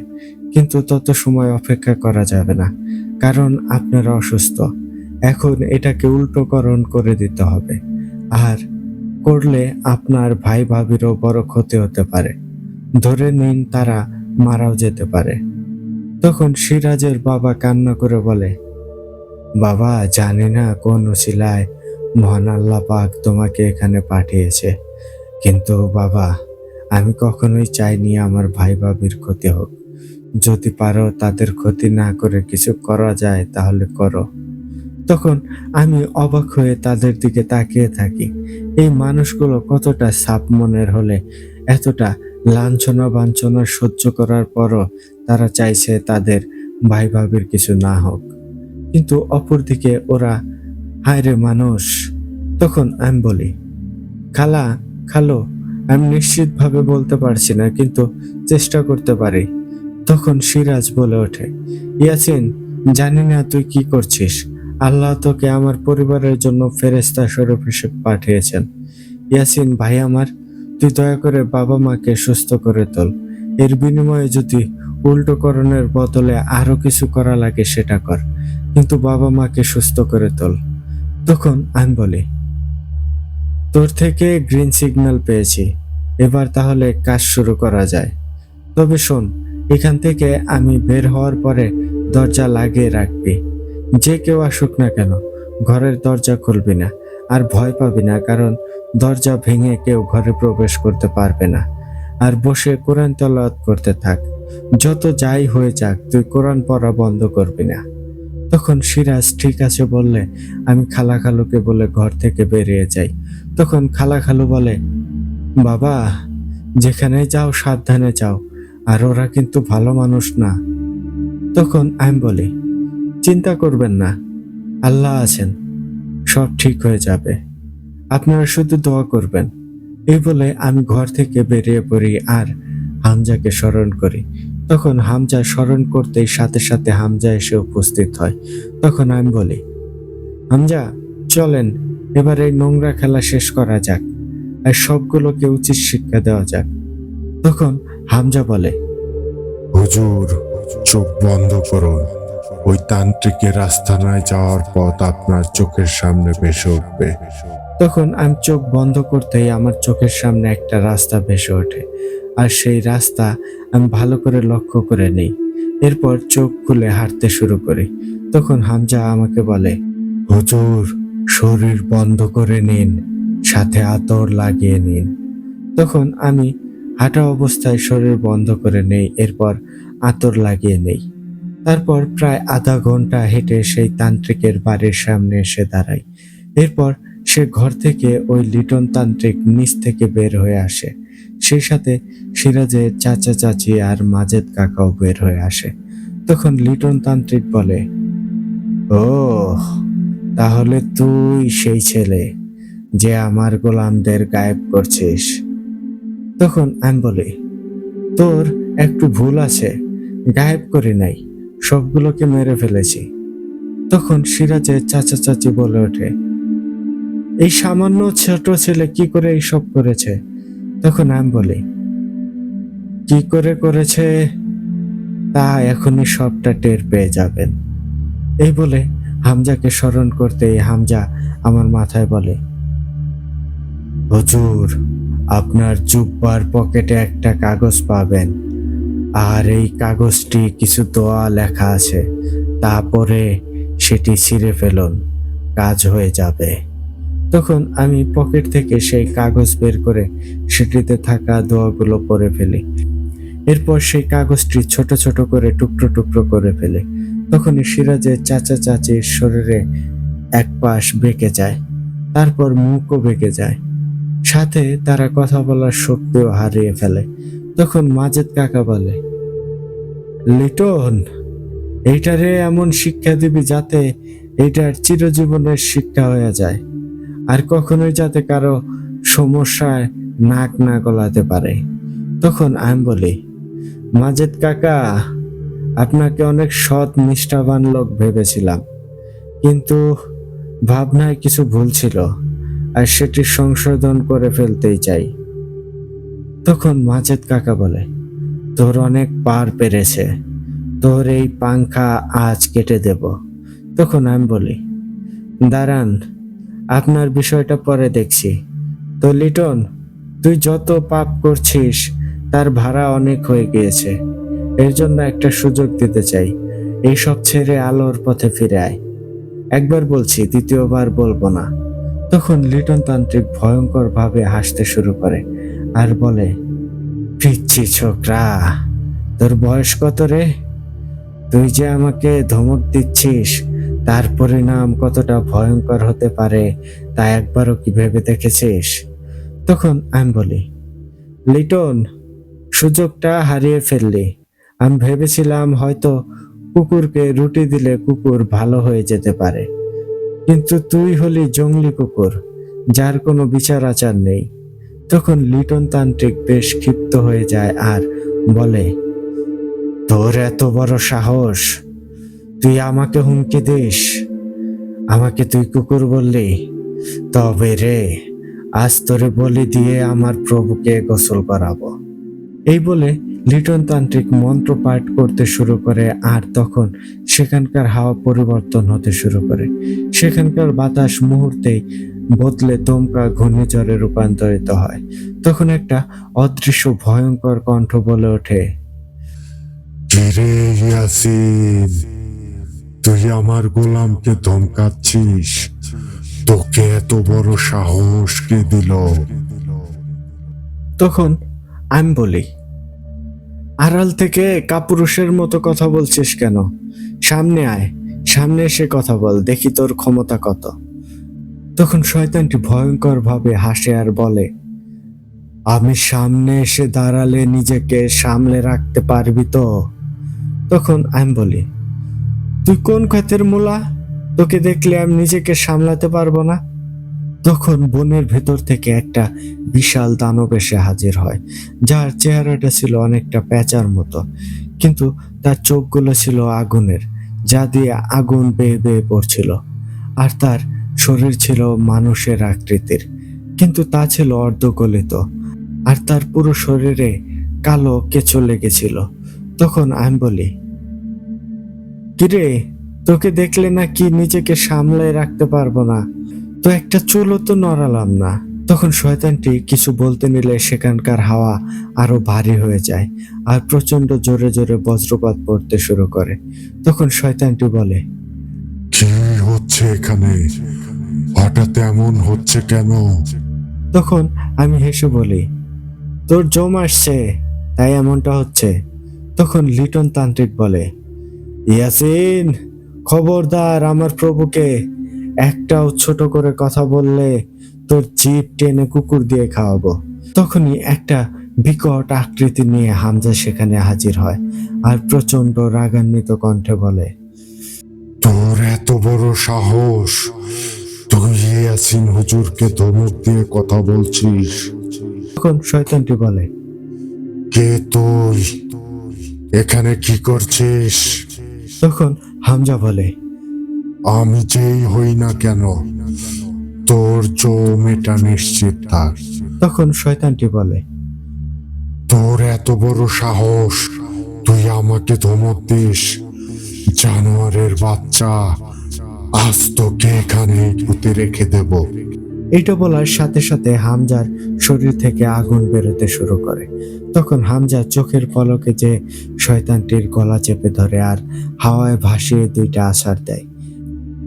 কিন্তু তত সময় অপেক্ষা করা যাবে না, কারণ আপনারা অসুস্থ। এখন এটাকে উল্টোকরণ করে দিতে হবে, আর করলে আপনার ভাই ভাবিরও বড় ক্ষতি হতে পারে। ধরে নিন তারা মারাও যেতে পারে। তখন সিরাজের বাবা কান্না করে বলে, বাবা, জানি না কোন উছিলায় মহান আল্লাহ পাক তোমাকে এখানে পাঠিয়েছে, কিন্তু বাবা, আমি কখনোই চাইনি আমার ভাই ভাবির ক্ষতি হোক। যদি পারো তাদের ক্ষতি না করে কিছু করা যায় তাহলে করো। তখন আমি অবাক হয়ে তাদের দিকে তাকিয়ে থাকি। এই মানুষগুলো কতটা সাপ মনের হলে এতটা লাঞ্ছনা বাঞ্ছনা সহ্য করার পরও তারা চাইছে তাদের ভাই ভাবির কিছু না হোক, কিন্তু অপরদিকে ওরা হায়রে মানুষ। তখন আমি বলি, খালা, খালো, আমি নিশ্চিতভাবে বলতে পারছি না, কিন্তু চেষ্টা করতে পারি। তখন সিরাজ বলে ওঠে, ইয়াসিন, জানি না তুই কি করছিস, আল্লাহ তোকে আমার পরিবারের জন্য ফেরেশতা স্বরূপ হিসেবে পাঠিয়েছেন। ইয়াসিন ভাই আমার, তুই দয়া করে বাবা মাকে সুস্থ করে তোল। এর বিনিময়ে যদি উল্টোকরণের বদলে আরো কিছু করা লাগে সেটা কর, কিন্তু বাবা মাকে সুস্থ করে তোল। তখন আমি বলি, তোর থেকে গ্রিন সিগন্যাল পেয়েছি, এবার তাহলে কাজ শুরু করা যায়। তবে শোন, এখান থেকে আমি বের হওয়ার পরে দরজা লাগিয়ে রাখবি। যে কেউ আসুক না কেন ঘরের দরজা খুলবি না, আর ভয় পাবি না, কারণ দরজা ভেঙে কেউ ঘরে প্রবেশ করতে পারবে না। আর বসে কোরআন তেলাওয়াত করতে থাক। যত যাই হয়ে যাক, তুই কোরআন পড়া বন্ধ করবি না। তখন সিরাজ ঠিক আছে বললে আমি খালা খালুকে বলে ঘর থেকে বেরিয়ে যাই। তখন খালা খালু বলে, বাবা, যেখানে যাও সাবধানে যাও, আর ওরা কিন্তু ভালো মানুষ না। তখন আমি বলি, চিন্তা করবেন না, আল্লাহ আছেন, সব ঠিক হয়ে যাবে, আপনারা শুধু দোয়া করবেন। এই বলে আমি ঘর থেকে বেরিয়ে পড়ি আর হামজাকে স্মরণ করি। তখন হামজা স্মরণ করতেই সাথে সাথে হামজা এসে উপস্থিত হয়। তখন আমি বলি, হামজা, চলেন এবার এই নোংরা খেলা শেষ করা যাক, আর সবগুলোকে উচিত শিক্ষা দেওয়া যাক। তখন হামজা বলে, হুজুর, চোখ বন্ধ করুন। ওই তান্ত্রিকের আস্তানায় যাওয়ার পথ আপনার চোখের সামনে ভেসে উঠবে। তখন আমি চোখ বন্ধ করতেই আমার চোখের সামনে একটা রাস্তা ভেসে ওঠে, আর সেই রাস্তা আমি ভালো করে লক্ষ্য করে নেই। এরপর চোখ খুলে হাঁটতে শুরু করি। তখন হামজা আমাকে বলে, হুজুর, শরীর বন্ধ করে নিন, সাথে আতর লাগিয়ে নিন। তখন আমি হাঁটা অবস্থায় শরীর বন্ধ করে নেই, এরপর আতর লাগিয়ে নেই। তারপর প্রায় আধা ঘন্টা হেঁটে সেই তান্ত্রিকের বাড়ির সামনে এসে দাঁড়াই। এরপর সে ঘর থেকে ওই লিটন তান্ত্রিক নিচ থেকে বের হয়ে আসে। সেই সাথে সিরাজের চাচা চাচি আর মাজেদ কাকাও বের হয়ে আসে। তখন লিটন তান্ত্রিক বলে, ও, তাহলে তুই সেই ছেলে যে আমার গোলামদের গায়েব করছিস। তখন আমি বলি, তোর একটু ভুল আছে, গায়েব করি নাই, সবগুলোকে মেরে ফেলেছি। তখন সিরাজের চাচা চাচি বলে ওঠে, এই সামান্য ছোট ছেলে কি করে এইসব করেছে? তখন আমি বলি, কি করে করেছে তা এখনই সবটা টের পেয়ে যাবেন। এই বলে হামজাকে স্মরণ করতেই হামজা আমার মাথায় বলে, হুজুর, আপনার জুব্বার পকেটে একটা কাগজ পাবেন, আর এই কাগজটি কিছু দোয়া লেখা আছে, তারপরে সেটি ছিঁড়ে ফেলুন, কাজ হয়ে যাবে। তখন আমি পকেট থেকে সেই কাগজ বের করে সেটিতে থাকা দোয়াগুলো পড়ে ফেলি। এরপর সেই কাগজটি ছোট ছোট করে টুকরো টুকরো করে ফেলে। তখনই সিরাজের চাচা চাচির শরীরে এক পাশ বেঁকে যায়, তারপর মুখও বেঁকে যায়, সাথে তারা কথা বলার শক্তিও হারিয়ে ফেলে। তখন মাজেদ কাকা বলে, লিটন, এইটারে এমন শিক্ষা দিবি যাতে এইটার চিরজীবনের শিক্ষা হয়ে যায়, আর কখনোই যাতে কারো সমস্যায় নাক না গলাতে পারে। তখন আমি বলি, মাজেদ কাকা, আপনাকে অনেক সৎ নিষ্ঠাবান লোক ভেবেছিলাম, কিন্তু ভাবনায় কিছু ভুল ছিল, আর সেটি সংশোধন করে ফেলতেই চাই। তখন মাজেদ কাকা বলে, তোর অনেক পার পেরেছে, তোর এই পাংখা আজ কেটে দেব। তখন আমি বলি, দাঁড়ান, আপনার বিষয়টা পরে দেখছি। তো লিটন, তুই যত পাপ করছিস তার ভাড়া অনেক হয়ে গিয়েছে, এর জন্য একটা সুযোগ দিতে চাই, এইসব ছেড়ে আলোর পথে ফিরে আয়। একবার বলছি, দ্বিতীয়বার বলবো না। তখন লিটন তান্ত্রিক ভয়ঙ্কর ভাবে হাসতে শুরু করে আর বলে, পিচ্ছি ছোকরা, তোর বয়স কত রে? তুই যে আমাকে ধমক দিচ্ছিস, তার পরিণাম কতটা ভয়ঙ্কর হতে পারে তা একবারও কি ভেবে দেখেছিস? তখন আমি বলি, লিটন, সুযোগটা হারিয়ে ফেললি। আমি ভেবেছিলাম হয়তো কুকুরকে রুটি দিলে কুকুর ভালো হয়ে যেতে পারে, কিন্তু তুই হলি জংলি কুকুর, যার কোনো বিচার আচার নেই। তখন লিটন তান্ত্রিক বেশ ক্ষিপ্ত হয়ে যায় আর বলে, তোর এত বড় সাহস, তুই আমাকে হুমকি দিস? আমাকে তুই কুকুর বললি? তবে রে, আজ তোরে বলি দিয়ে আমার প্রভুকে গোসল করাবো। এই বলে লিটন তান্ত্রিক মন্ত্র পাঠ করতে শুরু করে, আর তখন সেখানকার হাওয়া পরিবর্তন হতে শুরু করে। সেখানকার বাতাস মুহূর্তেই বদলে দমকা ঘূর্ণিঝড়ে রূপান্তরিত হয়। তখন একটা অদৃশ্য ভয়ঙ্কর কণ্ঠ বলে ওঠে, কিরে ইয়াসিন, তুই আমার গোলামকে ধমকাচ্ছিস? তোকে এত বড় সাহস কে দিল? তখন আমি বলি, আড়াল থেকে কাপুরুষের মতো কথা বলছিস কেন? সামনে আয়, সামনে এসে কথা বল, দেখি তোর ক্ষমতা কত। তখন শয়তানটি ভয়ঙ্কর ভাবে হাসে আর বলে, আমি সামনে এসে দাঁড়ালে নিজেকে সামলে রাখতে পারবি তো? তখন আমি বলি, তুই কোন খাতের মূলা? তোকে দেখলে আমি নিজেকে সামলাতে পারবো না। তখন বনের ভেতর থেকে একটা বিশাল দানব এসে হাজির হয়, যার চেহারাটা ছিল অনেকটা প্যাঁচার মতো, কিন্তু তার চোখগুলো ছিল আগুনের, যা দিয়ে আগুন বেয়ে বেয়ে পড়ছিল। আর তার শরীর ছিল মানুষের আকৃতির, কিন্তু তা ছিল অর্ধগলিত, আর তার পুরো শরীরে কালো কেঁচো লেগেছিল। তখন আমি বলি, কিরে, তোকে দেখলে নাকি নিজেকে সামলে রাখতে পারবো না? তো একটা চুলও তো নড়ালাম না। তখন শয়তানটি কিছু বলতে নিলে সেখানকার হাওয়া আরো ভারী হয়ে যায়, আর প্রচন্ড জোরে জোরে বজ্রপাত পড়তে শুরু করে। তখন শয়তানটি বলে, কি হচ্ছে এখানে? হঠাৎ এমন হচ্ছে কেন? তখন আমি হেসে বলি, তোর জম আসছে, তাই এমনটা হচ্ছে। তখন লিটন তান্ত্রিক বলে, ইয়াসিন, খবরদার আমার প্রভুকে একটাও ছোট করে কথা বললে তোর জিভ টেনে কুকুর দিয়ে খাওয়াবো। তখনই একটা বিকট আকৃতি নিয়ে হামজা সেখানে হাজির হয়, আর প্রচন্ড রাগান্বিত কণ্ঠে বলে, তোর এত বড় সাহস, তুই ইয়াসিন হুজুরকে ধমক দিয়ে কথা বলছিস? তখন শয়তানটি বলে, কে তুই? এখানে কি করছিস? তখন হামজা বলে, আমি যেই হই না কেন, তোর জম এটা নিশ্চিত থাক। তখন শয়তানটি বলে, তোর এত বড় সাহস, তুই আমাকে ধমক দিস? জানোয়ারের বাচ্চা, আজ তোকে এখানে পুঁতে রেখে দেব। এইটা বলার সাথে সাথে হামজার শরীর থেকে আগুন বেরোতে শুরু করে। তখন হামজা চোখের পলকে যে শয়তানটির গলা চেপে ধরে আর হাওয়ায় ভাসিয়ে দুইটা আছাড় দেয়।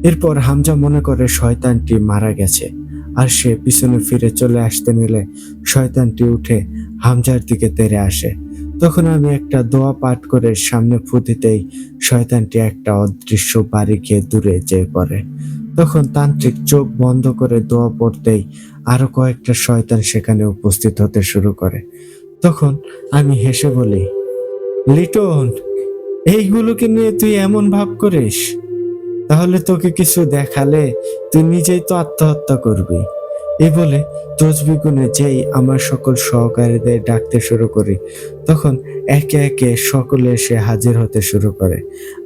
এরপর হামজা মনে করে শয়তানটি মারা গেছে, আর সে পিছনে ফিরে চলে আসতে নিলে শয়তানটি উঠে হামজার দিকে তেড়ে আসে। তখন আমি একটা দোয়া পাঠ করে সামনে ফু দিতেই শয়তানটি একটা অদৃশ্য বাড়ি খেয়ে দূরে যেয়ে পড়ে। তখন তান্ত্রিক চোখ বন্ধ করে দোয়া পড়তেই আরো কয়েকটা শয়তান সেখানে উপস্থিত হতে শুরু করে। তখন আমি হেসে বলি, লিটন, এইগুলোকে নিয়ে তুই এমন ভাব করিস? তাহলে তোকে কিছু দেখালে তুই নিজেই তো আত্মহত্যা করবি। এই বলে তসবিহ গুনে যেই আমার সকল সহকারীদের ডাকতে শুরু করি, তখন একে একে সকলে এসে হাজির হতে শুরু করে।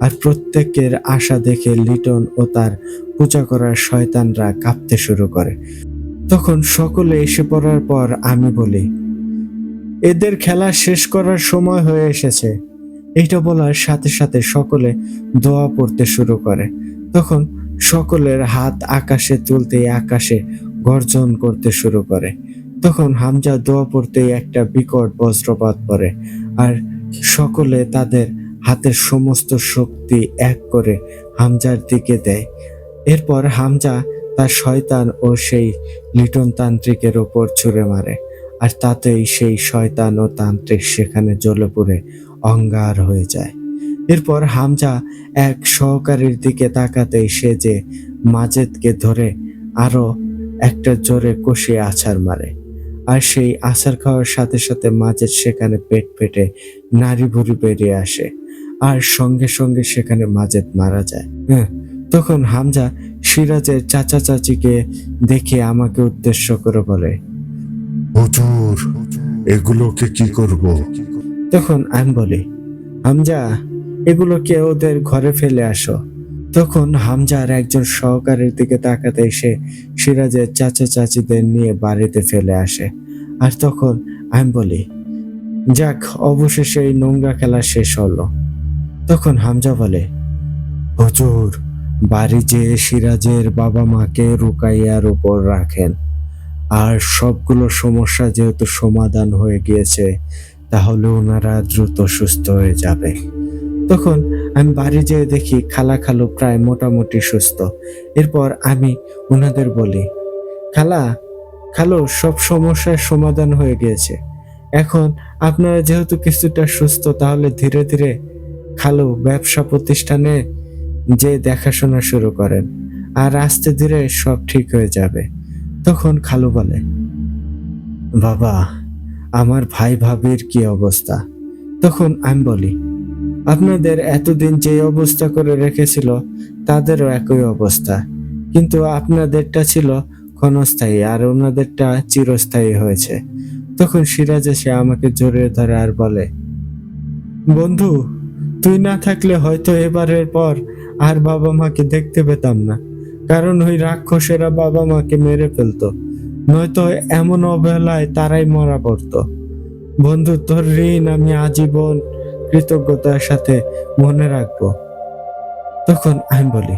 আর প্রত্যেকের আশা দেখে লিটন ও তার পূজা করার শয়তানরা কাঁপতে শুরু করে। তখন সকলে এসে পড়ার পর আমি বলি, এদের খেলা শেষ করার সময় হয়ে এসেছে। এইটা বলার সাথে সাথে সকলে দোয়া পড়তে শুরু করে। তখন সকলের হাত আকাশে তুলতেই আকাশে গর্জন করতে শুরু করে। তখন হামজা দোয়া পড়তেই একটা বিকট বজ্রপাত পড়ে, আর সকলে তাদের হাতের সমস্ত শক্তি এক করে হামজার দিকে দেয়। এরপর হামজা তার শয়তান ও সেই লিটন তান্ত্রিকের ওপর ছুঁড়ে মারে, আর তাতেই সেই শয়তান ও তান্ত্রিক সেখানে জ্বলে পুড়ে অঙ্গার হয়ে যায়। এরপর হামজা এক সহকারীর দিকে তাকাতেই সে যে মাজেদকে ধরে আরো একটা জোরে কষিয়ে আছাড় মারে, আর সেই আছাড় খাওয়ার সাথে সাথে মাজেদ সেখানে পেট ফেটে নাড়ি ভুড়ি বেরিয়ে আসে, আর সঙ্গে সঙ্গে সেখানে মাজেদ মারা যায়। হ্যাঁ, তখন হামজা সিরাজের চাচা চাচিকে দেখে আমাকে উদ্দেশ্য করে বলে, হুজুর, এগুলোকে কি করব? তখন আমি বলি, হামজা, এগুলোকে ওদের ঘরে ফেলে আসো। তখন হামজার একজন সহকারীর দিকে তাকাতে এসে সিরাজের চাচা চাচিদের নিয়ে বাড়িতে ফেলে আসে। আর তখন আমি বলি, যাক, অবশেষে এই নোংরা খেলা শেষ হলো। তখন হামজা বলে, হুজুর, বাড়ি যেয়ে সিরাজের বাবা মাকে রুকাইয়ার উপর রাখেন, আর সবগুলো সমস্যা যেহেতু সমাধান হয়ে গিয়েছে, তাহলে ওনারা দ্রুত সুস্থ হয়ে যাবে। তখন আমি বাড়ি যেয়ে দেখি খালা খালু প্রায় মোটামুটি সুস্থ। এরপর আমি ওনাদের বলি, খালা খালু, সব সমস্যার সমাধান হয়ে গিয়েছে। এখন আপনারা যেহেতু কিছুটা সুস্থ, তাহলে ধীরে ধীরে খালু ব্যবসা প্রতিষ্ঠানে যে দেখাশোনা শুরু করেন, আর আস্তে ধীরে সব ঠিক হয়ে যাবে। তখন খালু বলে, বাবা, আমার ভাই ভাবির কি অবস্থা? তখন আমি বলি, আপনাদের এতদিন যে অবস্থা করে রেখেছিল তাদেরও একই অবস্থা, কিন্তু আপনাদেরটা ছিল ক্ষণস্থায়ী আর ওনাদেরটা চিরস্থায়ী হয়েছে। তখন সিরাজ এসে আমাকে জড়িয়ে ধরে আর বলে, বন্ধু, তুই না থাকলে হয়তো এবারের পর আর বাবা মাকে দেখতে পেতাম না, কারণ ওই রাক্ষসেরা বাবা মাকে মেরে ফেলতো, নয়তো এমন অবহেলায় তারাই মরা পড়তো। বন্ধু, তোর ঋণ আমি আজীবন কৃতজ্ঞতার সাথে মনে রাখবো। তখন আমি বলি,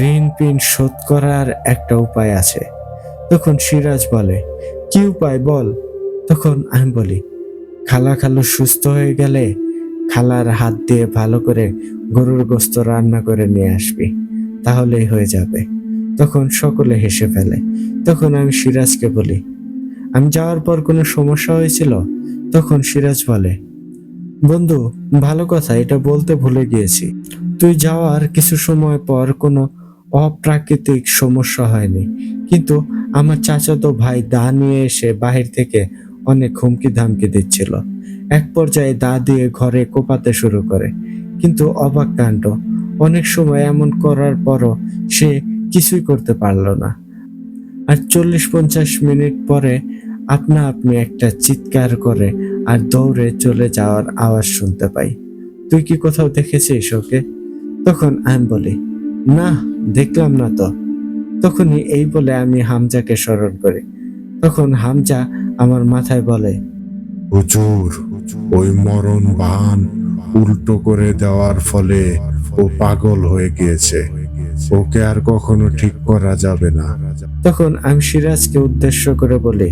ঋণ পিন শোধ করার একটা উপায় আছে। তখন সিরাজ বলে, কি উপায় বল? তখন আমি বলি, খালা খালু সুস্থ হয়ে গেলে খালার হাত দিয়ে ভালো করে গরুর গোস্ত রান্না করে নিয়ে আসবি, তাহলেই হয়ে যাবে। তখন সকলে হেসে ফেলে। তখন আমি সিরাজকে বলি, আমি যাওয়ার পর কোনো সমস্যা হয়েছিল? তখন সিরাজ বলে, বন্ধু, ভালো কথা, এটা বলতে ভুলে গিয়েছি। তুই যাওয়ার কিছু সময় পর কোনো অপ্রাকৃতিক সমস্যা হয়নি, কিন্তু আমার চাচাতো ভাই দা নিয়ে এসে বাহির থেকে অনেক হুমকি ধামকি দিচ্ছিল। এক পর্যায়ে দা দিয়ে ঘরে কোপাতে শুরু করে, কিন্তু অবাক কাণ্ড, অনেক সময় এমন করার পরও সে কিছুই করতে পারল না। আর 40-50 মিনিট পরে আপনা আপনি একটা চিৎকার করে আর দৌড়ে চলে যাওয়ার আওয়াজ শুনতে পাই। তুই কি কোথাও দেখেছিস ওকে? তখন আমি বলি, না, দেখলাম না তো। তখনই এই বলে আমি হামজাকে স্মরণ করি। তখন হামজা আমার মাথায় বলে, হুজুর, ওই মরণ বান উল্টো করে দেওয়ার ফলে ও পাগল হয়ে গিয়েছে। ওকে আর কখনো ঠিক করা যাবে না। তখন আমি সিরাজকে উদ্দেশ্য করে বলি,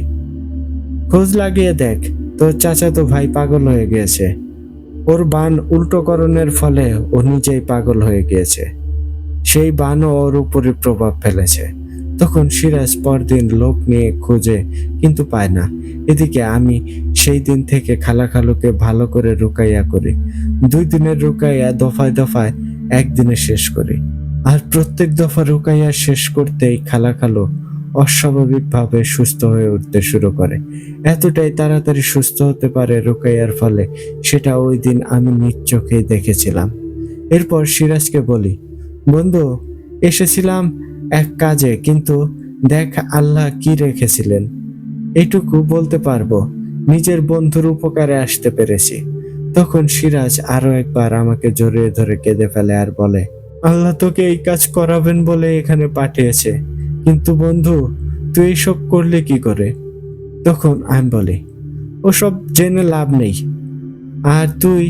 খোঁজ লাগিয়ে দেখ, তোর চাচাতো ভাই পাগল হয়ে গিয়েছে। ওর বান উল্টোকরণের ফলে ও নিজেই পাগল হয়ে গিয়েছে। সেই বানও ওর উপরে প্রভাব ফেলেছে। তখন সিরাজ পরদিন লোক নিয়ে খোঁজে, কিন্তু পায় না। এদিকে আমি সেই দিন থেকে খালা খালুকে ভালো করে রুকাইয়া করি। 2 দিনের রুকাইয়া দফায় দফায় একদিনে শেষ করি। আর প্রত্যেক দফা রুকাইয়া শেষ করতেই খালা খালু অস্বাভাবিকভাবে সুস্থ হয়ে উঠতে শুরু করে। এতটাই তাড়াতাড়ি সুস্থ হতে পারে রুকাইয়ার ফলে, সেটা ওই দিন আমি নিজ চোখেই দেখেছিলাম। এরপর সিরাজকে বলি, বন্ধু, এসেছিলাম এক কাজে, কিন্তু দেখ আল্লাহ কি রেখেছিলেন। এইটুকু বলতে পারবো, নিজের বন্ধুর উপকারে আসতে পেরেছি। তখন সিরাজ আরো একবার আমাকে জড়িয়ে ধরে কেঁদে ফেলে আর বলে, আল্লাহ তোকে এই কাজ করাবেন বলে এখানে পাঠিয়েছে, কিন্তু বন্ধু, তুই এইসব করলে কি করে? তখন আমি বলি, ওসব জেনে লাভ নেই, আর তুই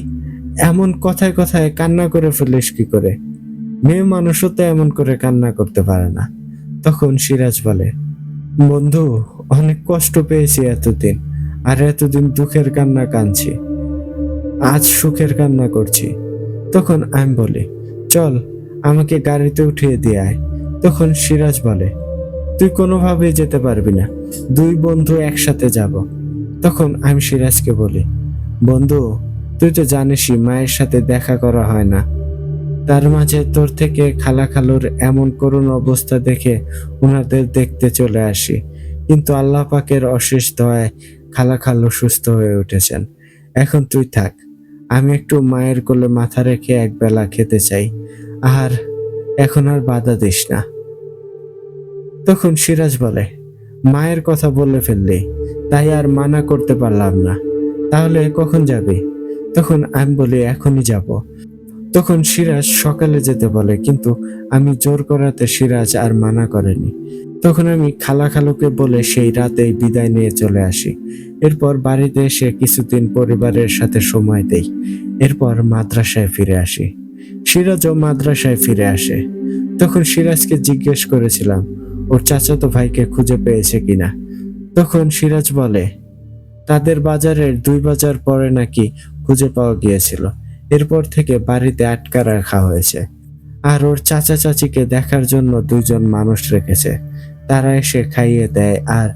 এমন কথায় কথায় কান্না করে ফেলিস কি করে? মেয়ে মানুষও তো এমন করে কান্না করতে পারে না। তখন সিরাজ বলে, বন্ধু, অনেক কষ্ট পেয়েছি এতদিন, আর এতদিন দুঃখের কান্না কাঁদছি, আজ সুখের কান্না করছি। তখন আমি বলি, চল, আমাকে গাড়িতে উঠিয়ে দিয়ে আয়। তখন সিরাজ বলে, তুই কোনোভাবেই যেতে পারবি না, দুই বন্ধু একসাথে যাব। তখন আমি সিরাজকে বলি, বন্ধু, তুই তো জানিসই মায়ের সাথে দেখা করা হয় না, তার মাঝে তোর থেকে খালা খালুর এমন করুণ অবস্থা দেখে ওনাদের দেখতে চলে আসি, কিন্তু আল্লাহ পাকের অশেষ দয়ায় খালা খালু সুস্থ হয়ে উঠেছেন। এখন তুই থাক, আমি একটু মায়ের কোলে মাথা রেখে একবেলা খেতে চাই, আর এখন আর বাধা দিস না। তখন সিরাজ বলে, মায়ের কথা বলে ফেললি, তাই আর মানা করতে পারলাম না, তাহলে কখন যাবি? তখন আমি বলি, এখনই যাব। তখন সিরাজ সকালে যেতে বলে, কিন্তু আমি জোর করাতে সিরাজ আর মানা করেনি। তখন আমি খালা খালুকে বলে সেই রাতেই বিদায় নিয়ে চলে আসি। এরপর বাড়িতে এসে কিছুদিন পরিবারের সাথে সময় দেই। এরপর মাদ্রাসায় ফিরে আসি। সিরাজও মাদ্রাসায় ফিরে আসে। তখন সিরাজকে জিজ্ঞেস করেছিলাম ওর চাচাতো ভাইকে খুঁজে পেয়েছে কিনা। তখন সিরাজ বলে, তাদের বাজারের 2 বাজার পরে নাকি খুঁজে পাওয়া গিয়েছিল। এরপর থেকে বাড়িতে আটকা রাখা হয়েছে, আর ওর চাচা চাচিকে দেখার জন্য 2জন মানুষ রেখেছে। তারা এসে খাইয়ে দেয় আর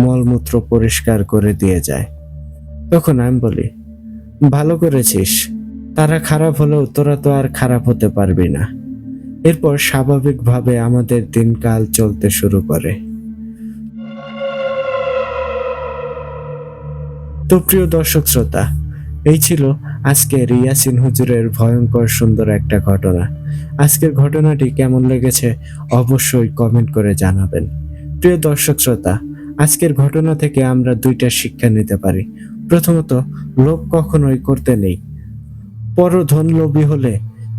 মলমূত্র পরিষ্কার করে দিয়ে যায়। তখন আমি বলি, ভালো করেছিস, তারা খারাপ হলেও তোরা তো আর খারাপ হতে পারবি না। এরপর স্বাভাবিকভাবে আমাদের দিনকাল চলতে শুরু করে। তো প্রিয় দর্শক শ্রোতা, এই ছিল আজকের ইয়াসিন হুজুরের ভয়ঙ্কর সুন্দর একটা ঘটনা। আজকের ঘটনাটি কেমন লেগেছে অবশ্যই কমেন্ট করে জানাবেন। প্রিয় দর্শক শ্রোতা, আজকের ঘটনা থেকে আমরা 2টা শিক্ষা নিতে পারি। প্রথমত, লোভ কখনোই করতে নেই। পরধনলোভী হলে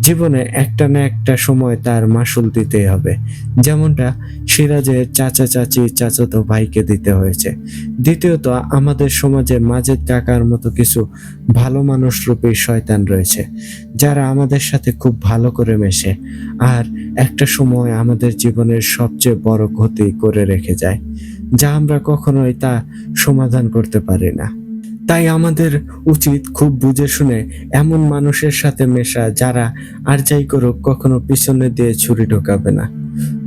জীবনে একটা না একটা সময় তার মাসুল দিতে হবে, যেমনটা সিরাজের চাচা চাচি চাচাতো ভাইকে দিতে হয়েছে। দ্বিতীয়ত, আমাদের সমাজে মাজেদ কাকার মতো কিছু ভালো মানুষ রূপী শয়তান রয়েছে, যারা আমাদের সাথে খুব ভালো করে মেশে আর একটা সময় আমাদের জীবনের সবচেয়ে বড় ক্ষতি করে রেখে যায়, যা আমরা কখনোই তা সমাধান করতে পারি না। তাই আমাদের উচিত খুব বুঝে শুনে এমন মানুষের সাথে মেশা, যারা আর যাই করুক কখনো পিছনে দিয়ে ছুরি ঢোকাবে না।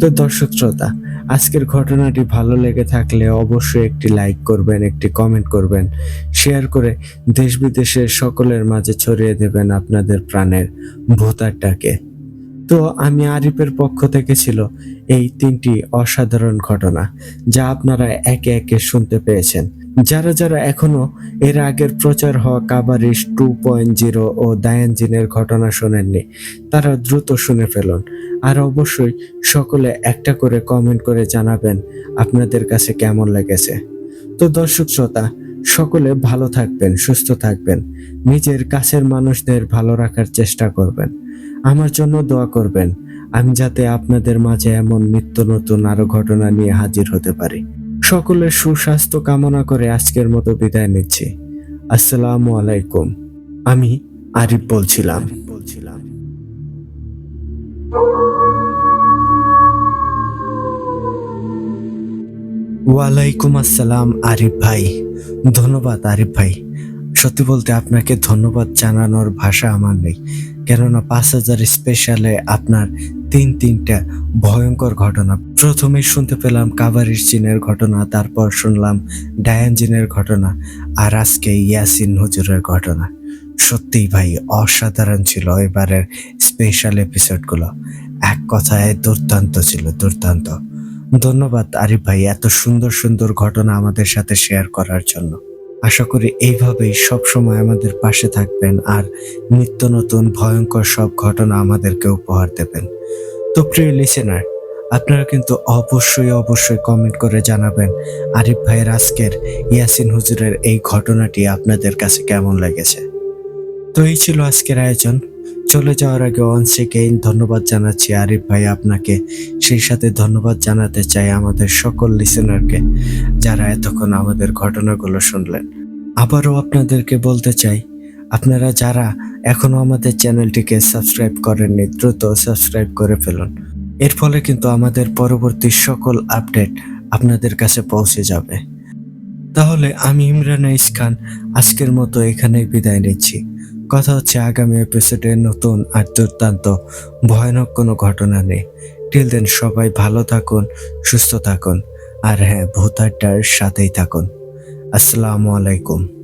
তো দর্শক শ্রোতা, আজকের ঘটনাটি ভালো লেগে থাকলে অবশ্যই একটি লাইক করবেন, একটি কমেন্ট করবেন, শেয়ার করে দেশ বিদেশের সকলের মাঝে ছড়িয়ে দেবেন আপনাদের প্রাণের ভোতারটাকে। তো আমি আরিফের পক্ষ থেকে ছিল এই 3টি অসাধারণ ঘটনা, যা আপনারা একে একে শুনতে পেয়েছেন। যারা যারা এখনো এর আগের প্রচার হওয়া কাবারিশ 2.0 ও দায়ানজিনের ঘটনা শোনেননি, তারা দ্রুত শুনে ফেলুন। আর অবশ্যই সকলে একটা করে কমেন্ট করে জানাবেন আপনাদের কাছে কেমন লেগেছে। তো দর্শক শ্রোতা, সকলে ভালো থাকবেন, সুস্থ থাকবেন, নিজের কাছের মানুষদের ভালো রাখার চেষ্টা করবেন, আমার জন্য দোয়া করবেন, আমি যাতে আপনাদের মাঝে এমন নিত্য নতুন আরো ঘটনা নিয়ে হাজির হতে পারি। সকলের সুস্বাস্থ্য কামনা করে আজকের মতো বিদায় নিচ্ছি। আসসালামু আলাইকুম। আমি আরিফ বলছিলাম। ওয়ালাইকুম আসসালাম আরিফ ভাই। ধন্যবাদ আরিফ ভাই। সত্যি বলতে আপনাকে ধন্যবাদ জানানোর ভাষা আমার নেই, কেননা 5000 স্পেশালে আপনার 3টা ভয়ঙ্কর ঘটনা। প্রথমে শুনতে পেলাম কাবারিশ জিনের ঘটনা, তারপর শুনলাম ডায়ান জিনের ঘটনা, আর আজকে ইয়াসিন হুজুরের ঘটনা। সত্যিই ভাই অসাধারণ ছিল এবারের স্পেশাল এপিসোডগুলো। এক কথায় দুর্দান্ত ছিল, দুর্দান্ত। ধন্যবাদ আরিফ ভাই এত সুন্দর সুন্দর ঘটনা আমাদের সাথে শেয়ার করার জন্য। আশা করি এইভাবেই সবসময় আমাদের পাশে থাকবেন আর নিত্য নতুন ভয়ঙ্কর সব ঘটনা আমাদেরকে উপহার দেবেন। তো প্রিয় লিসেনার, আপনারা কিন্তু অবশ্যই কমেন্ট করে জানাবেন আরিফ ভাইয়ের আজকের ইয়াসিন হুজুরের এই ঘটনাটি আপনাদের কাছে কেমন লেগেছে। তো এই ছিল আজকের আয়োজন। চলে যাওয়ার আগে ওয়ান্স এগেইন ধন্যবাদ জানাচ্ছি আরিফ ভাই আপনাকে, সেই সাথে ধন্যবাদ জানাতে চাই আমাদের সকল লিসেনারকে যারা এতক্ষণ আমাদের ঘটনাগুলো শুনলেন। আবারও আপনাদেরকে বলতে চাই, আপনারা যারা এখনো আমাদের চ্যানেলটিকে সাবস্ক্রাইব করেননি, দ্রুত সাবস্ক্রাইব করে ফেলুন। এর ফলে কিন্তু আমাদের পরবর্তী সকল আপডেট আপনাদের কাছে পৌঁছে যাবে। তাহলে আমি ইমরান আইস খান আজকের মতো এখানেই বিদায় নিচ্ছি। কথা হচ্ছে আগামী এপিসোডে নতুন আর দুর্দান্ত ভয়ানক কোনো ঘটনা নেই। টিল দেন সবাই ভালো থাকুন, সুস্থ থাকুন, আর হ্যাঁ, ভূত আড্ডার সাথেই থাকুন। আসসালামু আলাইকুম।